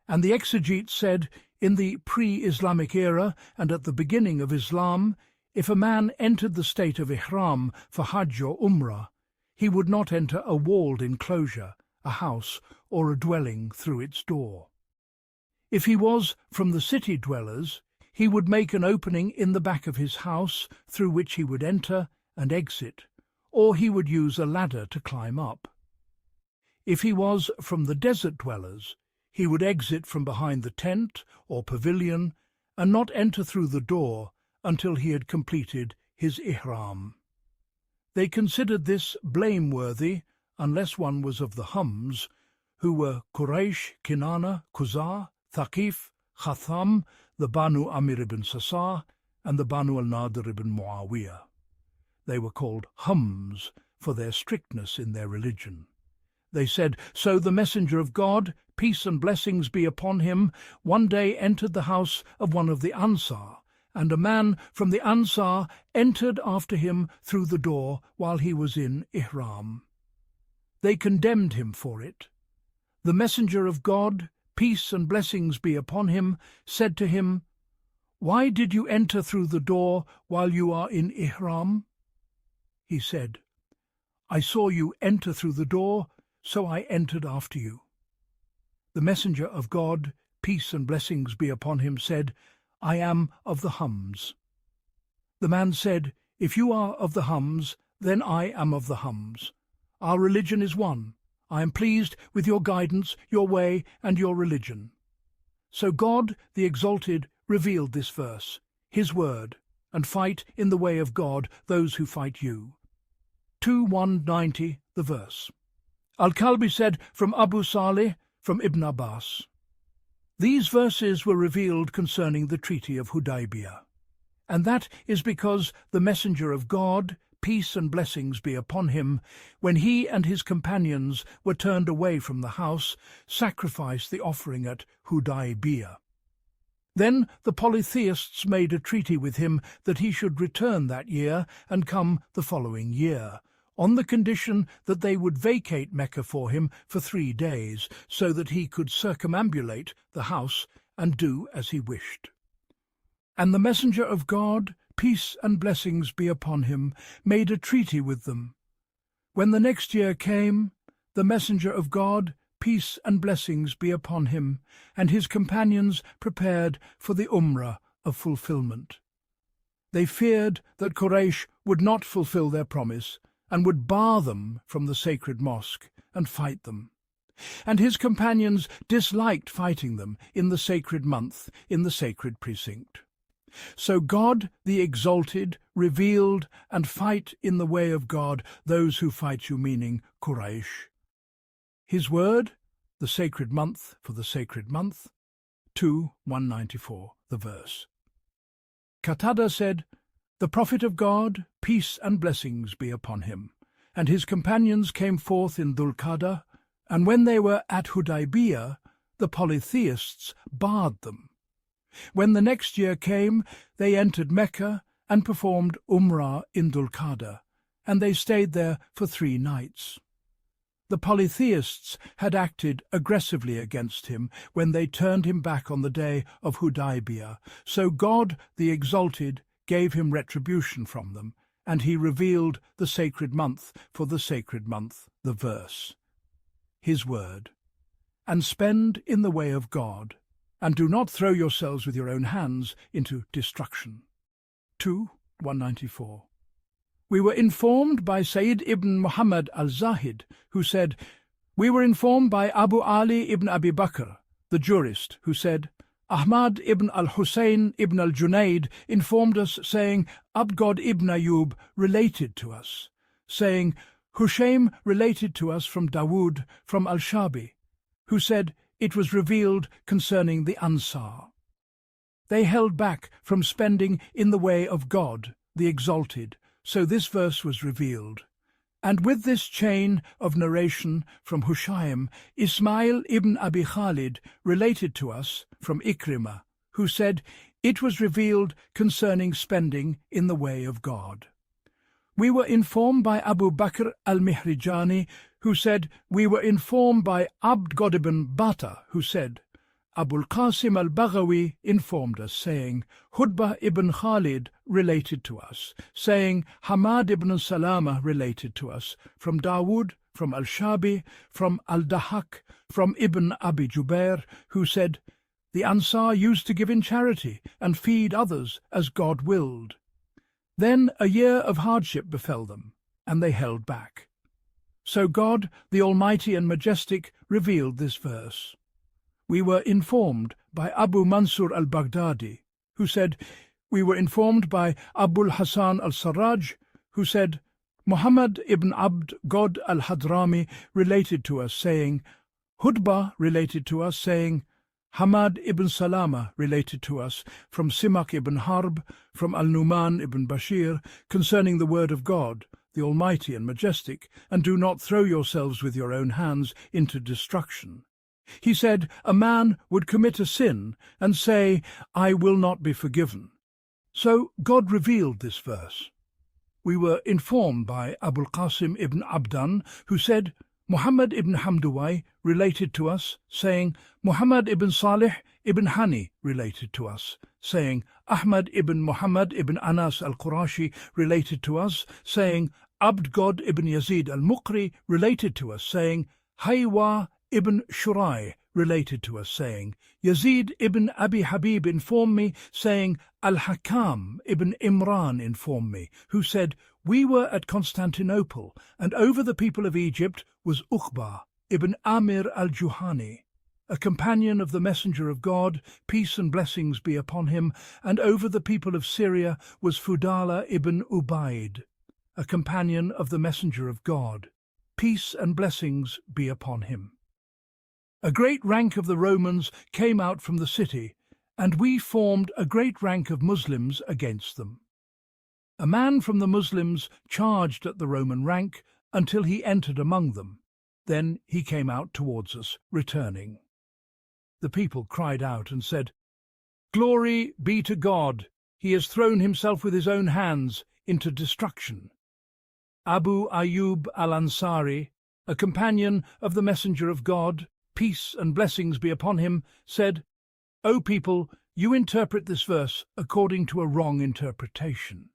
And the exegetes said, in the pre-Islamic era and at the beginning of Islam, if a man entered the state of Ihram for Hajj or Umrah, he would not enter a walled enclosure, a house, or a dwelling through its door. If he was from the city dwellers, he would make an opening in the back of his house through which he would enter and exit, or he would use a ladder to climb up. If he was from the desert dwellers, he would exit from behind the tent or pavilion and not enter through the door until he had completed his ihram. They considered this blameworthy unless one was of the Hums, who were Quraysh, Kinana, Khuzah, Thaqif, Khatham, the Banu Amir ibn Sasah, and the Banu al-Nadir ibn Muawiyah. They were called Hums for their strictness in their religion. They said, So the Messenger of God, peace and blessings be upon him, one day entered the house of one of the Ansar, and a man from the Ansar entered after him through the door while he was in Ihram. They condemned him for it. The Messenger of God, peace and blessings be upon him, said to him, Why did you enter through the door while you are in Ihram? He said, I saw you enter through the door, so I entered after you. The Messenger of God, peace and blessings be upon him, said, I am of the Hums. The man said, If you are of the Hums, then I am of the Hums. Our religion is one. I am pleased with your guidance, your way, and your religion. So God, the Exalted, revealed this verse, his word, and fight in the way of God those who fight you. 2:190, the verse. Al-Kalbi said from Abu Salih, from Ibn Abbas, These verses were revealed concerning the Treaty of Hudaybiyah, and that is because the Messenger of God, peace and blessings be upon him, when he and his companions were turned away from the house, sacrificed the offering at Hudaybiyah. Then the polytheists made a treaty with him that he should return that year and come the following year, on the condition that they would vacate Mecca for him for 3 days, so that he could circumambulate the house and do as he wished. And the Messenger of God, peace and blessings be upon him, made a treaty with them. When the next year came, the Messenger of God, peace and blessings be upon him, and his companions prepared for the Umrah of fulfillment. They feared that Quraysh would not fulfill their promise, and would bar them from the sacred mosque and fight them. And his companions disliked fighting them in the sacred month, in the sacred precinct. So God, the Exalted, revealed and fight in the way of God those who fight you, meaning Quraysh. His word, the sacred month for the sacred month, 194, the verse. Qatada said, "The Prophet of God, peace and blessings be upon him, and his companions came forth in Dhul-Qa'dah, and when they were at Hudaybiyah, the polytheists barred them. When the next year came, they entered Mecca and performed Umrah in Dhul-Qa'dah, and they stayed there for 3 nights. The polytheists had acted aggressively against him when they turned him back on the day of Hudaybiyah, so God, the Exalted, gave him retribution from them, and he revealed the sacred month for the sacred month, the verse. His word, and spend in the way of God, and do not throw yourselves with your own hands into destruction. 194. We were informed by Sayyid ibn Muhammad al-Zahid, who said, "We were informed by Abu Ali ibn Abi Bakr, the jurist, who said, Ahmad ibn al-Husayn ibn al-Junayd informed us, saying, Abd ibn Ayyub related to us, saying, Hushaym related to us from Dawood, from al-Shabi, who said, it was revealed concerning the Ansar. They held back from spending in the way of God, the Exalted, so this verse was revealed. And with this chain of narration from Hushaym, Ismail ibn Abi Khalid related to us from Ikrimah, who said, it was revealed concerning spending in the way of God. We were informed by Abu Bakr al-Mihrijani, who said, we were informed by Abd ibn Bata, who said, Abul Qasim al-Baghawi informed us, saying, Hudbah ibn Khalid related to us, saying, Hamad ibn Salama related to us, from Dawood, from al-Shabi, from al-Dahak, from Ibn Abi Jubair, who said, the Ansar used to give in charity and feed others as God willed. Then a year of hardship befell them, and they held back. So God, the Almighty and Majestic, revealed this verse. We were informed by Abu Mansur al-Baghdadi, who said, we were informed by Abul Hasan al-Sarraj, who said, Muhammad ibn Abd God al-Hadrami related to us, saying, Hudbah related to us, saying, Hamad ibn Salama related to us from Simak ibn Harb, from al-Numan ibn Bashir, concerning the word of God, the Almighty and Majestic, and do not throw yourselves with your own hands into destruction. He said, a man would commit a sin and say, I will not be forgiven. So God revealed this verse. We were informed by Abul Qasim ibn Abdan, who said, Muhammad ibn Hamduwai related to us, saying, Muhammad ibn Salih ibn Hani related to us, saying, Ahmad ibn Muhammad ibn Anas al-Qurashi related to us, saying, Abd God ibn Yazid al-Muqri related to us, saying, Haywa ibn Shurai related to us, saying, Yazid ibn Abi Habib informed me, saying, Al-Hakam ibn Imran informed me, who said, we were at Constantinople, and over the people of Egypt was Uqba ibn Amir al-Juhani, a companion of the Messenger of God, peace and blessings be upon him, and over the people of Syria was Fudala ibn Ubaid, a companion of the Messenger of God, peace and blessings be upon him. A great rank of the Romans came out from the city, and we formed a great rank of Muslims against them. A man from the Muslims charged at the Roman rank until he entered among them. Then he came out towards us, returning. The people cried out and said, Glory be to God! He has thrown himself with his own hands into destruction. Abu Ayyub al-Ansari, a companion of the Messenger of God, peace and blessings be upon him, said, O people, you interpret this verse according to a wrong interpretation.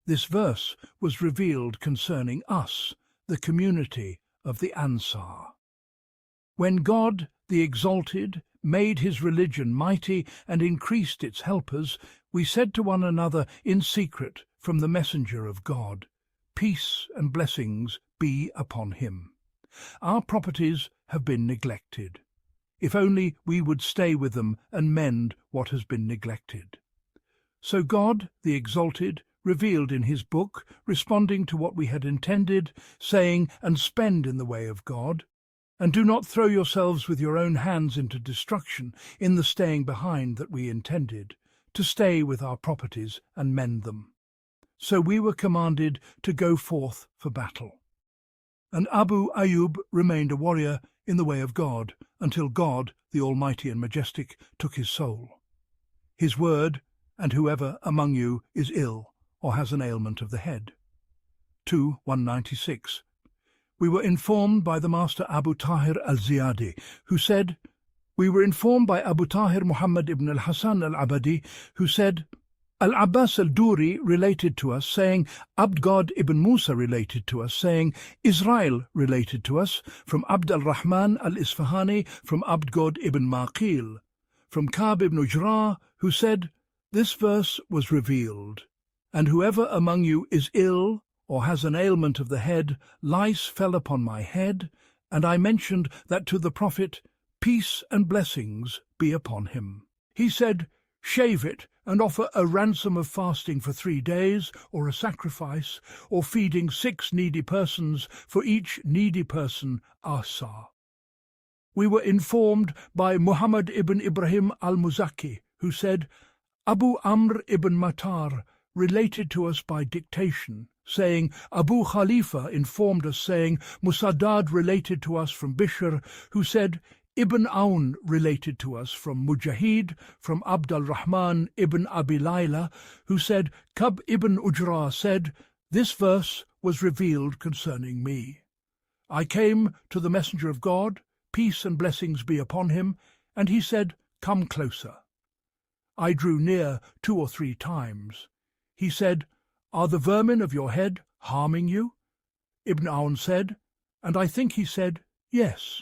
This verse was revealed concerning us, the community of the Ansar. When God, the Exalted, made his religion mighty and increased its helpers, we said to one another in secret from the Messenger of God, Peace and blessings be upon him. Our properties have been neglected. If only we would stay with them and mend what has been neglected. So God, the Exalted, revealed in his book, responding to what we had intended, saying, and spend in the way of God, and do not throw yourselves with your own hands into destruction in the staying behind that we intended, to stay with our properties and mend them. So we were commanded to go forth for battle. And Abu Ayyub remained a warrior in the way of God, until God, the Almighty and Majestic, took his soul. His word, and whoever among you is ill or has an ailment of the head. 196. We were informed by the Master Abu Tahir al-Ziyadi, who said, We were informed by Abu Tahir Muhammad ibn al-Hasan al-Abadi, who said, Al-Abbas al-Duri related to us, saying, Abd God ibn Musa related to us, saying, Israel related to us, from Abd al-Rahman al-Isfahani, from Abd God ibn Maqil, from Ka'b ibn Ujra, who said, This verse was revealed, and whoever among you is ill or has an ailment of the head, lice fell upon my head, and I mentioned that to the Prophet, peace and blessings be upon him. He said, Shave it and offer a ransom of fasting for 3 days, or a sacrifice, or feeding 6 needy persons, for each needy person asa. We were informed by Muhammad ibn Ibrahim al-Muzaki, who said, Abu Amr ibn Matar related to us by dictation, saying, Abu Khalifa informed us, saying, Musaddad related to us from Bishr, who said, Ibn Aun related to us from Mujahid, from Abd al-Rahman ibn Abi Layla, who said, Ka'b ibn Ujra said, This verse was revealed concerning me. I came to the Messenger of God, peace and blessings be upon him, and he said, Come closer. I drew near 2 or 3 times. He said, Are the vermin of your head harming you? Ibn Aun said, and I think he said, Yes.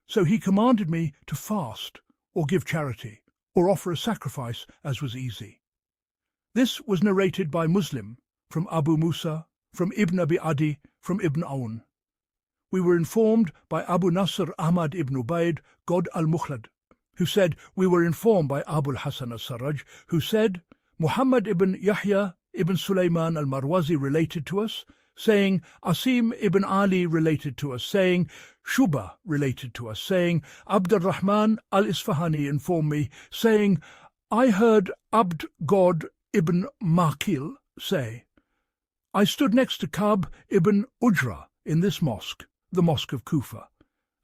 So he commanded me to fast, or give charity, or offer a sacrifice, as was easy. This was narrated by Muslim, from Abu Musa, from Ibn Abi Adi, from Ibn Aun. We were informed by Abu Nasr Ahmad ibn Ubaid, God al-Mukhlad, who said, We were informed by Abu al-Hasan al-Sarraj, who said, Muhammad ibn Yahya ibn Sulaiman al-Marwazi related to us, saying, Asim ibn Ali related to us, saying, Shuba related to us, saying, Abd al-Rahman al-Isfahani informed me, saying, I heard Abd God ibn Maqil say, I stood next to Ka'b ibn Ujra in this mosque, the mosque of Kufa,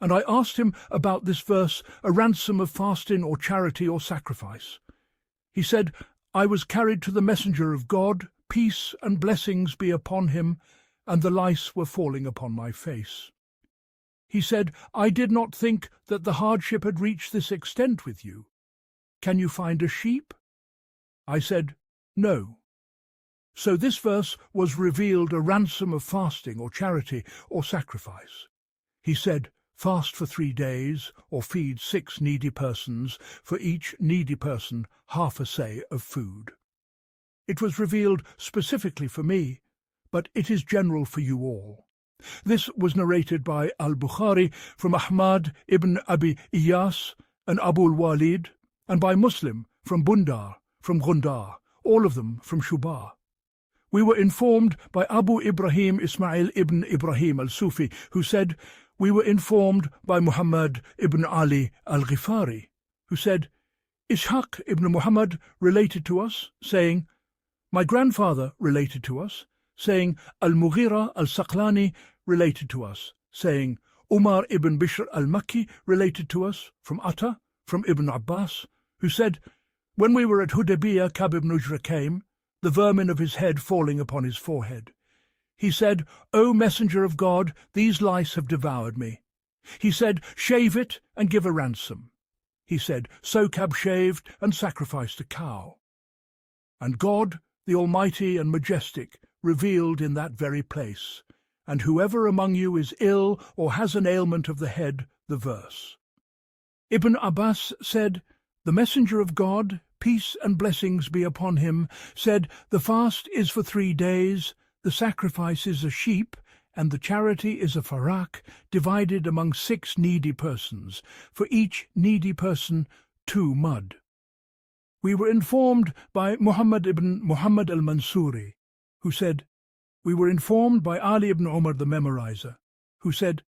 and I asked him about this verse, a ransom of fasting or charity or sacrifice. He said, I was carried to the Messenger of God, peace and blessings be upon him, and the lice were falling upon my face. He said, I did not think that the hardship had reached this extent with you. Can you find a sheep? I said, No. So this verse was revealed, a ransom of fasting or charity or sacrifice. He said, Fast for 3 days, or feed 6 needy persons, for each needy person half a say of food. It was revealed specifically for me, but it is general for you all. This was narrated by al-Bukhari from Ahmad ibn Abi Iyas and Abu al-Walid, and by Muslim from Bundar, from Gundar, all of them from Shubah. We were informed by Abu Ibrahim Ismail ibn Ibrahim al-Sufi, who said, We were informed by Muhammad ibn Ali al-Ghifari, who said, Ishaq ibn Muhammad related to us, saying, My grandfather related to us, saying, Al-Mughira al-Saqlani related to us, saying, Umar ibn Bishr al-Makki related to us, from Atta, from Ibn Abbas, who said, When we were at Hudaybiyah, Ka'b ibn Ujra came, the vermin of his head falling upon his forehead. He said, O Messenger of God, these lice have devoured me. He said, Shave it and give a ransom. He said, So Ka'b shaved and sacrificed a cow. And God, the Almighty and Majestic, revealed in that very place, and whoever among you is ill or has an ailment of the head, the verse. Ibn Abbas said, The Messenger of God, peace and blessings be upon him, said, The fast is for 3 days, the sacrifice is a sheep, and the charity is a farak, divided among 6 needy persons, for each needy person 2 mud. We were informed by Muhammad ibn Muhammad al-Mansuri, who said, we were informed by Ali ibn Umar the Memorizer, who said,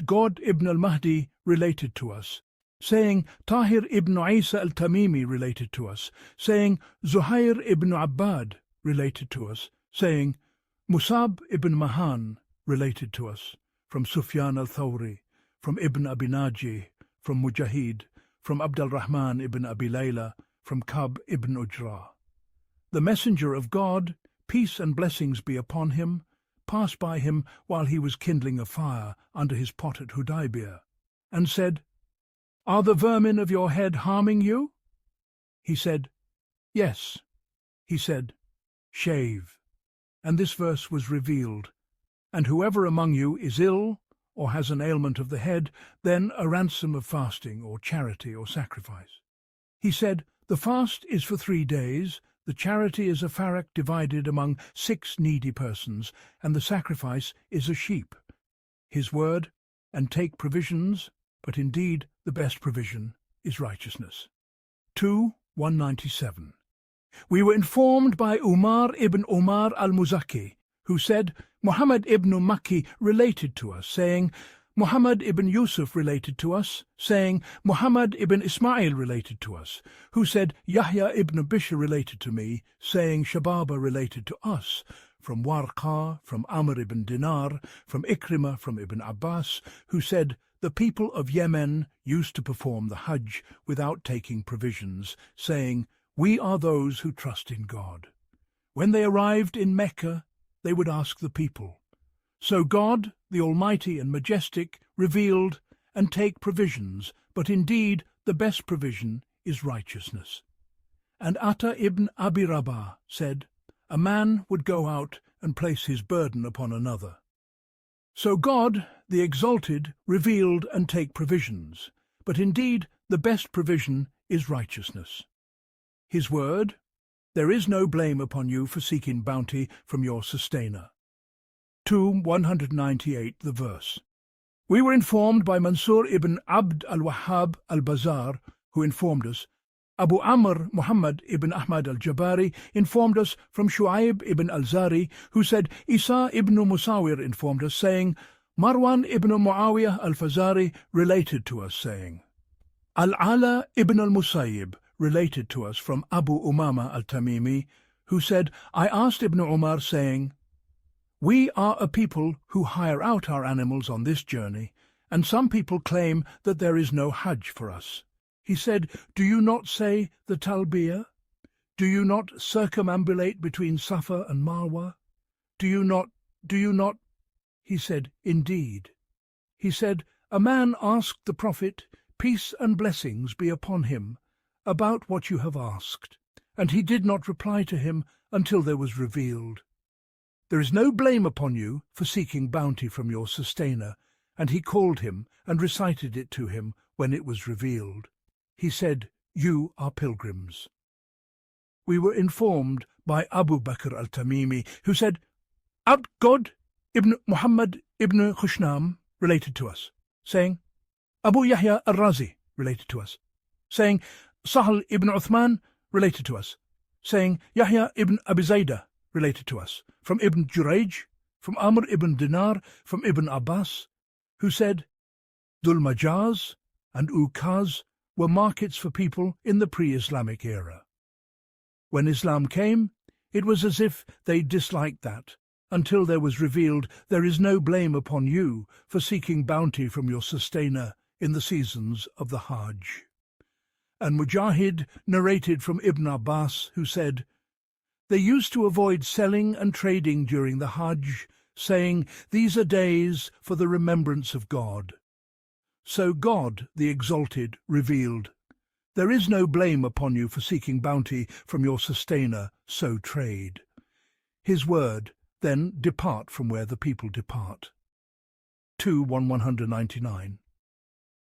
God ibn al-Mahdi related to us, saying Tahir ibn Isa al-Tamimi related to us, saying Zuhair ibn Abbad related to us, saying Musab ibn Mahan related to us, from Sufyan al-Thawri, from Ibn Abi Naji, from Mujahid, from Abd al-Rahman ibn Abi Layla, from Kab ibn Ujra. The messenger of God, peace and blessings be upon him, passed by him while he was kindling a fire under his pot at Hudaybiyah, and said, Are the vermin of your head harming you? He said, Yes. He said, Shave. And this verse was revealed, and whoever among you is ill or has an ailment of the head, then a ransom of fasting or charity or sacrifice. He said, The fast is for 3 days, the charity is a farak divided among 6 needy persons, and the sacrifice is a sheep. His word, and take provisions, but indeed the best provision is righteousness. 2:197. We were informed by Umar ibn Umar al-Muzaki, who said, Muhammad ibn Makki related to us, saying, Muhammad ibn Yusuf related to us, saying, Muhammad ibn Ismail related to us, who said, Yahya ibn Bishr related to me, saying, Shababa related to us, from Warqa, from Amr ibn Dinar, from Ikrimah, from Ibn Abbas, who said, The people of Yemen used to perform the Hajj without taking provisions, saying, We are those who trust in God. When they arrived in Mecca, they would ask the people. So God, the Almighty and Majestic, revealed, and take provisions, but indeed the best provision is righteousness. And Atta ibn Abi Rabah said, A man would go out and place his burden upon another. So God, the Exalted, revealed and take provisions, but indeed the best provision is righteousness. His word, There is no blame upon you for seeking bounty from your sustainer. 2:198 the verse. We were informed by Mansur ibn Abd al-Wahhab al-Bazar, who informed us. Abu Amr Muhammad ibn Ahmad al-Jabari informed us from Shu'aib ibn al-Zari, who said Isa ibn Musawir informed us, saying Marwan ibn Muawiyah al-Fazari related to us, saying Al-Ala ibn al-Musayyib related to us from Abu Umama al-Tamimi, who said, I asked Ibn Umar, saying, We are a people who hire out our animals on this journey, and some people claim that there is no Hajj for us. He said, Do you not say the Talbiyah? Do you not circumambulate between Safa and Marwa? Do you not? He said, Indeed. He said, A man asked the Prophet, Peace and blessings be upon him, about what you have asked, and he did not reply to him until there was revealed. There is no blame upon you for seeking bounty from your sustainer, and he called him and recited it to him when it was revealed. He said, You are pilgrims. We were informed by Abu Bakr al-Tamimi, who said, God ibn Muhammad ibn Khushnam related to us, saying, Abu Yahya al-Razi related to us, saying, Sahal ibn Uthman related to us, saying, Yahya ibn Abi Zaidah related to us, from Ibn Jurayj, from Amr ibn Dinar, from Ibn Abbas, who said, Dhul Majaz and Ukaz were markets for people in the pre-Islamic era. When Islam came, it was as if they disliked that, until there was revealed, There is no blame upon you for seeking bounty from your sustainer in the seasons of the Hajj. And Mujahid narrated from Ibn Abbas, who said, They used to avoid selling and trading during the Hajj, saying, These are days for the remembrance of God. So God, the Exalted, revealed, There is no blame upon you for seeking bounty from your sustainer, so trade. His word, then depart from where the people depart. 2:199.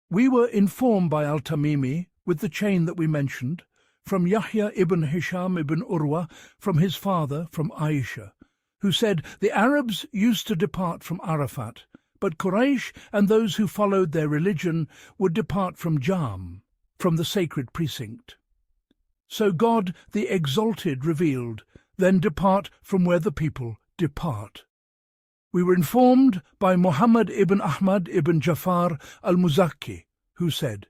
We were informed by al-Tamimi, with the chain that we mentioned, from Yahya ibn Hisham ibn Urwa, from his father, from Aisha, who said, The Arabs used to depart from Arafat, but Quraysh and those who followed their religion would depart from Jam, from the sacred precinct. So God the Exalted revealed, then depart from where the people depart. We were informed by Muhammad ibn Ahmad ibn Jafar al-Muzakki, who said,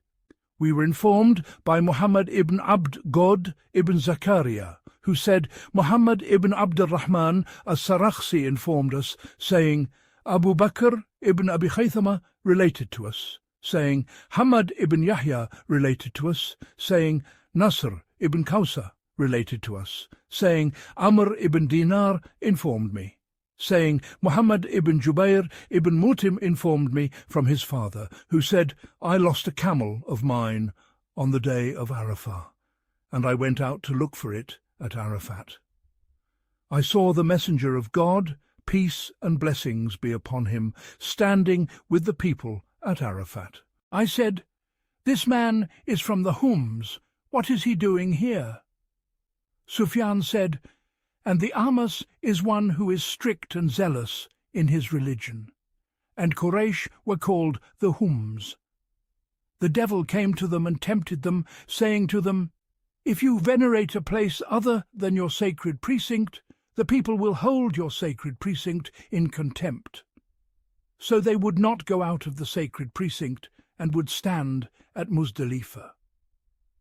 we were informed by Muhammad ibn Abd God ibn Zakaria, who said, Muhammad ibn Abd al-Rahman as-Sarakhsi informed us, saying, Abu Bakr ibn Abi Khaythama related to us, saying, Hamad ibn Yahya related to us, saying, Nasr ibn Qawsa related to us, saying, Amr ibn Dinar informed me, saying, Muhammad ibn Jubair ibn Mutim informed me from his father, who said, I lost a camel of mine on the day of Arafah, and I went out to look for it at Arafat. I saw the messenger of God, peace and blessings be upon him, standing with the people at Arafat. I said, this man is from the Hums. What is he doing here? Sufyan said, and the Amas is one who is strict and zealous in his religion. And Quraysh were called the Hums. The devil came to them and tempted them, saying to them, if you venerate a place other than your sacred precinct, the people will hold your sacred precinct in contempt. So they would not go out of the sacred precinct and would stand at Muzdalifah.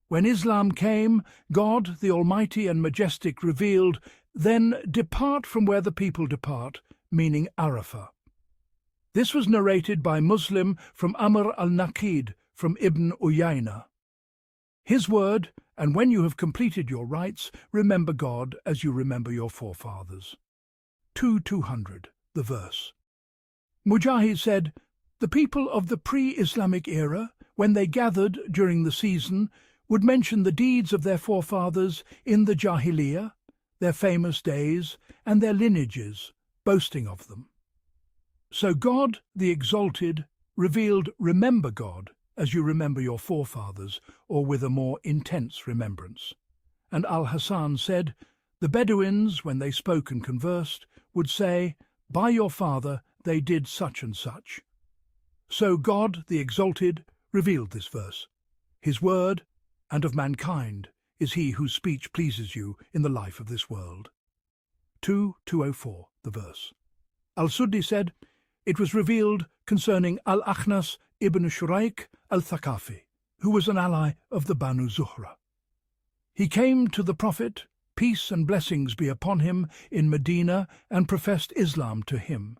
When Islam came, God, the Almighty and Majestic, revealed, then depart from where the people depart, meaning Arafah. This was narrated by Muslim from Amr al-Naqid from Ibn Uyayna. His word, and when you have completed your rites, remember God as you remember your forefathers. 200, the verse. Mujahid said, the people of the pre-Islamic era, when they gathered during the season, would mention the deeds of their forefathers in the Jahiliyyah, their famous days, and their lineages, boasting of them. So God, the Exalted, revealed, remember God as you remember your forefathers, or with a more intense remembrance. And al-Hasan said, the Bedouins, when they spoke and conversed, would say, by your father they did such and such. So God, the Exalted, revealed this verse. His word, and of mankind, is he whose speech pleases you in the life of this world. 204, the verse. Al-Suddi said, it was revealed concerning al-Akhnas ibn Shuraik al-Thaqafi, who was an ally of the Banu Zuhra. He came to the Prophet, peace and blessings be upon him, in Medina, and professed Islam to him.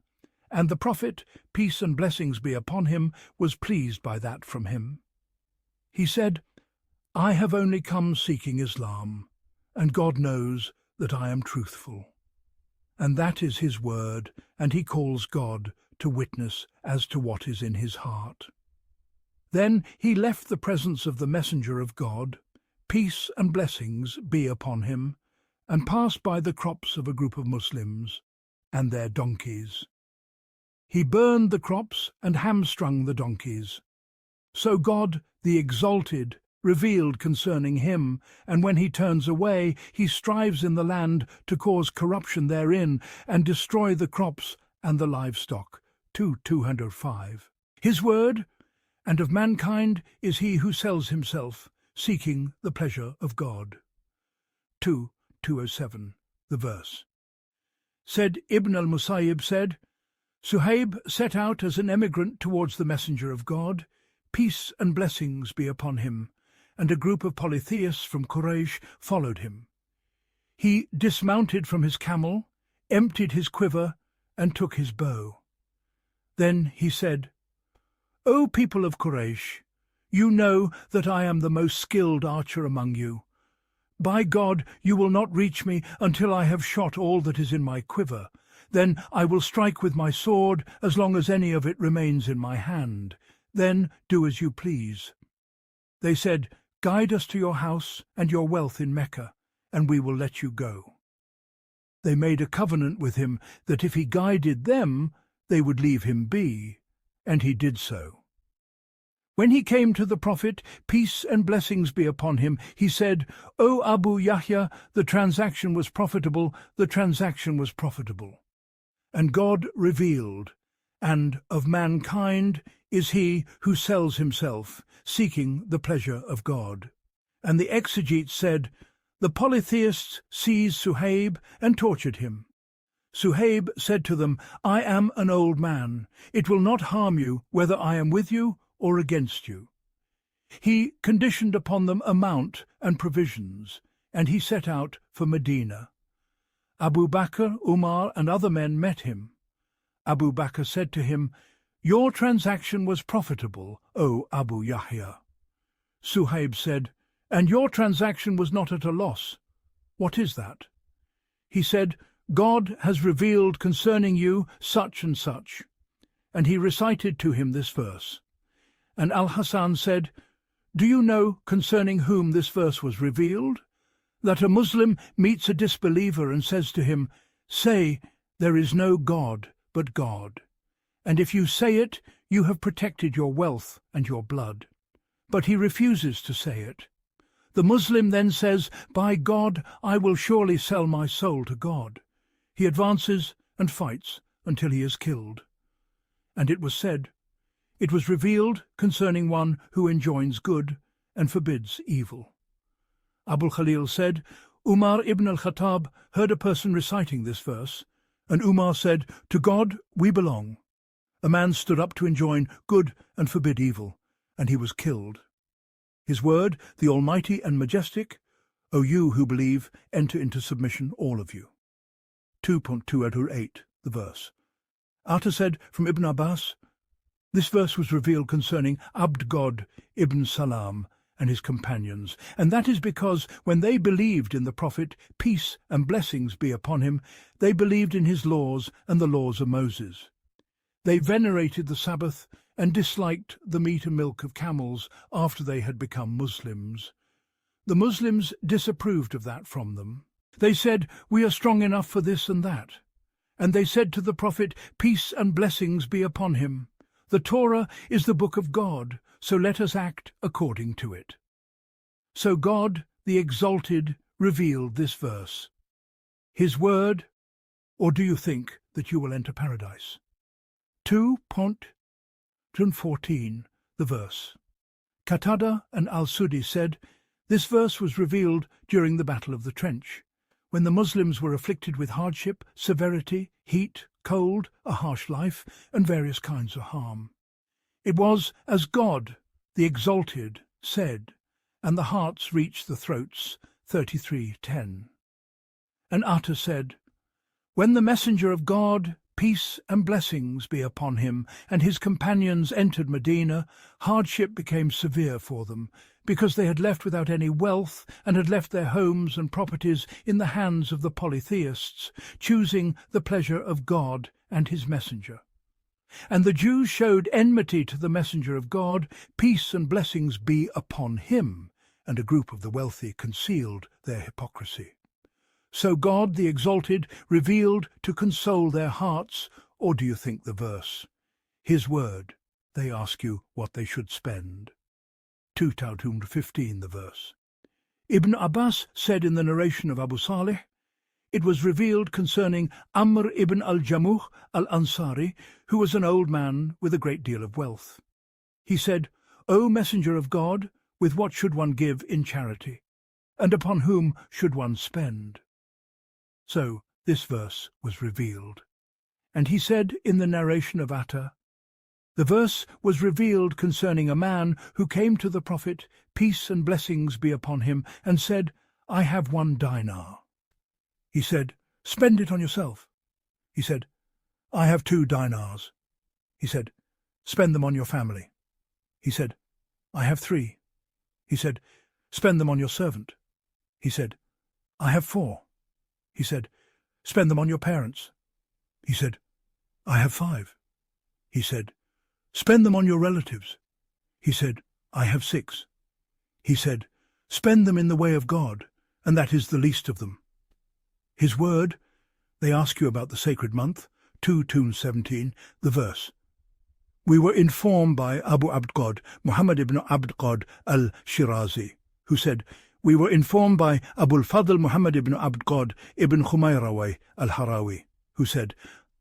And the Prophet, peace and blessings be upon him, was pleased by that from him. He said, I have only come seeking Islam, and God knows that I am truthful. And that is his word, and he calls God to witness as to what is in his heart. Then he left the presence of the messenger of God, peace and blessings be upon him, and passed by the crops of a group of Muslims and their donkeys. He burned the crops and hamstrung the donkeys. So God, the Exalted, revealed concerning him, and when he turns away, he strives in the land to cause corruption therein, and destroy the crops and the livestock. 205. His word, and of mankind, is he who sells himself, seeking the pleasure of God. 207, the verse. Said Ibn al-Musayyib said, Suhaib set out as an emigrant towards the messenger of God, peace and blessings be upon him, and a group of polytheists from Quraysh followed him. He dismounted from his camel, emptied his quiver, and took his bow. Then he said, O people of Quraysh, you know that I am the most skilled archer among you. By God, you will not reach me until I have shot all that is in my quiver. Then I will strike with my sword as long as any of it remains in my hand. Then do as you please. They said, Guide us to your house and your wealth in Mecca, and we will let you go. They made a covenant with him that if he guided them, they would leave him be, and he did so. When he came to the Prophet, peace and blessings be upon him, he said, O Abu Yahya, the transaction was profitable, the transaction was profitable. And God revealed, and of mankind is he who sells himself, seeking the pleasure of God. And the exegetes said, The polytheists seized Suhaib and tortured him. Suhaib said to them, I am an old man. It will not harm you whether I am with you or against you. He conditioned upon them a mount and provisions, and he set out for Medina. Abu Bakr, Umar, and other men met him. Abu Bakr said to him, Your transaction was profitable, O Abu Yahya. Suhaib said, And your transaction was not at a loss. What is that? He said, God has revealed concerning you such and such. And he recited to him this verse. And al-Hasan said, Do you know concerning whom this verse was revealed? That a Muslim meets a disbeliever and says to him, Say, there is no God but God. And if you say it, you have protected your wealth and your blood. But he refuses to say it. The Muslim then says, By God, I will surely sell my soul to God. He advances and fights until he is killed. And it was said, It was revealed concerning one who enjoins good and forbids evil. Abul Khalil said, Umar ibn al-Khattab heard a person reciting this verse, and Umar said, To God we belong. A man stood up to enjoin good and forbid evil, and he was killed. His word, the Almighty and Majestic, O you who believe, enter into submission, all of you. 2.208, the verse. Atta said from Ibn Abbas, This verse was revealed concerning Abd ibn Salam and his companions, and that is because when they believed in the Prophet, peace and blessings be upon him, they believed in his laws and the laws of Moses. They venerated the Sabbath and disliked the meat and milk of camels after they had become Muslims. The Muslims disapproved of that from them. They said, We are strong enough for this and that. And they said to the Prophet, Peace and blessings be upon him. The Torah is the book of God, so let us act according to it. So God, the Exalted, revealed this verse. His word, or do you think that you will enter paradise? 2.14, the verse. Qatada and al-Sudi said, This verse was revealed during the Battle of the Trench, when the Muslims were afflicted with hardship, severity, heat, cold, a harsh life, and various kinds of harm. It was as God, the Exalted, said, and the hearts reached the throats, 33:10. And Atta said, When the messenger of God, peace and blessings be upon him, and his companions entered Medina, hardship became severe for them, because they had left without any wealth and had left their homes and properties in the hands of the polytheists, choosing the pleasure of God and his messenger. And the Jews showed enmity to the messenger of God, peace and blessings be upon him, and a group of the wealthy concealed their hypocrisy. So God, the Exalted, revealed to console their hearts, or do you think the verse? His word, they ask you what they should spend. 2.15, the verse. Ibn Abbas said in the narration of Abu Salih, It was revealed concerning Amr ibn al-Jamuh al-Ansari, who was an old man with a great deal of wealth. He said, O Messenger of God, with what should one give in charity? And upon whom should one spend? So this verse was revealed. And he said in the narration of Atta, The verse was revealed concerning a man who came to the Prophet, peace and blessings be upon him, and said, I have 1 dinar. He said, Spend it on yourself. He said, I have 2 dinars. He said, Spend them on your family. He said, I have 3. He said, Spend them on your servant. He said, I have 4. He said, Spend them on your parents. He said, I have 5. He said, Spend them on your relatives. He said, I have 6. He said, Spend them in the way of God, and that is the least of them. His word, they ask you about the sacred month, 2:17, the verse. We were informed by Abu Abd Muhammad ibn Abd al-Shirazi, who said, We were informed by Abul Fadl Muhammad ibn Abd ibn Khumayraway al-Harawi, who said,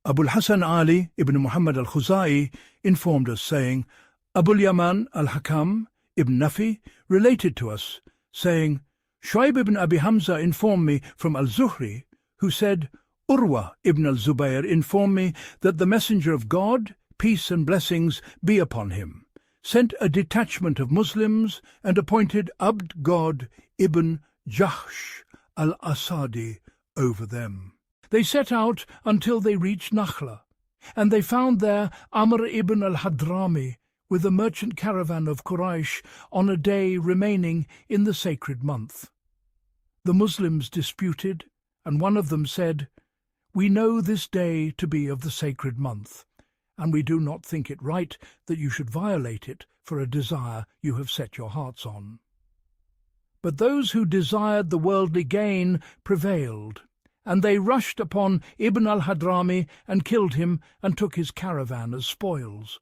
Abul Hasan Ali ibn Muhammad al-Khuzai informed us, saying, Abul Yaman al-Hakam ibn Nafi related to us, saying, Shu'ayb ibn Abi Hamza informed me from al-Zuhri, who said, Urwa ibn al-Zubayr informed me that the Messenger of God, peace and blessings be upon him, sent a detachment of Muslims and appointed Abd God ibn Jahsh al-Asadi over them. They set out until they reached Nakhla, and they found there Amr ibn al-Hadrami with a merchant caravan of Quraysh on a day remaining in the sacred month. The Muslims disputed, and one of them said, "We know this day to be of the sacred month, and we do not think it right that you should violate it for a desire you have set your hearts on." But those who desired the worldly gain prevailed, and they rushed upon Ibn al-Hadrami and killed him and took his caravan as spoils.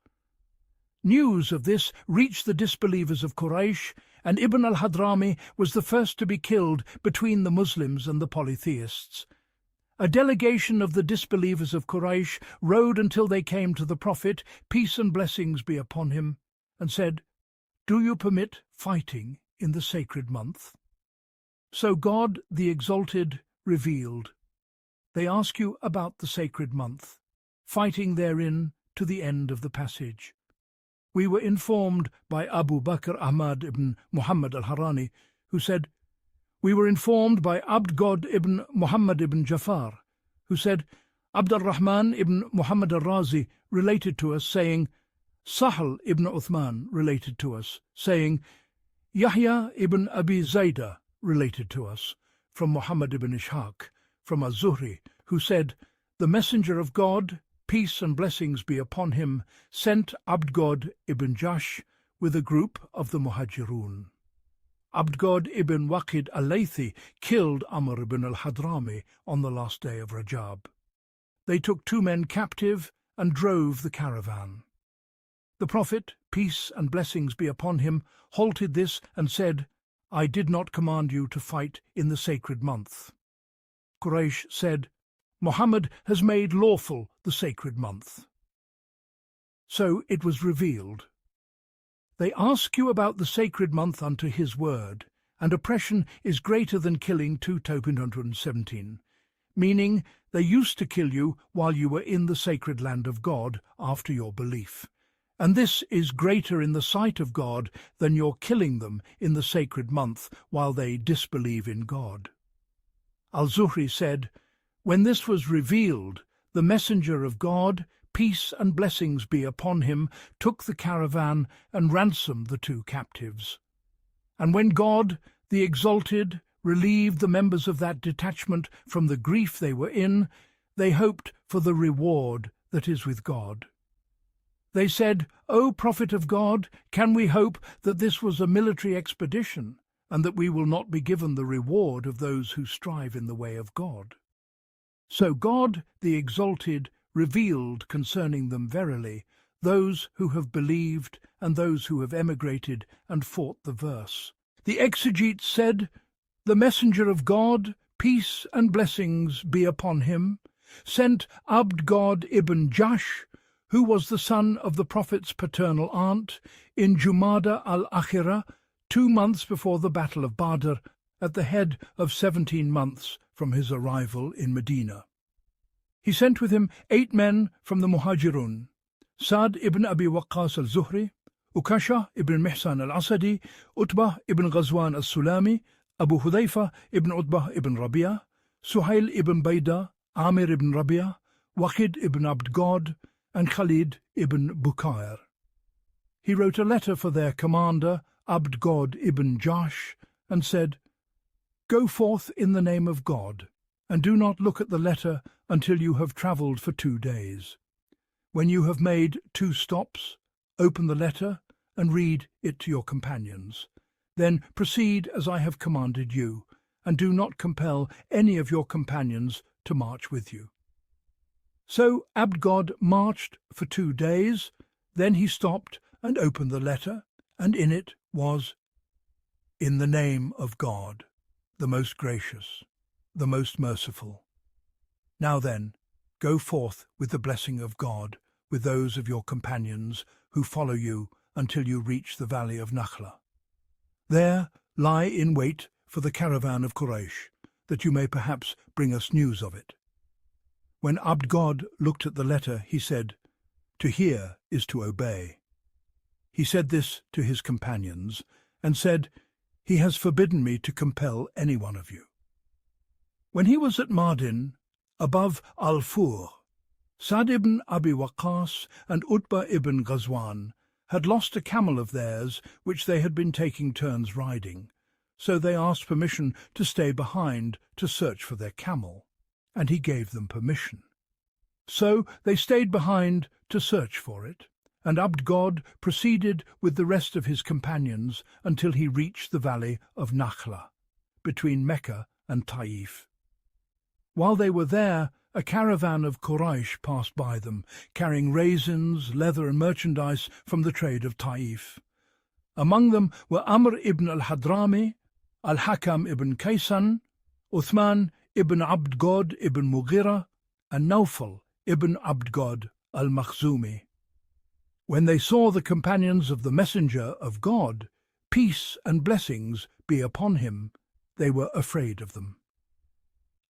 News of this reached the disbelievers of Quraysh, and Ibn al-Hadrami was the first to be killed between the Muslims and the polytheists. A delegation of the disbelievers of Quraysh rode until they came to the Prophet, peace and blessings be upon him, and said, "Do you permit fighting in the sacred month?" So God, the Exalted, revealed, "They ask you about the sacred month, fighting therein to the end of the passage. We were informed by Abu Bakr Ahmad ibn Muhammad al-Harani, who said, we were informed by Abd God ibn Muhammad ibn Jafar, who said, Abd al-Rahman ibn Muhammad al-Razi related to us, saying, Sahal ibn Uthman related to us, saying, Yahya ibn Abi Zaidah related to us, from Muhammad ibn Ishaq, from al-Zuhri, who said, the Messenger of God, peace and blessings be upon him, sent Abd God ibn Jash with a group of the Muhajirun. Abd God ibn Waqid al-Laythi killed Amr ibn al-Hadrami on the last day of Rajab. They took 2 men captive and drove the caravan. The Prophet, peace and blessings be upon him, halted this and said, I did not command you to fight in the sacred month. Quraysh said, Muhammad has made lawful the sacred month. So it was revealed. They ask you about the sacred month unto his word, and oppression is greater than killing 2:217, meaning they used to kill you while you were in the sacred land of God after your belief, and this is greater in the sight of God than your killing them in the sacred month while they disbelieve in God. Al-Zuhri said, when this was revealed, the Messenger of God, peace and blessings be upon him, took the caravan and ransomed the 2 captives. And when God, the Exalted, relieved the members of that detachment from the grief they were in, they hoped for the reward that is with God. They said, O Prophet of God, can we hope that this was a military expedition, and that we will not be given the reward of those who strive in the way of God? So God, the Exalted, revealed concerning them verily, those who have believed and those who have emigrated and fought the verse. The exegetes said, the Messenger of God, peace and blessings be upon him, sent Abd God ibn Jash, who was the son of the Prophet's paternal aunt, in Jumada al-Akhirah, 2 months before the Battle of Badr, at the head of 17 months from his arrival in Medina. He sent with him 8 men from the Muhajirun, Sa'd ibn Abi Waqqas al-Zuhri, Ukasha ibn Mihsan al-Asadi, Utbah ibn Ghazwan al-Sulami, Abu Hudayfa ibn Utbah ibn Rabi'ah, Suhail ibn Bayda, Amir ibn Rabi'ah, Waqid ibn Abd God, and Khalid ibn Bukair. He wrote a letter for their commander, Abd God ibn Jash, and said, Go forth in the name of God, and do not look at the letter until you have travelled for 2 days. When you have made 2 stops, open the letter and read it to your companions. Then proceed as I have commanded you, and do not compel any of your companions to march with you. So Abd God marched for 2 days, then he stopped and opened the letter, and in it was, In the name of God, the most gracious, the most merciful. Now then, go forth with the blessing of God, with those of your companions who follow you until you reach the valley of Nakhla. There lie in wait for the caravan of Quraysh, that you may perhaps bring us news of it." When Abd-God looked at the letter, he said, "To hear is to obey." He said this to his companions, and said, "He has forbidden me to compel any one of you." When he was at Mardin, above Al-Fur, Sa'd ibn Abi Waqqas and Utbah ibn Ghazwan had lost a camel of theirs which they had been taking turns riding, so they asked permission to stay behind to search for their camel, and he gave them permission. So they stayed behind to search for it, and Abd-God proceeded with the rest of his companions until he reached the valley of Nakhla, between Mecca and Taif. While they were there, a caravan of Quraysh passed by them, carrying raisins, leather and merchandise from the trade of Taif. Among them were Amr ibn al-Hadrami, al-Hakam ibn Kaysan, Uthman ibn Abd-God ibn Mughira, and Nawfal ibn Abd-God al-Makhzumi. When they saw the companions of the Messenger of God, peace and blessings be upon him, they were afraid of them.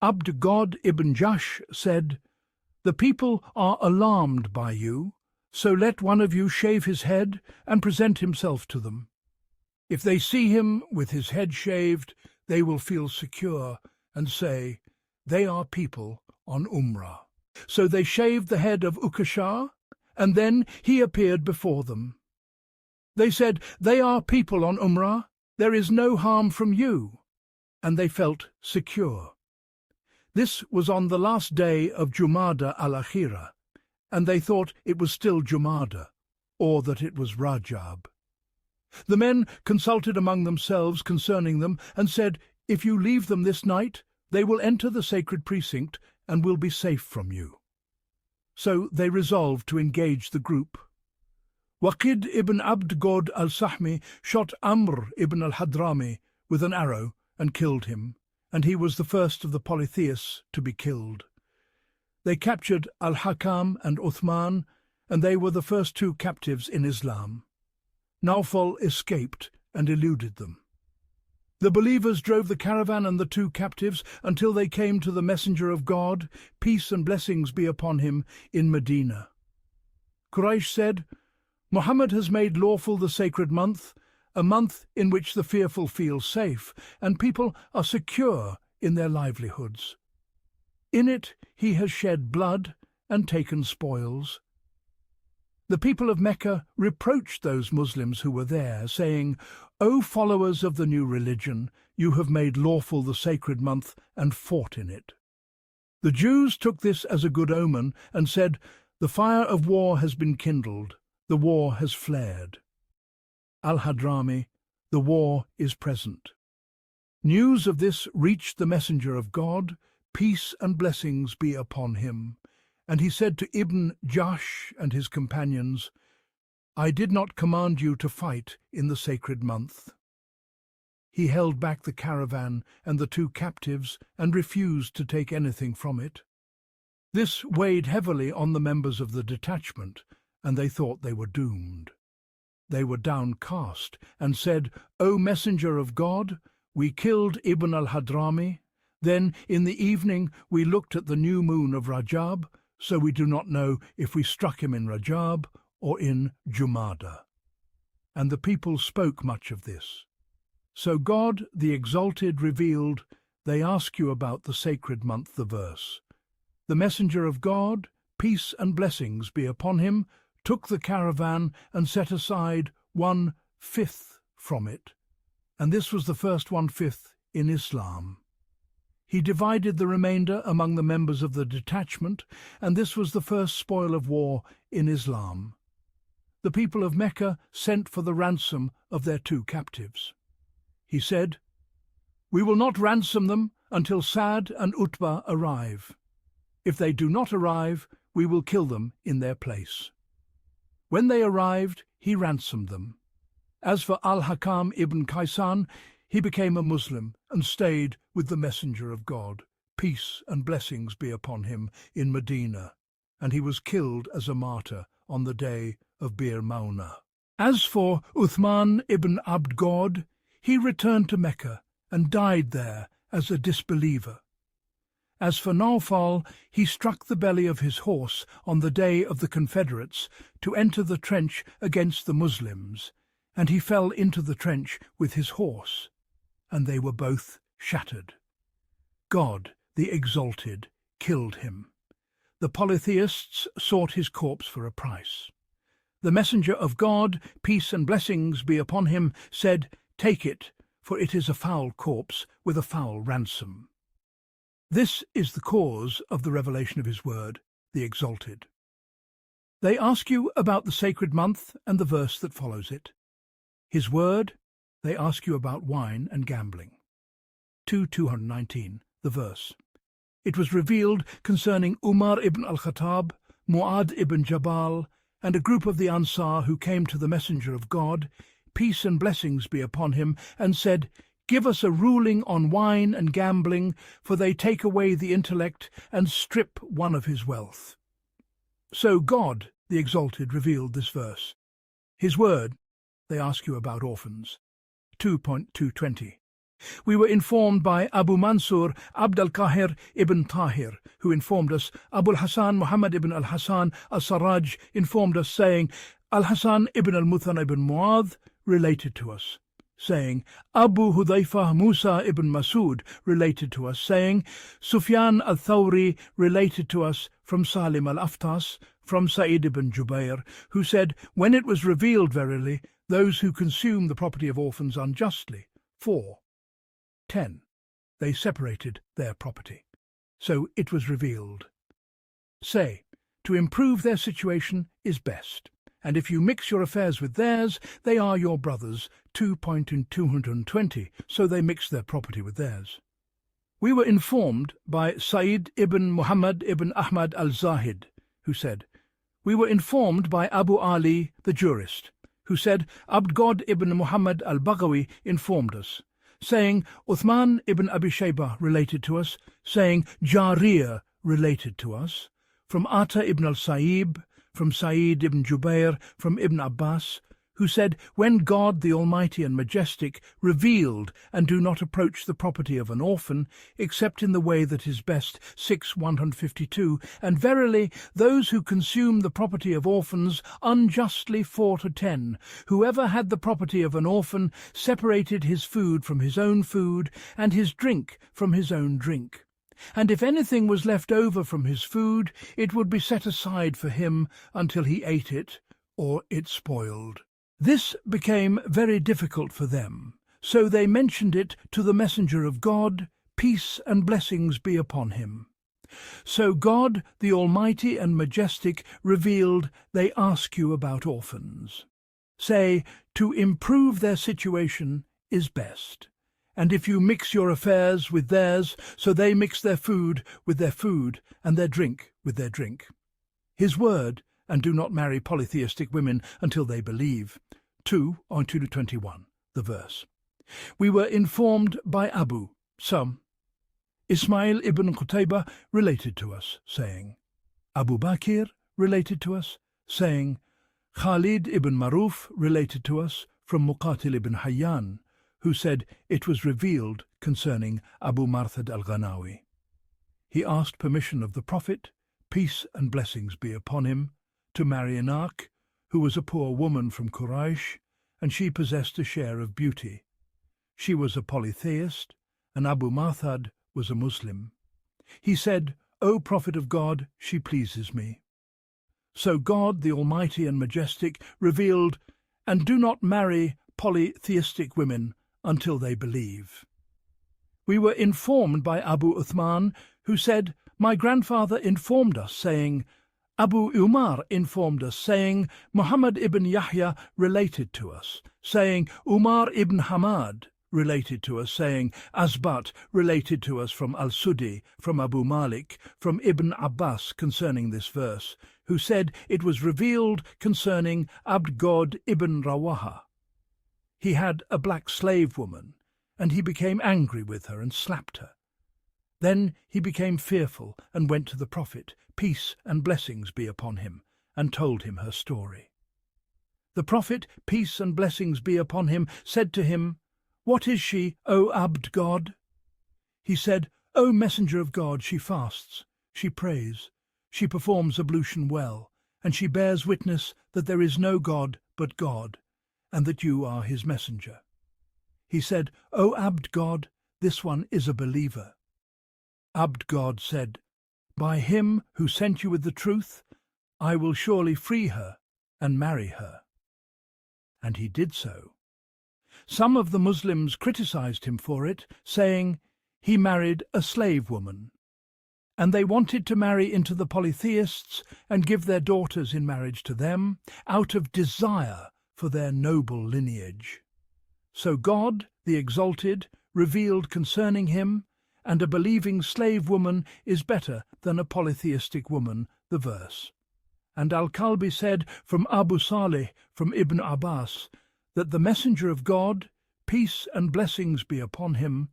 Abd-God ibn Jash said, "The people are alarmed by you, so let one of you shave his head and present himself to them. If they see him with his head shaved, they will feel secure and say, 'They are people on Umrah.'" So they shaved the head of Ukashah, and then he appeared before them. They said, "They are people on Umrah, there is no harm from you," and they felt secure. This was on the last day of Jumada al-Akhira, and they thought it was still Jumada, or that it was Rajab. The men consulted among themselves concerning them, and said, "If you leave them this night, they will enter the sacred precinct and will be safe from you." So they resolved to engage the group. Waqid ibn Abd-God al-Sahmi shot Amr ibn al-Hadrami with an arrow and killed him, and he was the first of the polytheists to be killed. They captured al-Hakam and Uthman, and they were the first two captives in Islam. Nawfal escaped and eluded them. The believers drove the caravan and the two captives until they came to the Messenger of God, peace and blessings be upon him, in Medina. Quraysh said, "Muhammad has made lawful the sacred month, a month in which the fearful feel safe, and people are secure in their livelihoods. In it he has shed blood and taken spoils." The people of Mecca reproached those Muslims who were there, saying, "O followers of the new religion, you have made lawful the sacred month and fought in it." The Jews took this as a good omen and said, "The fire of war has been kindled, the war has flared." Al-Hadrami, "The war is present." News of this reached the Messenger of God, peace and blessings be upon him, and he said to Ibn Jash and his companions, "I did not command you to fight in the sacred month." He held back the caravan and the two captives and refused to take anything from it. This weighed heavily on the members of the detachment, and they thought they were doomed. They were downcast and said, "O Messenger of God, we killed Ibn al-Hadrami. Then in the evening we looked at the new moon of Rajab, so we do not know if we struck him in Rajab or in Jumada." And the people spoke much of this. So God the Exalted revealed, "They ask you about the sacred month," the verse. The Messenger of God, peace and blessings be upon him, took the caravan and set aside 1/5 from it, and this was the first 1/5 in Islam. He divided the remainder among the members of the detachment, and this was the first spoil of war in Islam. The people of Mecca sent for the ransom of their two captives. He said, "We will not ransom them until Sa'd and Utbah arrive. If they do not arrive, we will kill them in their place." When they arrived, he ransomed them. As for al-Hakam ibn Kaysan, he became a Muslim and stayed with the Messenger of God, peace and blessings be upon him, in Medina, and he was killed as a martyr on the day of Bir Mauna. As for Uthman ibn Abd-God, he returned to Mecca and died there as a disbeliever. As for Naufal, he struck the belly of his horse on the day of the Confederates to enter the trench against the Muslims, and he fell into the trench with his horse, and they were both shattered. God, the Exalted, killed him. The polytheists sought his corpse for a price. The messenger of God, peace and blessings be upon him, said, "Take it, for it is a foul corpse with a foul ransom." This is the cause of the revelation of his word, the Exalted. They ask you about the sacred month and the verse that follows it. His word, they ask you about wine and gambling. 2:219, the verse. It was revealed concerning Umar ibn al-Khattab, Mu'ad ibn Jabal, and a group of the Ansar who came to the messenger of God, peace and blessings be upon him, and said, "Give us a ruling on wine and gambling, for they take away the intellect and strip one of his wealth." So God, the Exalted, revealed this verse. His word, they ask you about orphans. 2.220. We were informed by Abu Mansur Abd al-Qahir ibn Tahir, who informed us. Abu al-Hasan Muhammad ibn al-Hasan al-Sarraj informed us, saying, Al-Hasan ibn al-Muthanna ibn Mu'adh related to us, saying, Abu Hudhayfah Musa ibn Masud related to us, saying, Sufyan al-Thawri related to us from Salim al-Aftas, from Sa'id ibn Jubair, who said, when it was revealed verily, those who consume the property of orphans unjustly, 4:10, they separated their property. So it was revealed. Say, to improve their situation is best, and if you mix your affairs with theirs, they are your brothers, 2.220, so they mix their property with theirs. We were informed by Sa'id ibn Muhammad ibn Ahmad al-Zahid, who said, we were informed by Abu Ali, the jurist, who said, Abd ibn Muhammad al-Baghawi informed us, saying, Uthman ibn Abi Shaybah related to us, saying, Jariyah related to us, from Ata ibn al-Sa'ib, from Sa'id ibn Jubair, from Ibn Abbas, who said, when God the Almighty and Majestic revealed, and do not approach the property of an orphan, except in the way that is best, 6:152, and verily those who consume the property of orphans unjustly 4:10, whoever had the property of an orphan separated his food from his own food, and his drink from his own drink. And if anything was left over from his food, it would be set aside for him until he ate it, or it spoiled. This became very difficult for them, so they mentioned it to the messenger of God, peace and blessings be upon him. So God, the Almighty and Majestic, revealed, they ask you about orphans. Say, to improve their situation is best, and if you mix your affairs with theirs, so they mix their food with their food, and their drink with their drink. His word, and do not marry polytheistic women until they believe. 2:2-21, the verse. We were informed by Abu, some. Ismail ibn Qutaybah related to us, saying, Abu Bakr related to us, saying, Khalid ibn Maruf related to us from Muqatil ibn Hayyan, who said it was revealed concerning Abu Marthad al-Ghanawi. He asked permission of the Prophet, peace and blessings be upon him, to marry Anak, who was a poor woman from Quraysh, and she possessed a share of beauty. She was a polytheist, and Abu Marthad was a Muslim. He said, O Prophet of God, she pleases me. So God, the Almighty and Majestic, revealed, and do not marry polytheistic women until they believe. We were informed by Abu Uthman, who said, my grandfather informed us, saying, Abu Umar informed us, saying, Muhammad ibn Yahya related to us, saying, Umar ibn Hamad related to us, saying, Asbat related to us from al-Sudi, from Abu Malik, from Ibn Abbas concerning this verse, who said it was revealed concerning Abd ibn Rawaha. He had a black slave woman, and he became angry with her and slapped her. Then he became fearful and went to the Prophet, peace and blessings be upon him, and told him her story. The Prophet, peace and blessings be upon him, said to him, "What is she, O Abd God?" He said, "O Messenger of God, she fasts, she prays, she performs ablution well, and she bears witness that there is no God but God, and that you are his messenger." He said, "O Abd God, this one is a believer." Abd God said, "By him who sent you with the truth, I will surely free her and marry her." And he did so. Some of the Muslims criticized him for it, saying he married a slave woman, and they wanted to marry into the polytheists and give their daughters in marriage to them, out of desire for their noble lineage. So God, the Exalted, revealed concerning him, "And a believing slave woman is better than a polytheistic woman," the verse. And Al-Kalbi said from Abu Salih, from Ibn Abbas, that the Messenger of God, peace and blessings be upon him,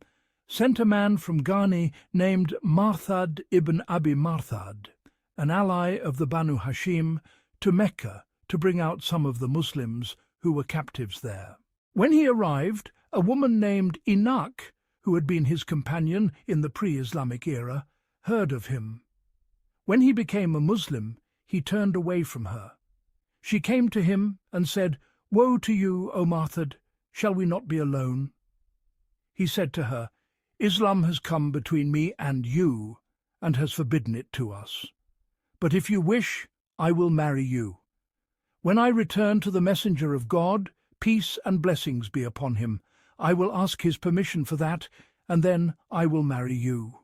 sent a man from Ghani named Marthad ibn Abi Marthad, an ally of the Banu Hashim, to Mecca to bring out some of the Muslims who were captives there. When he arrived, a woman named Inak, who had been his companion in the pre-Islamic era, heard of him. When he became a Muslim, he turned away from her. She came to him and said, "Woe to you, O Marthad, shall we not be alone?" He said to her, "Islam has come between me and you, and has forbidden it to us. But if you wish, I will marry you. When I return to the Messenger of God, peace and blessings be upon him, I will ask his permission for that, and then I will marry you."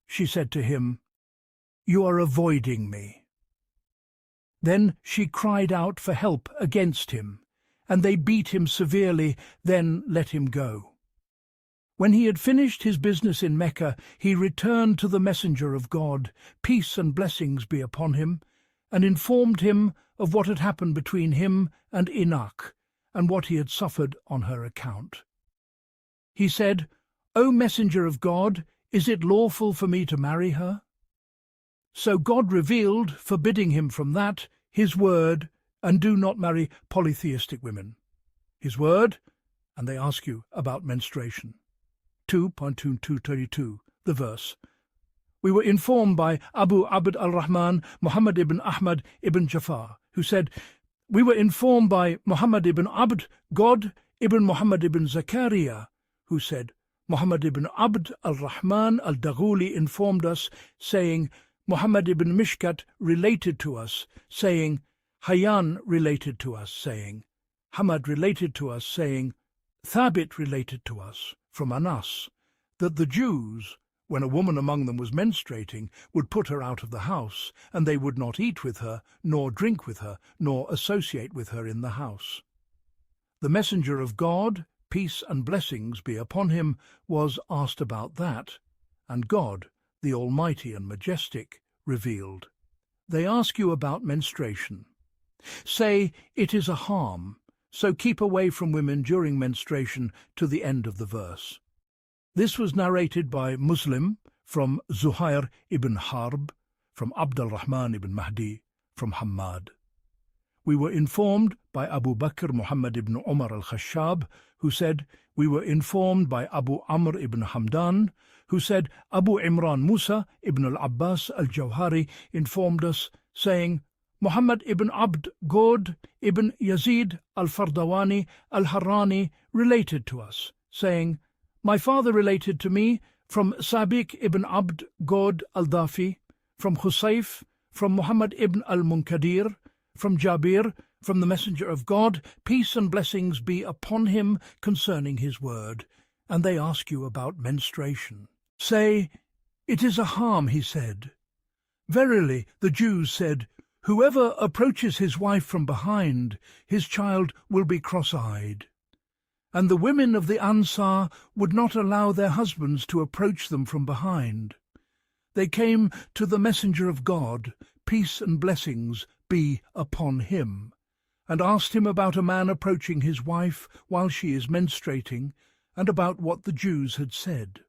She said to him, "You are avoiding me." Then she cried out for help against him, and they beat him severely, then let him go. When he had finished his business in Mecca, he returned to the Messenger of God, peace and blessings be upon him, and informed him of what had happened between him and Inak, and what he had suffered on her account. He said, "O Messenger of God, is it lawful for me to marry her?" So God revealed, forbidding him from that, his word, and do not marry polytheistic women. His word, and they ask you about menstruation. 2.2232, the verse. We were informed by Abu Abd al-Rahman Muhammad ibn Ahmad ibn Jafar, who said, "We were informed by Muhammad ibn Abd God ibn Muhammad ibn Zakaria, who said, Muhammad ibn Abd al-Rahman al-Daghuli informed us, saying, Muhammad ibn Mishkat related to us, saying, Hayyan related to us, saying, Hamad related to us, saying, Thabit related to us, from Anas, that the Jews, when a woman among them was menstruating, would put her out of the house, and they would not eat with her, nor drink with her, nor associate with her in the house. The Messenger of God, peace and blessings be upon him, was asked about that, and God, the Almighty and Majestic, revealed, "They ask you about menstruation. Say, it is a harm, so keep away from women during menstruation," to the end of the verse. This was narrated by Muslim, from Zuhair ibn Harb, from Abd al-Rahman ibn Mahdi, from Hammad. We were informed by Abu Bakr Muhammad ibn Umar al-Khashab, who said, we were informed by Abu Amr ibn Hamdan, who said, Abu Imran Musa ibn al-Abbas al-Jawhari informed us, saying, Muhammad ibn Abd God ibn Yazid al-Fardawani al-Harrani related to us, saying, my father related to me from Sabiq ibn Abd God al-Dafi, from Husayf, from Muhammad ibn al-Munkadir, from Jabir, from the Messenger of God, peace and blessings be upon him, concerning his word. And they ask you about menstruation. Say, it is a harm, he said. Verily, the Jews said, whoever approaches his wife from behind, his child will be cross-eyed. And the women of the Ansar would not allow their husbands to approach them from behind. They came to the Messenger of God, peace and blessings be upon him, and asked him about a man approaching his wife while she is menstruating, and about what the Jews had said.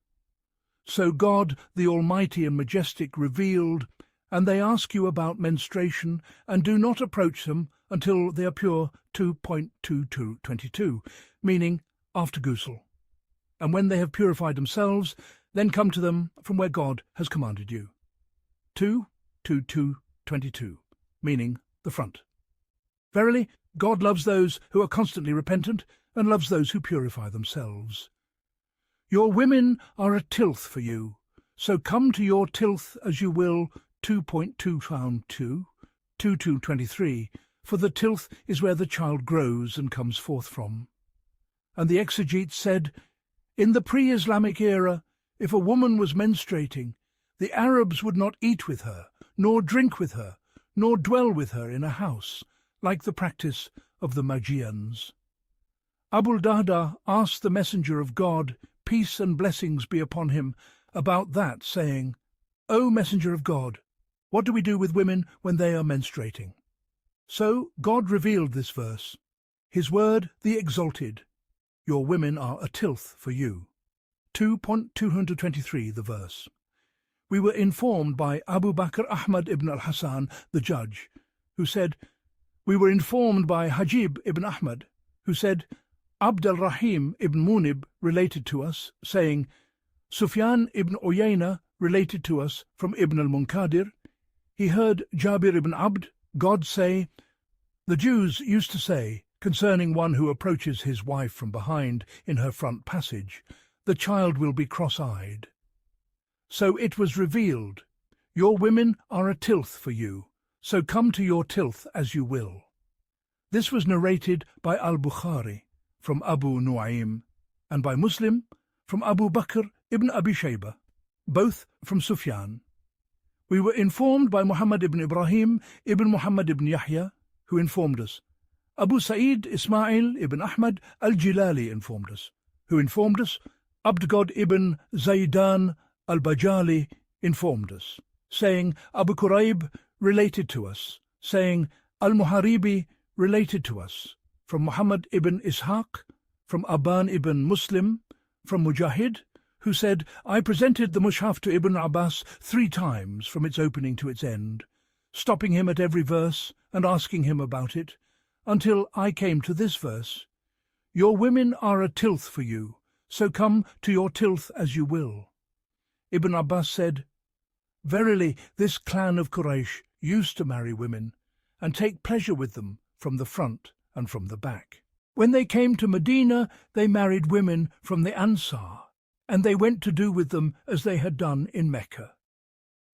So God, the Almighty and Majestic, revealed, and they ask you about menstruation, and do not approach them until they are pure, 2.2222, meaning after ghusl. And when they have purified themselves, then come to them from where God has commanded you. 2:22, meaning the front. Verily, God loves those who are constantly repentant and loves those who purify themselves. Your women are a tilth for you, so come to your tilth as you will. 2.2 2223, for the tilth is where the child grows and comes forth from. And the exegetes said, in the pre-Islamic era, if a woman was menstruating, the Arabs would not eat with her, nor drink with her, nor dwell with her in a house, like the practice of the Magians. Abu Dahda asked the Messenger of God, peace and blessings be upon him, about that, saying, O Messenger of God, what do we do with women when they are menstruating? So God revealed this verse, His word, the Exalted, your women are a tilth for you. 2.223, the verse. We were informed by Abu Bakr Ahmad ibn al-Hasan, the judge, who said, we were informed by Hajib ibn Ahmad, who said, Abd al-Rahim ibn Munib related to us, saying, Sufyan ibn Uyayna related to us from Ibn al-Munkadir. He heard Jabir ibn Abd, God say, the Jews used to say, concerning one who approaches his wife from behind in her front passage, the child will be cross-eyed. So it was revealed, your women are a tilth for you, so come to your tilth as you will. This was narrated by al-Bukhari from Abu Nu'aym, and by Muslim from Abu Bakr ibn Abi Shaybah, both from Sufyan. We were informed by Muhammad ibn Ibrahim ibn Muhammad ibn Yahya, who informed us. Abu Sa'id Ismail ibn Ahmad al-Jilali informed us, who informed us. Abdgod ibn Zaydan al-Bajali informed us, saying Abu Quraib related to us, saying al-Muharibi related to us, from Muhammad ibn Ishaq, from Aban ibn Muslim, from Mujahid, who said, I presented the Mushaf to Ibn Abbas 3 times from its opening to its end, stopping him at every verse and asking him about it, until I came to this verse, your women are a tilth for you, so come to your tilth as you will. Ibn Abbas said, verily this clan of Quraysh used to marry women and take pleasure with them from the front and from the back. When they came to Medina, they married women from the Ansar, and they went to do with them as they had done in Mecca.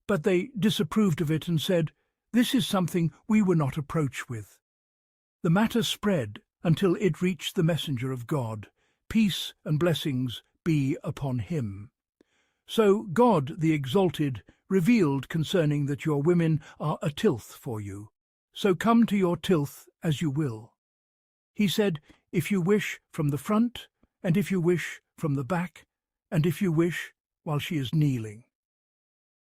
But they disapproved of it and said, this is something we were not approached with. The matter spread until it reached the Messenger of God, peace and blessings be upon him. So God, the Exalted, revealed concerning that your women are a tilth for you, so come to your tilth as you will. He said, if you wish from the front, and if you wish from the back, and if you wish while she is kneeling.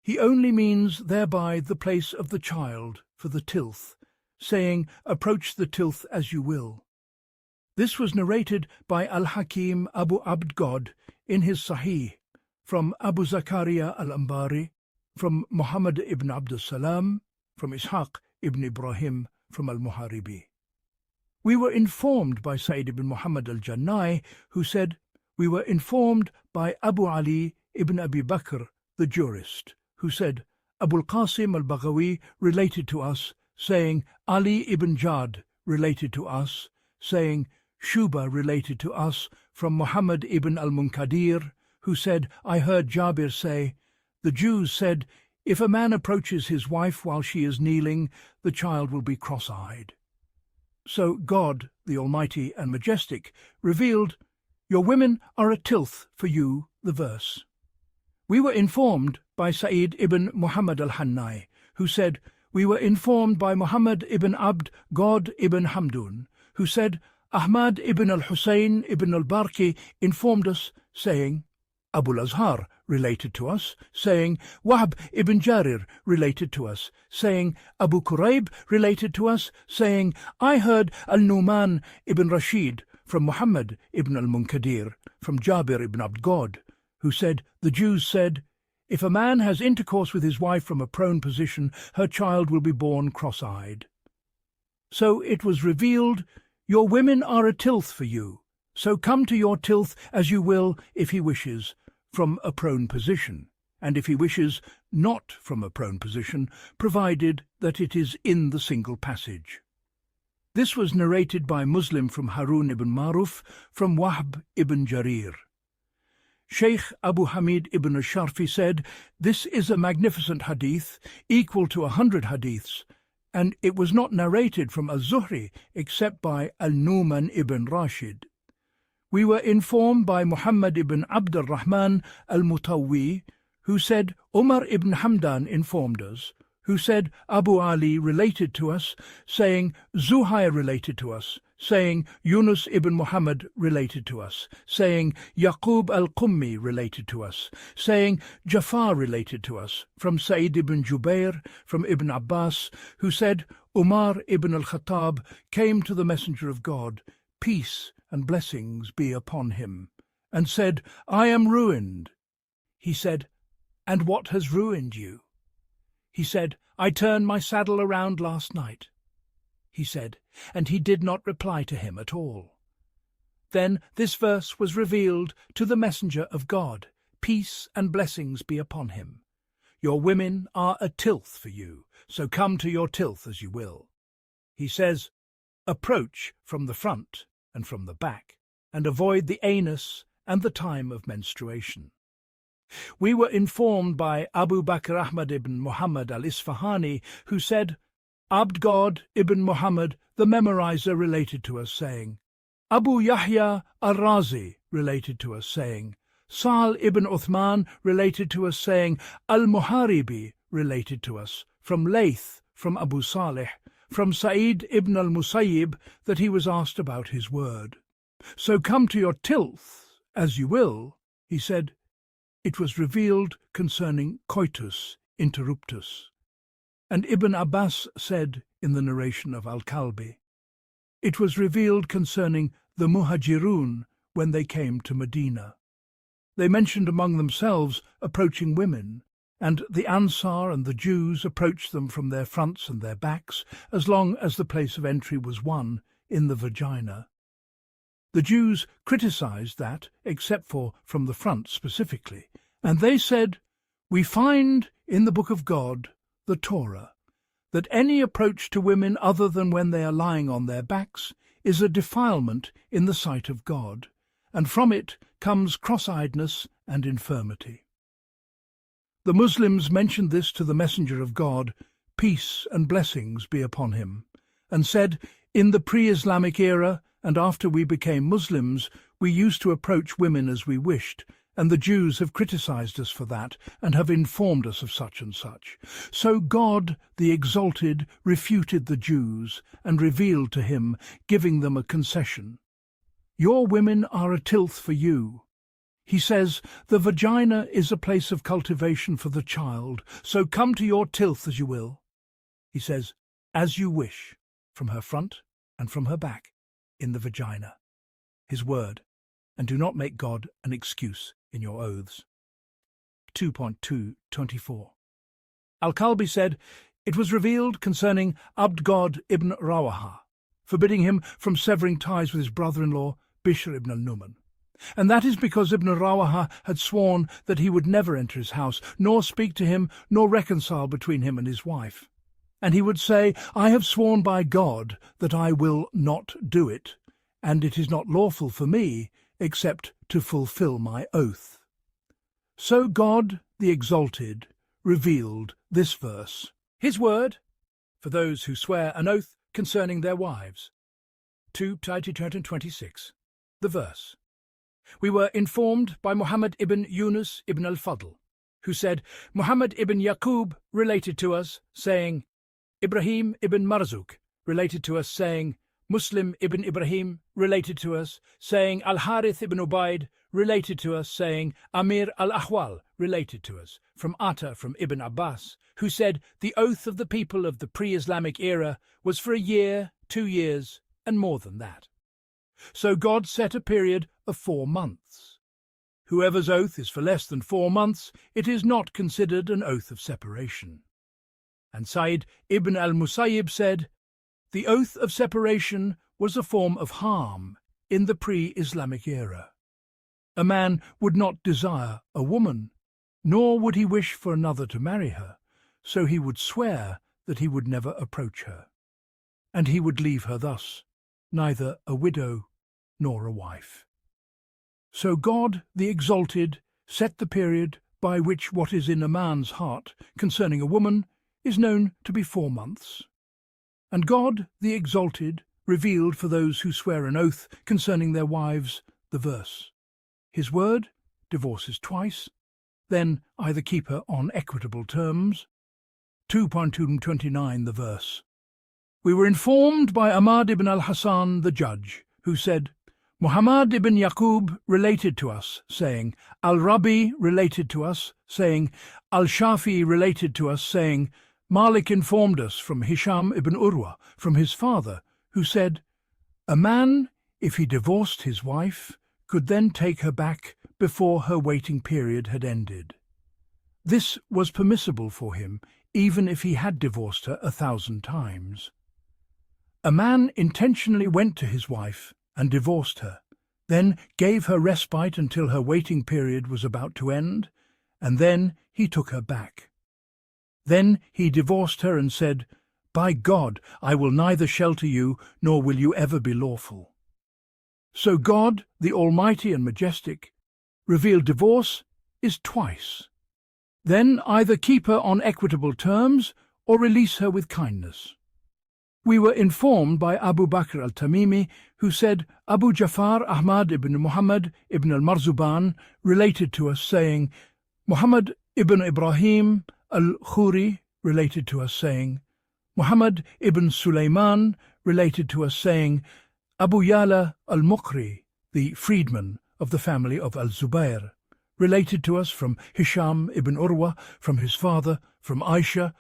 He only means thereby the place of the child for the tilth, saying, approach the tilth as you will. This was narrated by Al-Hakim Abu Abd in his Sahih, from Abu Zakaria al-Ambari, from Muhammad ibn Abd salam, from Ishaq ibn Ibrahim, from al-Muharibi. We were informed by Sayyid ibn Muhammad al-Jannai, who said, we were informed by Abu Ali ibn Abi Bakr, the jurist, who said, Abu al-Qasim al-Baghawi related to us, saying, Ali ibn Jad related to us, saying, Shuba related to us from Muhammad ibn al-Munkadir, who said, I heard Jabir say, the Jews said, if a man approaches his wife while she is kneeling, the child will be cross-eyed. So God, the Almighty and Majestic, revealed, your women are a tilth for you, the verse. We were informed by Sa'id ibn Muhammad al-Hannai, who said, we were informed by Muhammad ibn Abd God ibn Hamdun, who said, Ahmad ibn al-Husayn ibn al-Barki informed us, saying, Abu al-Azhar related to us, saying, Wahb ibn Jarir related to us, saying, Abu Quraib related to us, saying, I heard al-Numan ibn Rashid from Muhammad ibn al-Munkadir, from Jabir ibn Abd God, who said, the Jews said, if a man has intercourse with his wife from a prone position, her child will be born cross-eyed. So it was revealed, your women are a tilth for you, So come to your tilth as you will, if he wishes, from a prone position, and if he wishes, not from a prone position, provided that it is in the single passage. This was narrated by Muslim from Harun ibn Maruf, from Wahb ibn Jarir. Sheikh Abu Hamid ibn al-Sharfi said, "This is a magnificent hadith, equal to 100 hadiths, and it was not narrated from al-Zuhri except by al-Numan ibn Rashid. We were informed by Muhammad ibn Abd al-Rahman al-Mutawwi, who said Umar ibn Hamdan informed us, who said Abu Ali related to us, saying Zuhair related to us, saying Yunus ibn Muhammad related to us, saying Yaqub al-Qummi related to us, saying Jafar related to us, from Sa'id ibn Jubair, from Ibn Abbas, who said Umar ibn al-Khattab came to the Messenger of God, peace and blessings be upon him, and said, I am ruined. He said, and what has ruined you? He said, I turned my saddle around last night. He said, and he did not reply to him at all. Then this verse was revealed to the Messenger of God, peace and blessings be upon him. Your women are a tilth for you, so come to your tilth as you will. He says, approach from the front and from the back, and avoid the anus and the time of menstruation. We were informed by Abu Bakr Ahmad ibn Muhammad al-Isfahani, who said, Abd God ibn Muhammad, the memorizer, related to us, saying, Abu Yahya al-Razi related to us, saying, Sal ibn Uthman related to us, saying, al-Muharibi related to us, from Layth, from Abu Salih, from Sa'id ibn al-Musayyib, that he was asked about his word. So come to your tilth, as you will, he said, it was revealed concerning coitus interruptus. And Ibn Abbas said in the narration of Al-Kalbi, it was revealed concerning the Muhajirun when they came to Medina. They mentioned among themselves approaching women, and the Ansar and the Jews approached them from their fronts and their backs, as long as the place of entry was one, in the vagina. The Jews criticized that, except for from the front specifically, and they said, we find in the Book of God, the Torah, that any approach to women other than when they are lying on their backs is a defilement in the sight of God, and from it comes cross-eyedness and infirmity. The Muslims mentioned this to the Messenger of God, peace and blessings be upon him, and said, in the pre-Islamic era, and after we became Muslims, we used to approach women as we wished, and the Jews have criticized us for that, and have informed us of such and such. So God, the Exalted, refuted the Jews, and revealed to him, giving them a concession. Your women are a tilth for you. He says, the vagina is a place of cultivation for the child, so come to your tilth as you will. He says, as you wish, from her front and from her back, in the vagina. His word, and do not make God an excuse in your oaths. 2.2.24. Al-Kalbi said, it was revealed concerning Abd God ibn Rawaha, forbidding him from severing ties with his brother-in-law, Bishr ibn al-Numan. And that is because Ibn Rawaha had sworn that he would never enter his house, nor speak to him, nor reconcile between him and his wife. And he would say, I have sworn by God that I will not do it, and it is not lawful for me, except to fulfill my oath. So God, the Exalted, revealed this verse, his word, for those who swear an oath concerning their wives. 2:26. The verse. We were informed by Muhammad ibn Yunus ibn al-Fadl, who said, Muhammad ibn Yaqub related to us, saying, Ibrahim ibn Marzouk related to us, saying, Muslim ibn Ibrahim related to us, saying, Al-Harith ibn Ubaid related to us, saying, Amir al-Ahwal related to us, from Atta from Ibn Abbas, who said, the oath of the people of the pre-Islamic era was for a year, 2 years, and more than that. So God set a period of 4 months. Whoever's oath is for less than 4 months, it is not considered an oath of separation. And Sa'id ibn al-Musayyib said, the oath of separation was a form of harm in the pre-Islamic era. A man would not desire a woman, nor would he wish for another to marry her, so he would swear that he would never approach her. And he would leave her thus, neither a widow nor a wife. So God, the Exalted, set the period by which what is in a man's heart concerning a woman is known to be 4 months. And God, the Exalted, revealed for those who swear an oath concerning their wives the verse. His word divorces twice, then either keep her on equitable terms. 2.229 the verse. We were informed by Ahmad ibn al-Hasan the judge, who said, Muhammad ibn Yaqub related to us, saying, Al-Rabi related to us, saying, Al-Shafi related to us, saying, Malik informed us from Hisham ibn Urwa, from his father, who said, a man, if he divorced his wife, could then take her back before her waiting period had ended. This was permissible for him, even if he had divorced her 1,000 times. A man intentionally went to his wife and divorced her, then gave her respite until her waiting period was about to end, and then he took her back. Then he divorced her and said, By God, I will neither shelter you, nor will you ever be lawful. So God, the Almighty and Majestic, revealed divorce is twice. Then either keep her on equitable terms or release her with kindness. We were informed by Abu Bakr al-Tamimi, who said Abu Jafar Ahmad ibn Muhammad ibn al-Marzuban related to us, saying, Muhammad ibn Ibrahim al-Khuri related to us, saying, Muhammad ibn Sulaiman related to us, saying, Abu Yala al-Muqri, the freedman of the family of al-Zubair, related to us from Hisham ibn Urwa, from his father, from Aisha,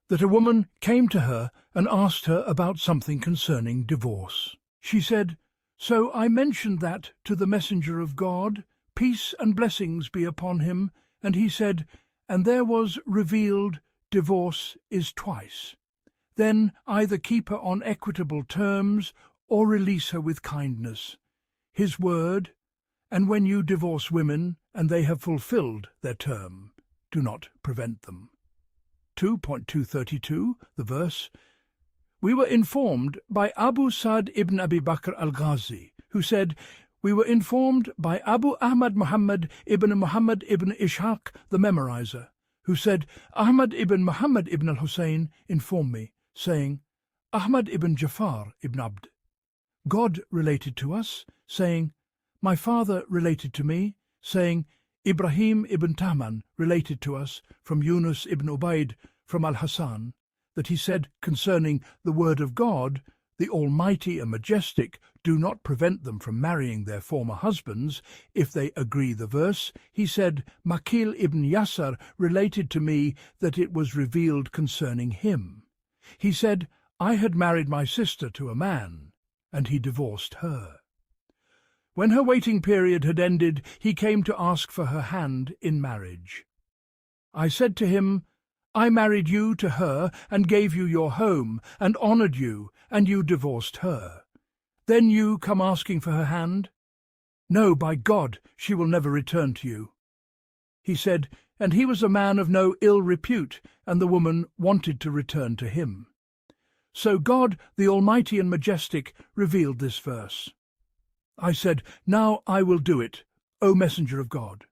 that a woman came to her and asked her about something concerning divorce. She said, So I mentioned that to the Messenger of God, peace and blessings be upon him, and he said, And there was revealed divorce is twice. Then either keep her on equitable terms or release her with kindness. His word, and when you divorce women and they have fulfilled their term, do not prevent them. 2.232, the verse. We were informed by Abu Sa'd ibn Abi Bakr al-Ghazi, who said, We were informed by Abu Ahmad Muhammad ibn Ishaq the Memorizer, who said, Ahmad ibn Muhammad ibn al-Hussein informed me, saying, Ahmad ibn Jafar ibn Abd. God related to us, saying, My father related to me, saying, Ibrahim ibn Tahman related to us from Yunus ibn Ubaid from al-Hasan, that he said concerning the word of God, the Almighty and Majestic do not prevent them from marrying their former husbands, if they agree the verse. He said, Makil ibn Yasar related to me that it was revealed concerning him. He said, I had married my sister to a man, and he divorced her. When her waiting period had ended, he came to ask for her hand in marriage. I said to him, I married you to her and gave you your home and honoured you, and you divorced her. Then you come asking for her hand? No, by God, she will never return to you. He said, and he was a man of no ill repute, and the woman wanted to return to him. So God, the Almighty and Majestic, revealed this verse. I said, Now I will do it, O Messenger of God.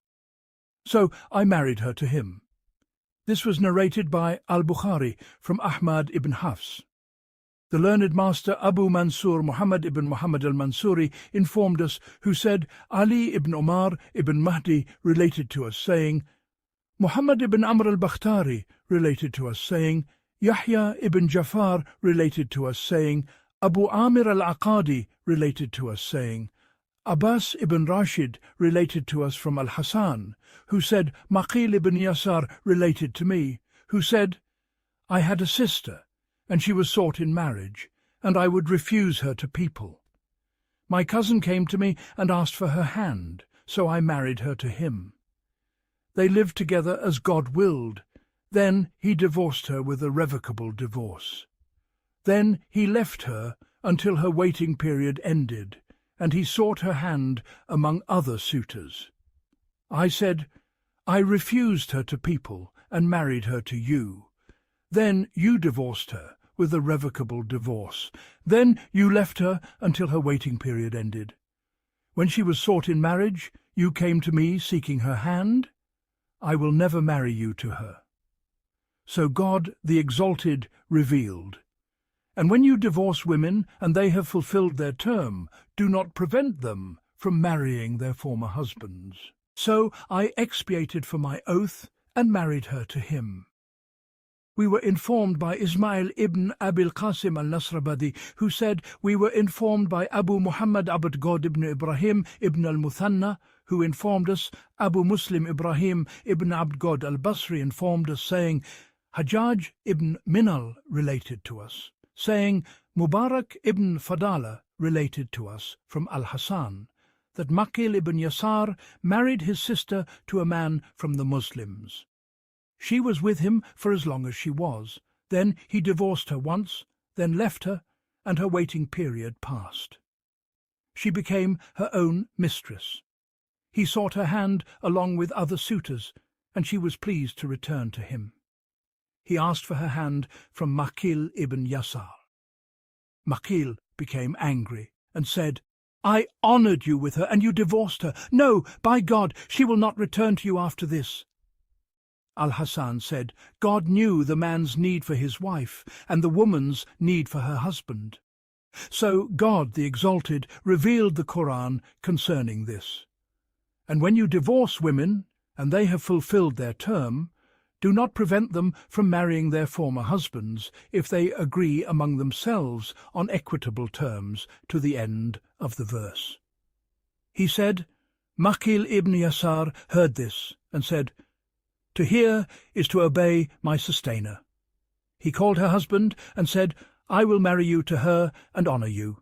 So I married her to him. This was narrated by al-Bukhari from Ahmad ibn Hafs. The learned master Abu Mansur Muhammad ibn Muhammad al-Mansuri informed us, who said, Ali ibn Umar ibn Mahdi related to us, saying, Muhammad ibn Amr al-Bakhtari related to us, saying, Yahya ibn Jafar related to us, saying, Abu Amir al-Aqadi related to us, saying, Abbas ibn Rashid related to us from al-Hasan, who said, Maqil ibn Yasar related to me, who said, I had a sister, and she was sought in marriage, and I would refuse her to people. My cousin came to me and asked for her hand, so I married her to him. They lived together as God willed. Then he divorced her with a revocable divorce. Then he left her until her waiting period ended, and he sought her hand among other suitors. I said, I refused her to people and married her to you. Then you divorced her with a revocable divorce. Then you left her until her waiting period ended. When she was sought in marriage, you came to me seeking her hand. I will never marry you to her. So God, the Exalted, revealed, and when you divorce women and they have fulfilled their term, do not prevent them from marrying their former husbands. So I expiated for my oath and married her to him. We were informed by Ismail ibn Abil Qasim al-Nasrabadi, who said, we were informed by Abu Muhammad Abd God ibn Ibrahim ibn al-Muthanna, who informed us. Abu Muslim Ibrahim ibn Abd God al-Basri informed us, saying, Hajjaj ibn Minal related to us, saying, Mubarak ibn Fadala related to us from al-Hasan, that Maqil ibn Yasar married his sister to a man from the Muslims. She was with him for as long as she was. Then he divorced her once, then left her, and her waiting period passed. She became her own mistress. He sought her hand along with other suitors, and she was pleased to return to him. He asked for her hand from Maqil ibn Yasar. Maqil became angry and said, I honoured you with her, and you divorced her. No, by God, she will not return to you after this. Al-Hasan said, God knew the man's need for his wife and the woman's need for her husband. So God, the Exalted, revealed the Qur'an concerning this. And when you divorce women, and they have fulfilled their term, do not prevent them from marrying their former husbands, if they agree among themselves on equitable terms, to the end of the verse. He said, Maqil ibn Yasar heard this, and said, To hear is to obey my sustainer. He called her husband and said, I will marry you to her and honour you.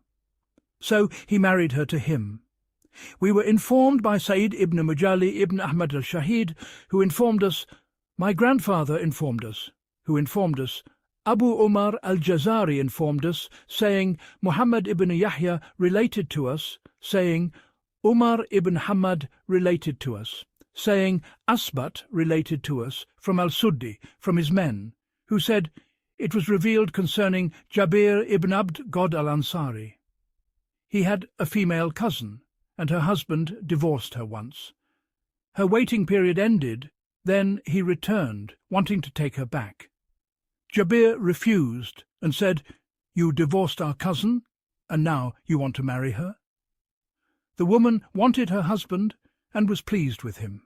So he married her to him. We were informed by Sayyid ibn Mujali ibn Ahmad al-Shahid, who informed us, my grandfather informed us, who informed us, Abu Umar al-Jazari informed us, saying, Muhammad ibn Yahya related to us, saying, Umar ibn Hamad related to us, saying, Asbat related to us from al-Suddi, from his men, who said, it was revealed concerning Jabir ibn Abd God al-Ansari. He had a female cousin, and her husband divorced her once. Her waiting period ended, then he returned, wanting to take her back. Jabir refused and said, You divorced our cousin, and now you want to marry her? The woman wanted her husband and was pleased with him.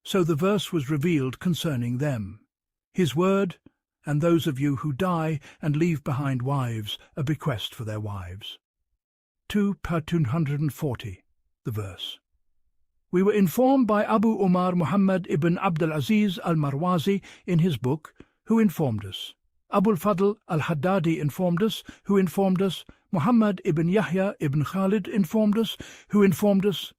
So the verse was revealed concerning them. His word, and those of you who die and leave behind wives, a bequest for their wives. 240, the verse. We were informed by Abu Umar Muhammad ibn Abdul Aziz al-Marwazi in his book, who informed us. Abul Fadl al-Haddadi informed us, who informed us. Muhammad ibn Yahya ibn Khalid informed us, who informed us.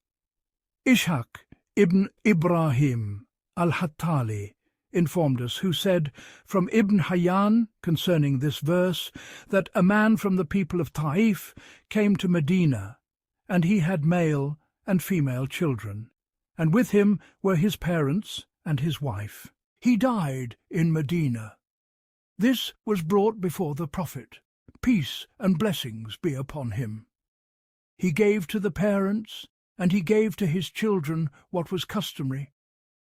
Ishaq ibn Ibrahim al-Hattali informed us, who said from Ibn Hayyan concerning this verse, that a man from the people of Taif came to Medina, and he had male and female children, and with him were his parents and his wife. He died in Medina. This was brought before the Prophet, peace and blessings be upon him. He gave to the parents, and he gave to his children what was customary,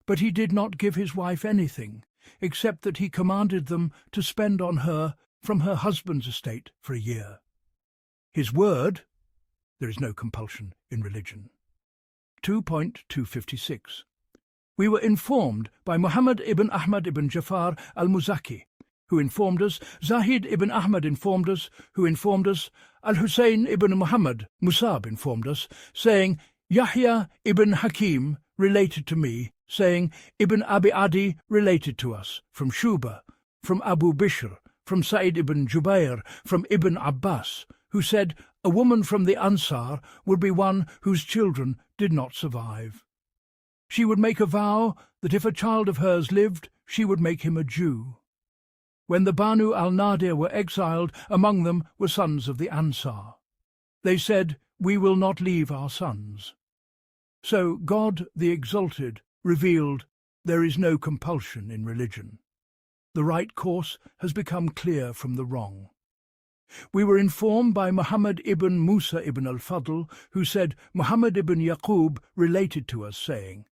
but he did not give his wife anything, except that he commanded them to spend on her from her husband's estate for a year. His word, there is no compulsion in religion. 2.256. We were informed by Muhammad ibn Ahmad ibn Jafar al-Muzaki, who informed us. Zahid ibn Ahmad informed us, who informed us. Al-Husayn ibn Muhammad Musab informed us, saying, Yahya ibn Hakim related to me, saying, Ibn Abi Adi related to us, from Shuba, from Abu Bishr, from Sa'id ibn Jubair, from Ibn Abbas, who said, a woman from the Ansar would be one whose children did not survive. She would make a vow that if a child of hers lived, she would make him a Jew. When the Banu al-Nadir were exiled, among them were sons of the Ansar. They said, "We will not leave our sons." So God, the Exalted, revealed, there is no compulsion in religion. The right course has become clear from the wrong. We were informed by Muhammad ibn Musa ibn al-Fadl, who said Muhammad ibn Yaqub related to us, saying,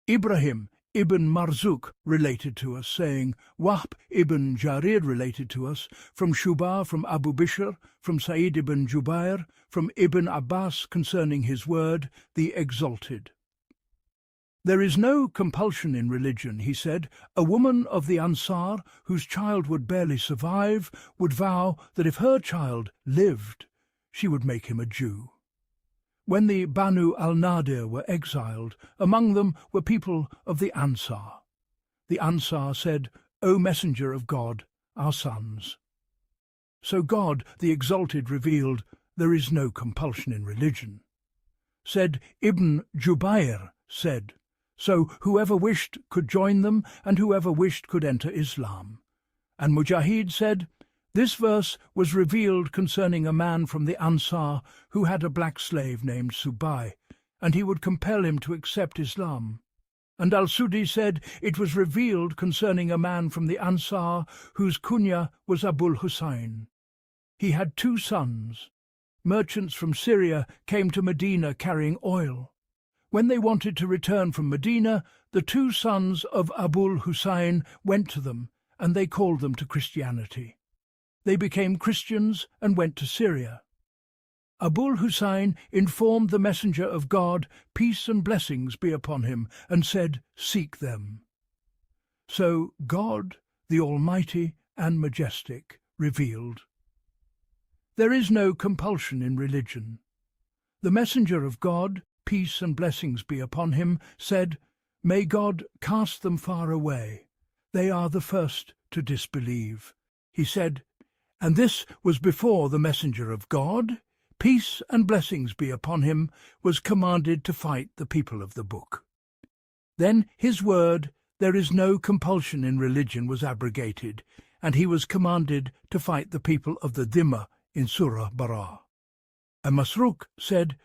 Ibrahim ibn Marzouk related to us, saying, Wahb ibn Jarir related to us, from Shubah, from Abu Bishr, from Sa'id ibn Jubair, from Ibn Abbas concerning his word, the Exalted. There is no compulsion in religion, he said. A woman of the Ansar, whose child would barely survive, would vow that if her child lived, she would make him a Jew. When the Banu al-Nadir were exiled, among them were people of the Ansar. The Ansar said, O Messenger of God, our sons. So God, the Exalted, revealed, there is no compulsion in religion. Said Ibn Jubair, said, so whoever wished could join them, and whoever wished could enter Islam. And Mujahid said, this verse was revealed concerning a man from the Ansar who had a black slave named Subai, and he would compel him to accept Islam. And al-Sudi said, it was revealed concerning a man from the Ansar whose kunya was Abul Hussein. He had 2 sons. Merchants from Syria came to Medina carrying oil. When they wanted to return from Medina, the 2 sons of Abul Hussein went to them, and they called them to Christianity. They became Christians and went to Syria. Abul Hussein informed the Messenger of God, peace and blessings be upon him, and said, seek them. So God, the Almighty and Majestic, revealed, there is no compulsion in religion. The Messenger of God, peace and blessings be upon him, said, may God cast them far away. They are the first to disbelieve. He said, and this was before the Messenger of God, peace and blessings be upon him, was commanded to fight the people of the book. Then his word, there is no compulsion in religion, was abrogated, and he was commanded to fight the people of the Dhimma in Surah Bara. And Masruq said,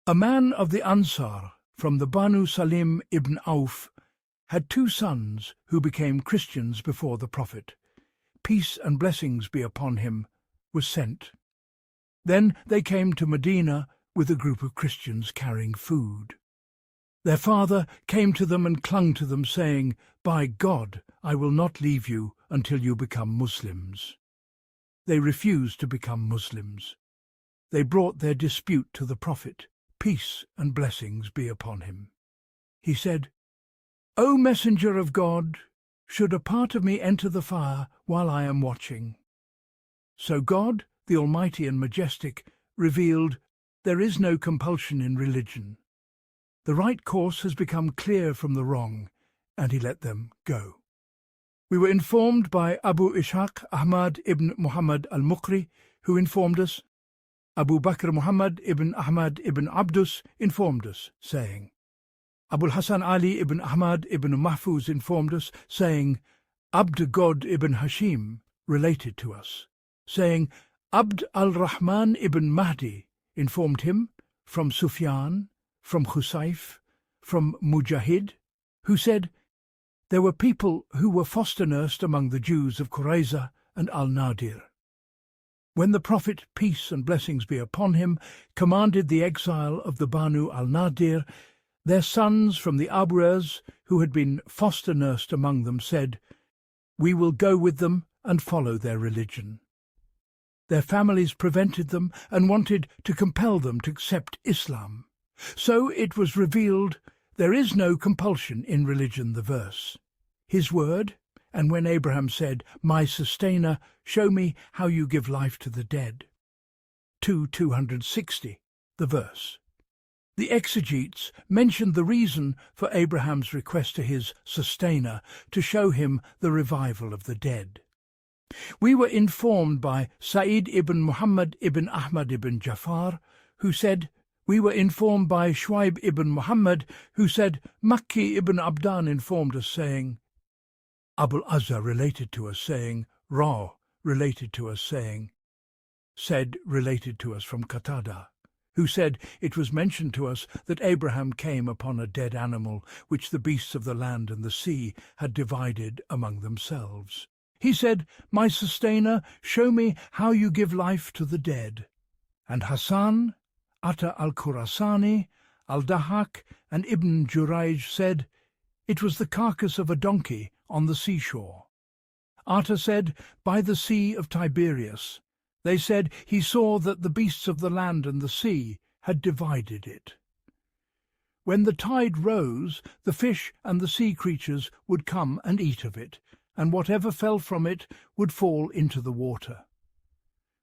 a man of the Ansar from the Banu Salim ibn Auf had 2 sons who became Christians before the Prophet. Peace and blessings be upon him, was sent. Then they came to Medina with a group of Christians carrying food. Their father came to them and clung to them, saying, by God, I will not leave you until you become Muslims. They refused to become Muslims. They brought their dispute to the Prophet. Peace and blessings be upon him. He said, O Messenger of God, should a part of me enter the fire while I am watching? So God, the Almighty and Majestic, revealed, there is no compulsion in religion. The right course has become clear from the wrong, and he let them go. We were informed by Abu Ishaq Ahmad ibn Muhammad al-Muqri, who informed us, Abu Bakr Muhammad ibn Ahmad ibn Abdus informed us, saying, al-Hasan Ali ibn Ahmad ibn Mahfuz informed us, saying, Abd God ibn Hashim related to us, saying, Abd al-Rahman ibn Mahdi informed him from Sufyan, from Khusayf, from Mujahid, who said, there were people who were foster-nursed among the Jews of Qurayza and al-Nadir. When the Prophet, peace and blessings be upon him, commanded the exile of the Banu al-Nadir, their sons from the Abraz, who had been foster-nursed among them, said, we will go with them and follow their religion. Their families prevented them and wanted to compel them to accept Islam. So it was revealed, there is no compulsion in religion, the verse. His word, and when Abraham said, my sustainer, show me how you give life to the dead. 260, the verse. The exegetes mentioned the reason for Abraham's request to his sustainer to show him the revival of the dead. We were informed by Sa'id ibn Muhammad ibn Ahmad ibn Jafar, who said, we were informed by Shuaib ibn Muhammad, who said, Makki ibn Abdan informed us, saying, Abul Azhar related to us, saying, Ra related to us, saying, said related to us from Qatada, who said, "It was mentioned to us that Abraham came upon a dead animal, which the beasts of the land and the sea had divided among themselves." He said, "My sustainer, show me how you give life to the dead." And Hasan, Atta al-Khurasani, al-Dahak, and Ibn Jurayj said, "It was the carcass of a donkey on the seashore." Atta said, "By the Sea of Tiberias." They said, "He saw that the beasts of the land and the sea had divided it." When the tide rose, the fish and the sea creatures would come and eat of it, and whatever fell from it would fall into the water.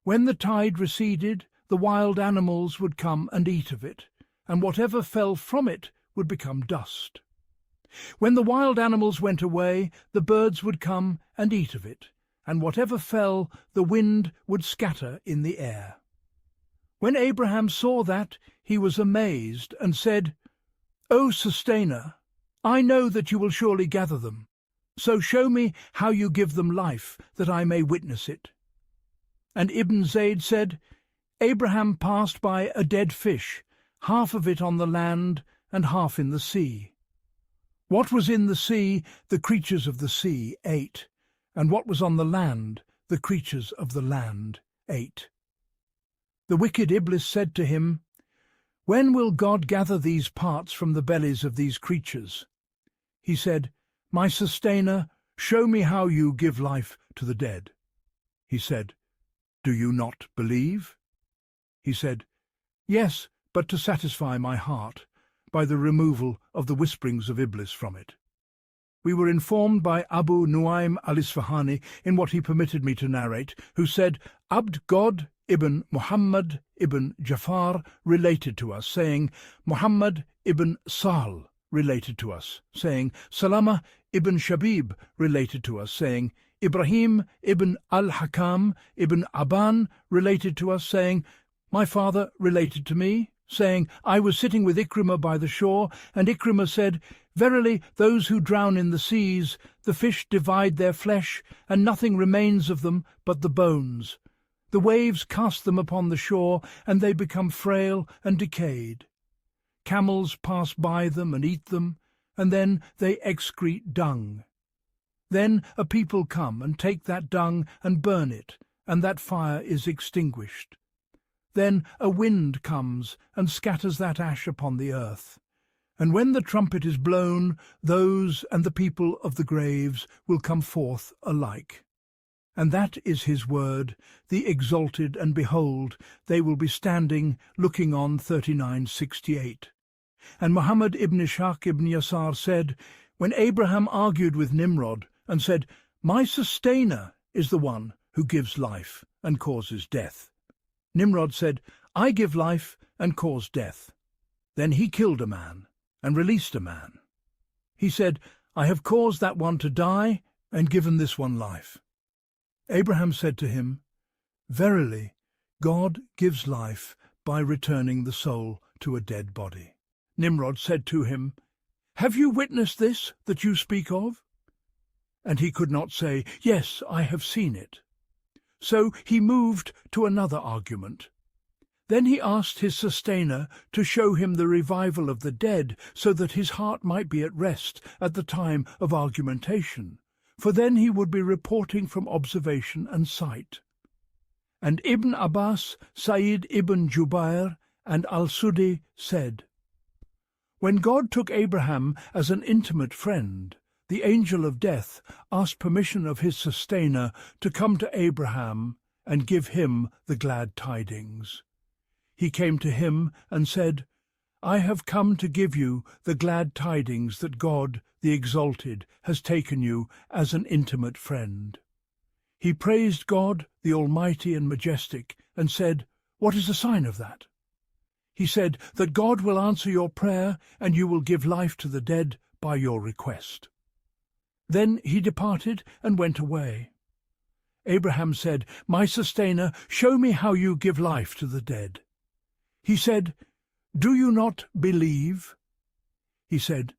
When the tide receded, the wild animals would come and eat of it, and whatever fell from it would become dust. When the wild animals went away, the birds would come and eat of it, and whatever fell, the wind would scatter in the air. When Abraham saw that, he was amazed and said, "O Sustainer, I know that you will surely gather them, so show me how you give them life, that I may witness it." And Ibn Zayd said, "Abraham passed by a dead fish, half of it on the land and half in the sea. What was in the sea, the creatures of the sea ate, and what was on the land, the creatures of the land ate." The wicked Iblis said to him, "When will God gather these parts from the bellies of these creatures?" He said, "My sustainer, show me how you give life to the dead." He said, "Do you not believe?" He said, "Yes, but to satisfy my heart, by the removal of the whisperings of Iblis from it." We were informed by Abu Nuaym al-Isfahani in what he permitted me to narrate, who said, "Abd God ibn Muhammad ibn Jafar related to us, saying, Muhammad ibn Sahl related to us, saying, Salama ibn Shabib related to us, saying, Ibrahim ibn al-Hakam ibn Aban related to us, saying, my father related to me, saying, I was sitting with Ikrimah by the shore, and Ikrimah said, Verily, those who drown in the seas, the fish divide their flesh, and nothing remains of them but the bones. The waves cast them upon the shore, and they become frail and decayed. Camels pass by them and eat them, and then they excrete dung. Then a people come and take that dung and burn it, and that fire is extinguished. Then a wind comes and scatters that ash upon the earth. And when the trumpet is blown, those and the people of the graves will come forth alike. And that is his word, the exalted, and behold, they will be standing, looking on 39:68. And Muhammad ibn Ishaq ibn Yasar said, when Abraham argued with Nimrod, and said, My sustainer is the one who gives life and causes death. Nimrod said, I give life and cause death. Then he killed a man and released a man. He said, I have caused that one to die and given this one life. Abraham said to him, Verily, God gives life by returning the soul to a dead body. Nimrod said to him, Have you witnessed this that you speak of? And he could not say, Yes, I have seen it. So he moved to another argument. Then he asked his sustainer to show him the revival of the dead, so that his heart might be at rest at the time of argumentation, for then he would be reporting from observation and sight. And Ibn Abbas, Sa'id ibn Jubair, and al-Sudi said, When God took Abraham as an intimate friend, the angel of death asked permission of his sustainer to come to Abraham and give him the glad tidings. He came to him and said, I have come to give you the glad tidings that God, the Exalted, has taken you as an intimate friend. He praised God, the Almighty and Majestic, and said, What is the sign of that? He said, That God will answer your prayer, and you will give life to the dead by your request. Then he departed and went away. Abraham said, My sustainer, show me how you give life to the dead. He said, Do you not believe? He said,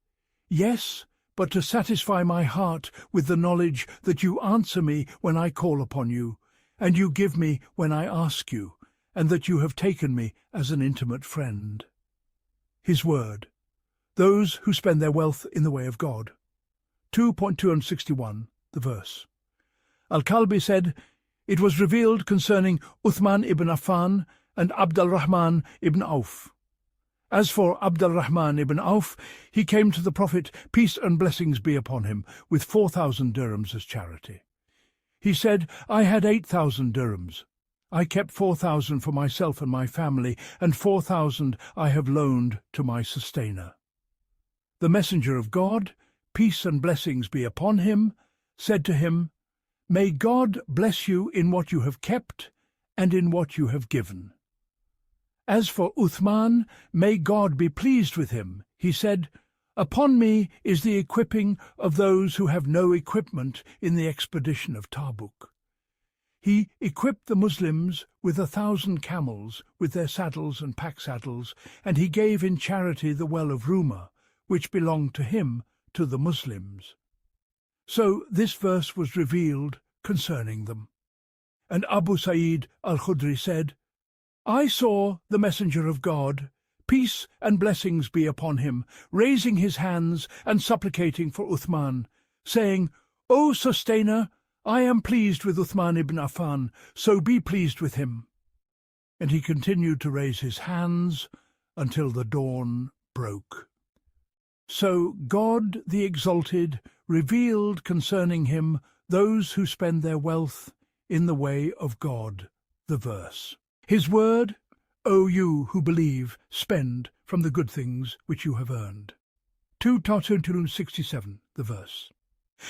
Yes, but to satisfy my heart with the knowledge that you answer me when I call upon you, and you give me when I ask you, and that you have taken me as an intimate friend. His word, those who spend their wealth in the way of God. 2.261, the verse. Al-Kalbi said, it was revealed concerning Uthman ibn Affan and Abd al-Rahman ibn Auf. As for Abd al-Rahman ibn Auf, he came to the Prophet, peace and blessings be upon him, with 4,000 dirhams as charity. He said, I had 8,000 dirhams. I kept 4,000 for myself and my family, and 4,000 I have loaned to my sustainer. The messenger of God, peace and blessings be upon him, said to him, may God bless you in what you have kept and in what you have given. As for Uthman, may God be pleased with him, he said, upon me is the equipping of those who have no equipment in the expedition of Tabuk. He equipped the Muslims with 1,000 camels with their saddles and pack-saddles, and he gave in charity the well of Ruma, which belonged to him, to the Muslims. So this verse was revealed concerning them. And Abu Sa'id al-Khudri said, I saw the messenger of God, peace and blessings be upon him, raising his hands and supplicating for Uthman, saying, O sustainer, I am pleased with Uthman ibn Affan, so be pleased with him. And he continued to raise his hands until the dawn broke. So God the Exalted revealed concerning him those who spend their wealth in the way of God, the verse. His word, O you who believe, spend from the good things which you have earned. 2.267, the verse.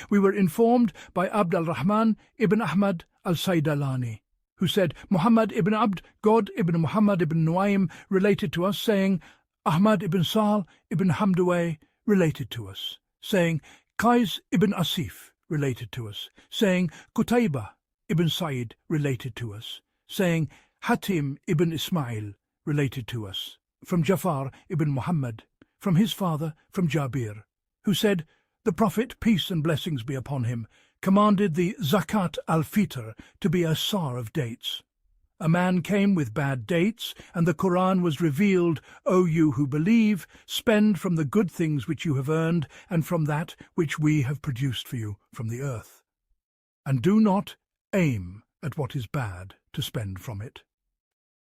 We were informed by Abd al-Rahman ibn Ahmad al-Saydalani, who said, Muhammad ibn Abd, God ibn Muhammad ibn Nuaym related to us, saying, Ahmad ibn Sal ibn Hamdaway related to us, saying, Qais ibn Asif related to us, saying, Qutayba ibn Sa'id related to us, saying, Hatim ibn Ismail related to us, from Jafar ibn Muhammad, from his father, from Jabir, who said, the Prophet, peace and blessings be upon him, commanded the zakat al-fitr to be a sar of dates. A man came with bad dates, and the Qur'an was revealed, O you who believe, spend from the good things which you have earned, and from that which we have produced for you from the earth. And do not aim at what is bad to spend from it.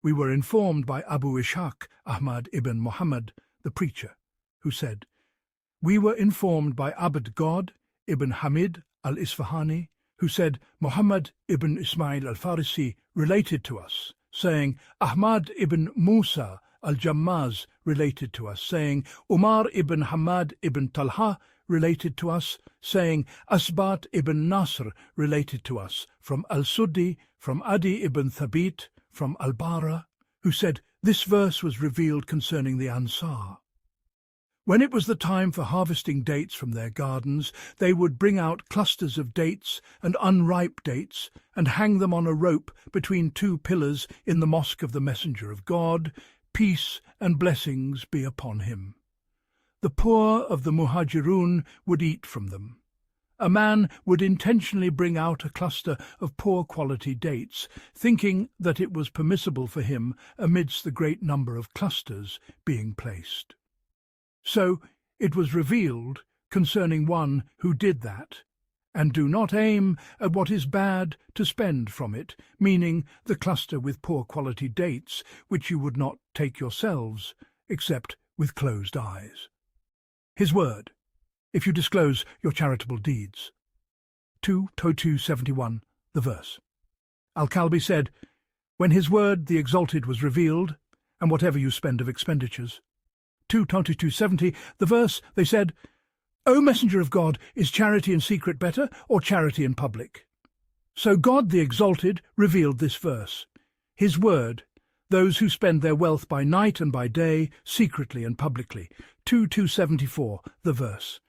We were informed by Abu Ishaq Ahmad ibn Muhammad, the preacher, who said, we were informed by Abd God ibn Hamid al-Isfahani, who said, Muhammad ibn Ismail al-Farisi related to us, saying, Ahmad ibn Musa al-Jammaz related to us, saying, Umar ibn Hamad ibn Talha related to us, saying, Asbat ibn Nasr related to us, from al-Suddi, from Adi ibn Thabit, from al-Bara, who said, this verse was revealed concerning the Ansar. When it was the time for harvesting dates from their gardens, they would bring out clusters of dates and unripe dates and hang them on a rope between two pillars in the mosque of the Messenger of God, peace and blessings be upon him. The poor of the Muhajirun would eat from them. A man would intentionally bring out a cluster of poor-quality dates, thinking that it was permissible for him amidst the great number of clusters being placed. So it was revealed concerning one who did that, and do not aim at what is bad to spend from it, meaning the cluster with poor-quality dates, which you would not take yourselves, except with closed eyes. His word, if you disclose your charitable deeds. 2.271, the verse. Al-Kalbi said, when his word, the Exalted, was revealed, and whatever you spend of expenditures. 2.270, the verse, they said, O Messenger of God, is charity in secret better, or charity in public? So God the Exalted revealed this verse. His word, those who spend their wealth by night and by day, secretly and publicly. 2.274, the verse.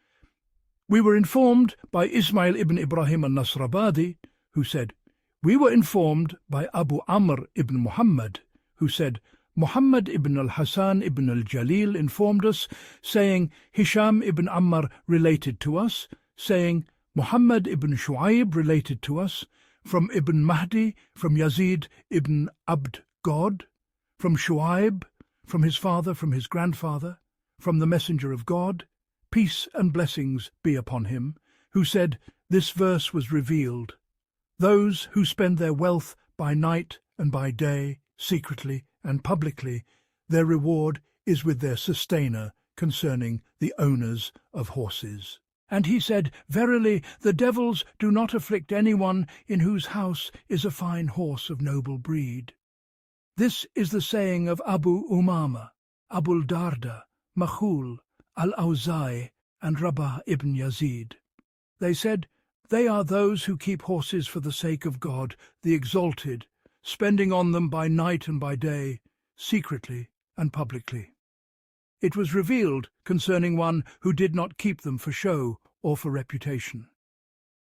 We were informed by Ismail ibn Ibrahim al-Nasrabadi, who said, we were informed by Abu Amr ibn Muhammad, who said, Muhammad ibn al-Hasan ibn al-Jalil informed us, saying, Hisham ibn Ammar related to us, saying, Muhammad ibn Shu'aib related to us, from Ibn Mahdi, from Yazid ibn Abd God, from Shu'aib, from his father, from his grandfather, from the messenger of God, peace and blessings be upon him, who said, this verse was revealed. Those who spend their wealth by night and by day, secretly and publicly, their reward is with their sustainer concerning the owners of horses. And he said, verily, the devils do not afflict anyone in whose house is a fine horse of noble breed. This is the saying of Abu Umama, Abul Darda, Makhul, al-Awza'i, and Rabah ibn Yazid. They said, they are those who keep horses for the sake of God, the Exalted, spending on them by night and by day, secretly and publicly. It was revealed concerning one who did not keep them for show or for reputation.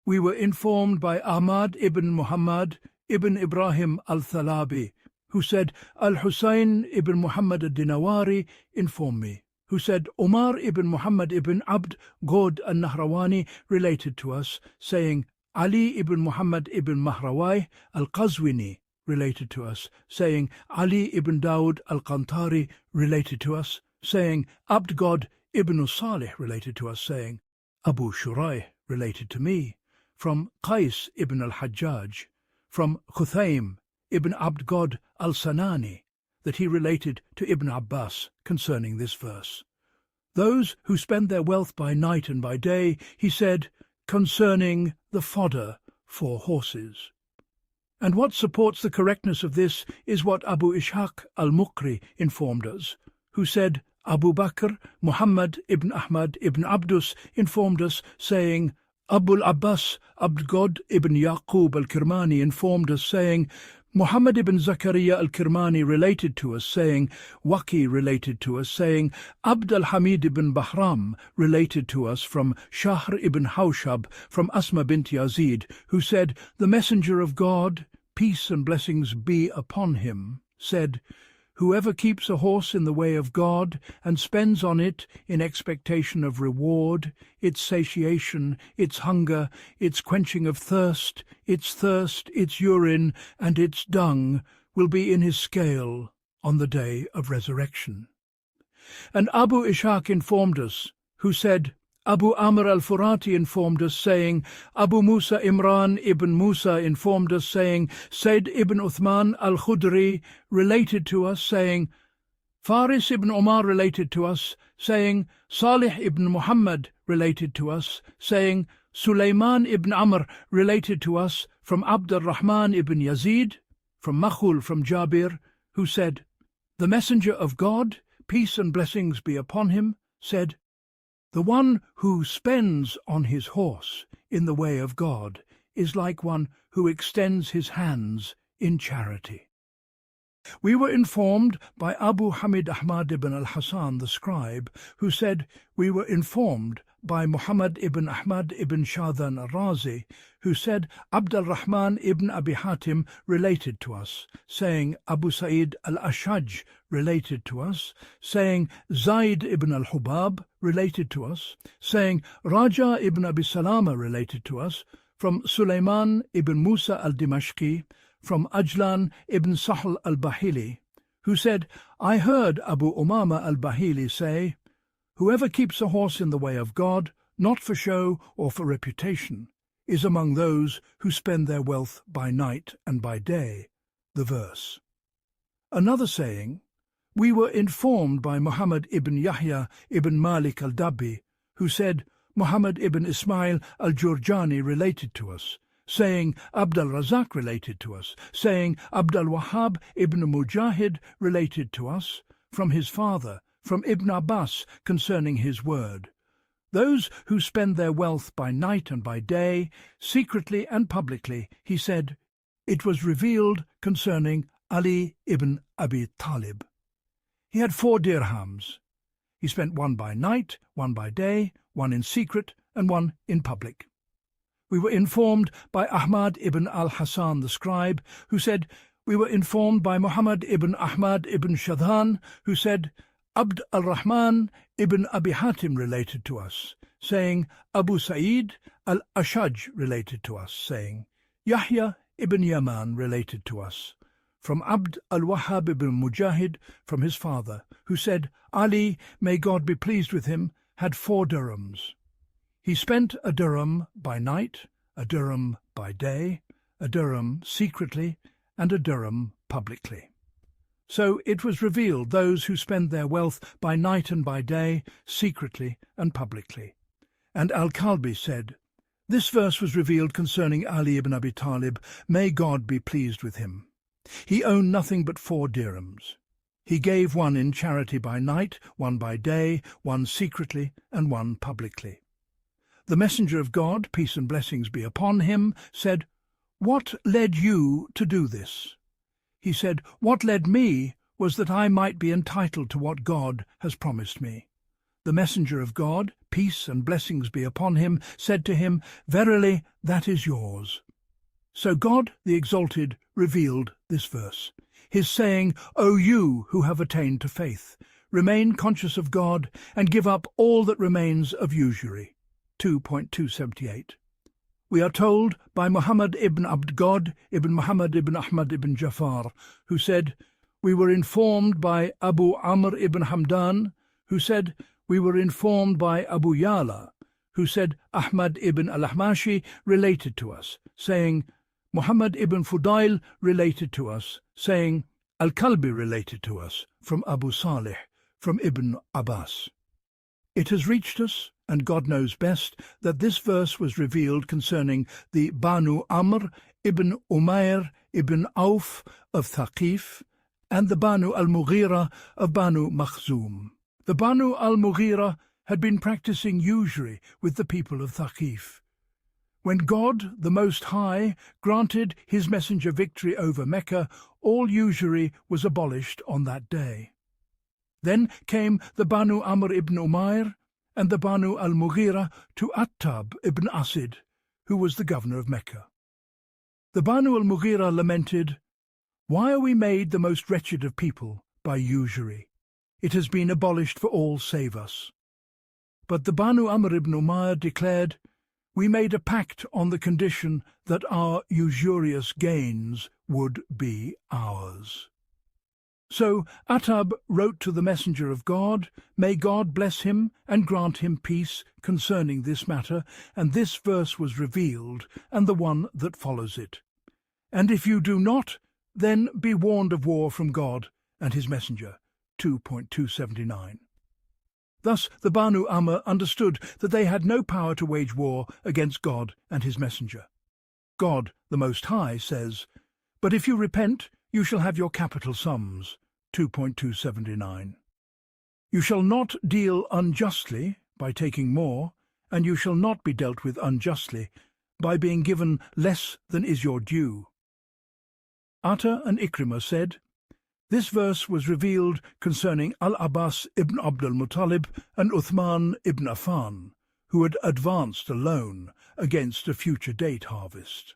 We were informed by Ahmad ibn Muhammad ibn Ibrahim al-Thalabi, who said, al-Husayn ibn Muhammad al-Dinawari informed me, who said, Umar ibn Muhammad ibn Abd God al-Nahrawani related to us, saying, Ali ibn Muhammad ibn Mahrawai al-Qazwini related to us, saying, Ali ibn Dawud al-Qantari related to us, saying, Abd God ibn Salih related to us, saying, Abu Shuraih related to me, from Qais ibn al-Hajjaj, from Khuthaym ibn Abd God al-Sanani, that he related to Ibn Abbas concerning this verse. Those who spend their wealth by night and by day, he said, concerning the fodder for horses. And what supports the correctness of this is what Abu Ishaq al-Mukri informed us, who said, Abu Bakr Muhammad ibn Ahmad ibn Abdus informed us, saying, Abul Abbas Abd God ibn Yaqub al-Kirmani informed us, saying, Muhammad ibn Zakaria al-Kirmani related to us, saying, Waqi related to us, saying, Abd al-Hamid ibn Bahram related to us from Shahr ibn Hawshab, from Asma bint Yazid, who said, the messenger of God, peace and blessings be upon him, said, whoever keeps a horse in the way of God and spends on it in expectation of reward, its satiation, its hunger, its quenching of thirst, its urine, and its dung, will be in his scale on the day of resurrection. And Abu Ishaq informed us, who said, Abu Amr al-Furati informed us, saying, Abu Musa Imran ibn Musa informed us, saying, Said ibn Uthman al-Khudri related to us, saying, Faris ibn Umar related to us, saying, Salih ibn Muhammad related to us, saying, Sulaiman ibn Amr related to us from Abd al-Rahman ibn Yazid, from Makhul, from Jabir, who said, the messenger of God, peace and blessings be upon him, said, the one who spends on his horse in the way of God is like one who extends his hands in charity. We were informed by Abu Hamid Ahmad ibn al-Hasan, the scribe, who said, we were informed by Muhammad ibn Ahmad ibn Shadhan al-Razi, who said, Abd al-Rahman ibn Abi Hatim related to us, saying, Abu Sa'id al-Ashaj related to us, saying, Zayd ibn al-Hubab related to us, saying, Raja ibn Abi Salama related to us, from Sulaiman ibn Musa al-Dimashqi, from Ajlan ibn Sahl al-Bahili, who said, I heard Abu Umama al-Bahili say, whoever keeps a horse in the way of God, not for show or for reputation, is among those who spend their wealth by night and by day, the verse. Another saying, we were informed by Muhammad ibn Yahya ibn Malik al-Dabbi, who said, Muhammad ibn Ismail al-Jurjani related to us, saying, Abd al-Razak related to us, saying, Abd al-Wahhab ibn Mujahid related to us, from his father, from Ibn Abbas concerning his word. Those who spend their wealth by night and by day, secretly and publicly, he said, it was revealed concerning Ali ibn Abi Talib. He had 4 dirhams. He spent one by night, one by day, one in secret, and one in public. We were informed by Ahmad ibn al-Hasan the scribe, who said, we were informed by Muhammad ibn Ahmad ibn Shadhan, who said, Abd al-Rahman ibn Abi Hatim related to us, saying, Abu Sa'id al-Ashaj related to us, saying, Yahya ibn Yaman related to us, from Abd al-Wahhab ibn Mujahid from his father, who said, Ali, may God be pleased with him, had 4 dirhams. He spent a dirham by night, a dirham by day, a dirham secretly, and a dirham publicly. So it was revealed those who spend their wealth by night and by day, secretly and publicly. And al-Kalbi said, this verse was revealed concerning Ali ibn Abi Talib, may God be pleased with him. He owned nothing but 4 dirhams. He gave one in charity by night, one by day, one secretly, and one publicly. The messenger of God, peace and blessings be upon him, said, what led you to do this? He said, what led me was that I might be entitled to what God has promised me. The messenger of God, peace and blessings be upon him, said to him, verily, that is yours. So God, the Exalted, revealed this verse, his saying, O you who have attained to faith, remain conscious of God and give up all that remains of usury. 2.278. We are told by Muhammad ibn Abd God ibn Muhammad ibn Ahmad ibn Jafar, who said, we were informed by Abu Amr ibn Hamdan, who said, we were informed by Abu Yala, who said, Ahmad ibn al-Ahmashi related to us, saying, Muhammad ibn Fudail related to us, saying, al-Kalbi related to us, from Abu Salih, from Ibn Abbas. It has reached us, and God knows best, that this verse was revealed concerning the Banu Amr ibn Umayr ibn Auf of Thaqif and the Banu al-Mughira of Banu Makhzum. The Banu al-Mughira had been practicing usury with the people of Thaqif. When God, the Most High, granted his messenger victory over Mecca, all usury was abolished on that day. Then came the Banu Amr ibn Umayr and the Banu al-Mughira to Attab ibn Asid, who was the governor of Mecca. The Banu al-Mughira lamented, why are we made the most wretched of people by usury? It has been abolished for all save us. But the Banu Amr ibn Umayr declared, we made a pact on the condition that our usurious gains would be ours. So Attab wrote to the messenger of God, may God bless him and grant him peace concerning this matter, and this verse was revealed, and the one that follows it. And if you do not, then be warned of war from God and his messenger. 2.279. Thus the Banu Amr understood that they had no power to wage war against God and his messenger. God, the Most High, says, but if you repent, you shall have your capital sums. 2.279. You shall not deal unjustly by taking more, and you shall not be dealt with unjustly by being given less than is your due. Atta and Ikrimah said, this verse was revealed concerning Al-Abbas ibn Abd al-Muttalib and Uthman ibn Affan, who had advanced a loan against a future date harvest.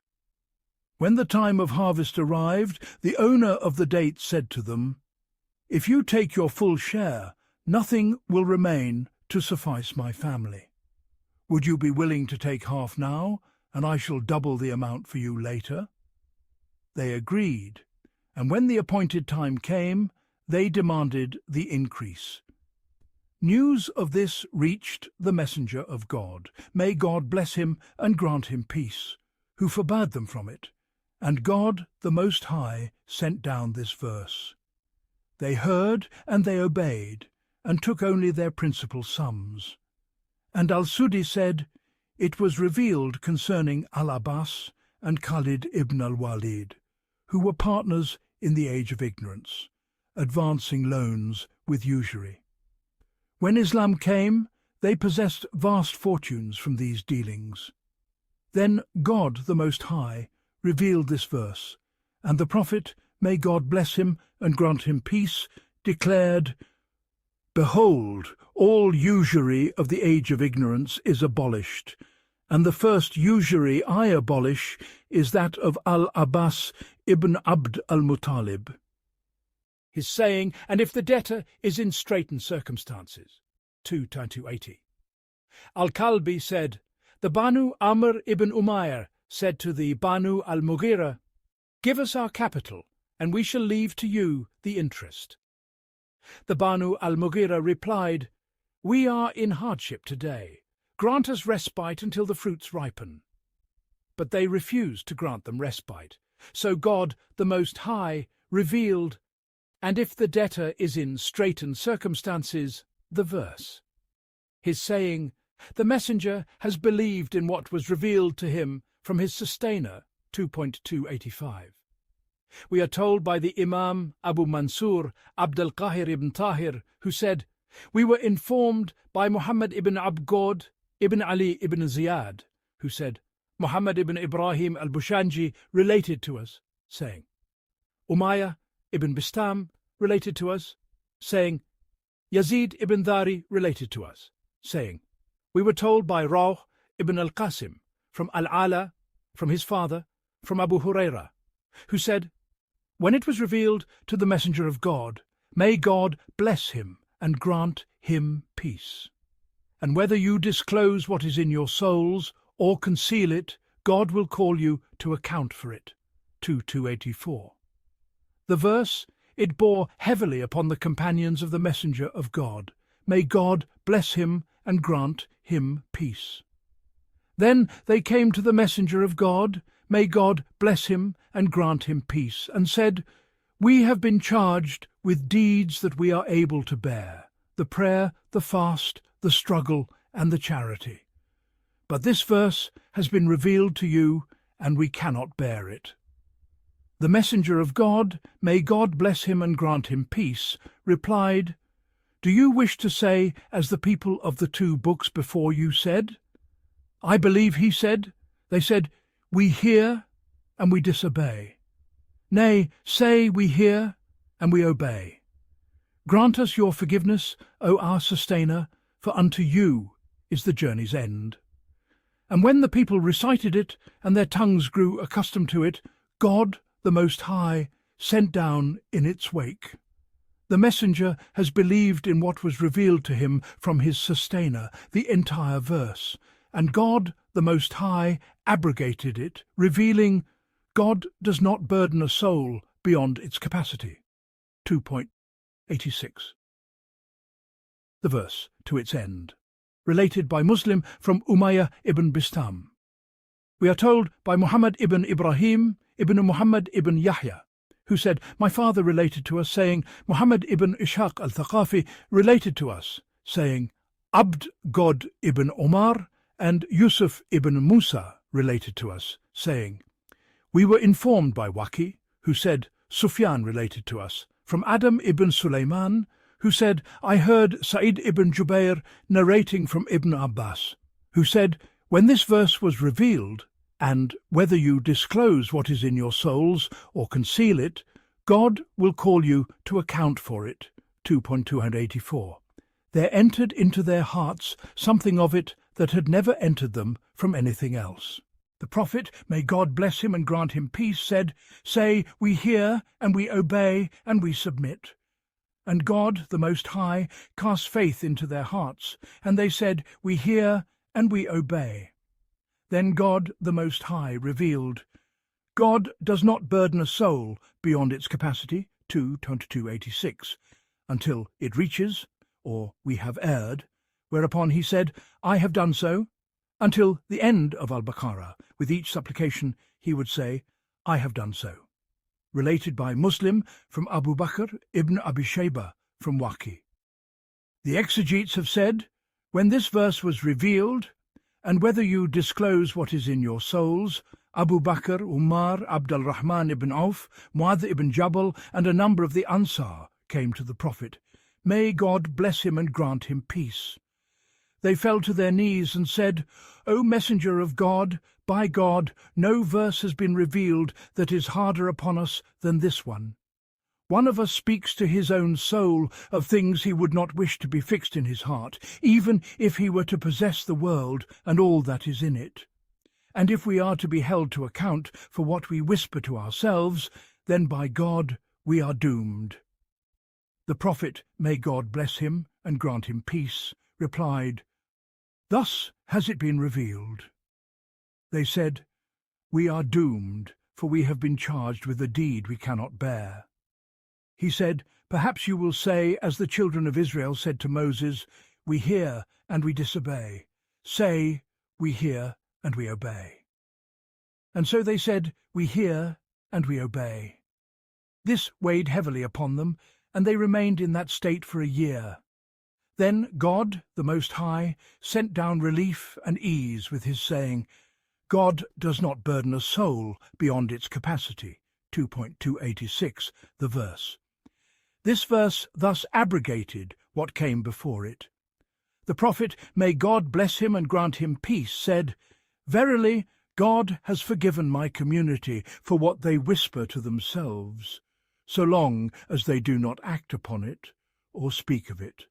When the time of harvest arrived, the owner of the date said to them, if you take your full share, nothing will remain to suffice my family. Would you be willing to take half now, and I shall double the amount for you later? They agreed, and when the appointed time came, they demanded the increase. News of this reached the messenger of God, may God bless him and grant him peace, who forbade them from it, and God, the Most High, sent down this verse. They heard and they obeyed, and took only their principal sums. And al-Sudi said, it was revealed concerning al-Abbas and Khalid ibn al-Walid, who were partners in the age of ignorance, advancing loans with usury. When Islam came, they possessed vast fortunes from these dealings. Then God, the Most High, revealed this verse, and the Prophet, may God bless him and grant him peace, declared, behold, all usury of the age of ignorance is abolished, and the first usury I abolish is that of al-Abbas ibn Abd al-Muttalib. His saying, and if the debtor is in straitened circumstances. 2.280. Al-Kalbi said, the Banu Amr ibn Umayr said to the Banu al-Mughira, give us our capital, and we shall leave to you the interest." The Banu al-Mughira replied, "We are in hardship today. Grant us respite until the fruits ripen." But they refused to grant them respite. So God, the Most High, revealed, "And if the debtor is in straitened circumstances," the verse. His saying, "The messenger has believed in what was revealed to him from his sustainer," 2.285. We are told by the Imam Abu Mansur Abdul Qahir ibn Tahir, who said, "We were informed by Muhammad ibn Abgod ibn Ali ibn Ziyad, who said, Muhammad ibn Ibrahim al-Bushanji related to us, saying, Umayyah ibn Bistam related to us, saying, Yazid ibn Dari related to us, saying, we were told by Rawh ibn al-Qasim from al-Ala, from his father, from Abu Huraira, who said, when it was revealed to the Messenger of God, may God bless him and grant him peace. And whether you disclose what is in your souls or conceal it, God will call you to account for it. 2:284. The verse, it bore heavily upon the companions of the Messenger of God. May God bless him and grant him peace. Then they came to the Messenger of God, may God bless him and grant him peace, and said, we have been charged with deeds that we are able to bear, the prayer, the fast, the struggle, and the charity. But this verse has been revealed to you, and we cannot bear it. The Messenger of God, may God bless him and grant him peace, replied, do you wish to say, as the people of the 2 books before you said? I believe he said, they said, we hear and we disobey. Nay, say we hear and we obey. Grant us your forgiveness, O our Sustainer, for unto you is the journey's end. And when the people recited it, and their tongues grew accustomed to it, God, the Most High, sent down in its wake. The messenger has believed in what was revealed to him from his Sustainer, the entire verse, and God, the Most High, abrogated it, revealing, God does not burden a soul beyond its capacity. 2.86. The verse to its end. Related by Muslim from Umayyah ibn Bistam. We are told by Muhammad ibn Ibrahim ibn Muhammad ibn Yahya, who said, my father related to us, saying, Muhammad ibn Ishaq al-Thaqafi related to us, saying, Abd God ibn Omar and Yusuf ibn Musa related to us, saying, we were informed by Waki, who said, Sufyan related to us, from Adam ibn Sulaiman, who said, I heard Sa'id ibn Jubair narrating from Ibn Abbas, who said, when this verse was revealed, and whether you disclose what is in your souls or conceal it, God will call you to account for it. 2.284. There entered into their hearts something of it that had never entered them from anything else. The Prophet, may God bless him and grant him peace, said, say, we hear and we obey and we submit. And God, the Most High, cast faith into their hearts, and they said, we hear and we obey. Then God, the Most High, revealed, God does not burden a soul beyond its capacity, 2:2286, until it reaches, or we have erred, whereupon he said, I have done so, until the end of Al-Baqarah. With each supplication he would say, I have done so. Related by Muslim from Abu Bakr ibn Abi Shaybah from Waqi. The exegetes have said, when this verse was revealed, and whether you disclose what is in your souls, Abu Bakr, Umar, Abdul Rahman ibn Auf, Muadh ibn Jabal, and a number of the Ansar came to the Prophet. May God bless him and grant him peace. They fell to their knees and said, O Messenger of God, by God, no verse has been revealed that is harder upon us than this one. One of us speaks to his own soul of things he would not wish to be fixed in his heart, even if he were to possess the world and all that is in it. And if we are to be held to account for what we whisper to ourselves, then by God we are doomed. The Prophet, may God bless him and grant him peace, replied, thus has it been revealed. They said, we are doomed, for we have been charged with a deed we cannot bear." He said, "Perhaps you will say, as the children of Israel said to Moses, 'We hear and we disobey.' Say, 'We hear and we obey.'" And so they said, "We hear and we obey." This weighed heavily upon them, and they remained in that state for a year. Then God, the Most High, sent down relief and ease with his saying, "God does not burden a soul beyond its capacity." 2.286, the verse. This verse thus abrogated what came before it. The prophet, may God bless him and grant him peace, said, "Verily, God has forgiven my community for what they whisper to themselves, so long as they do not act upon it or speak of it."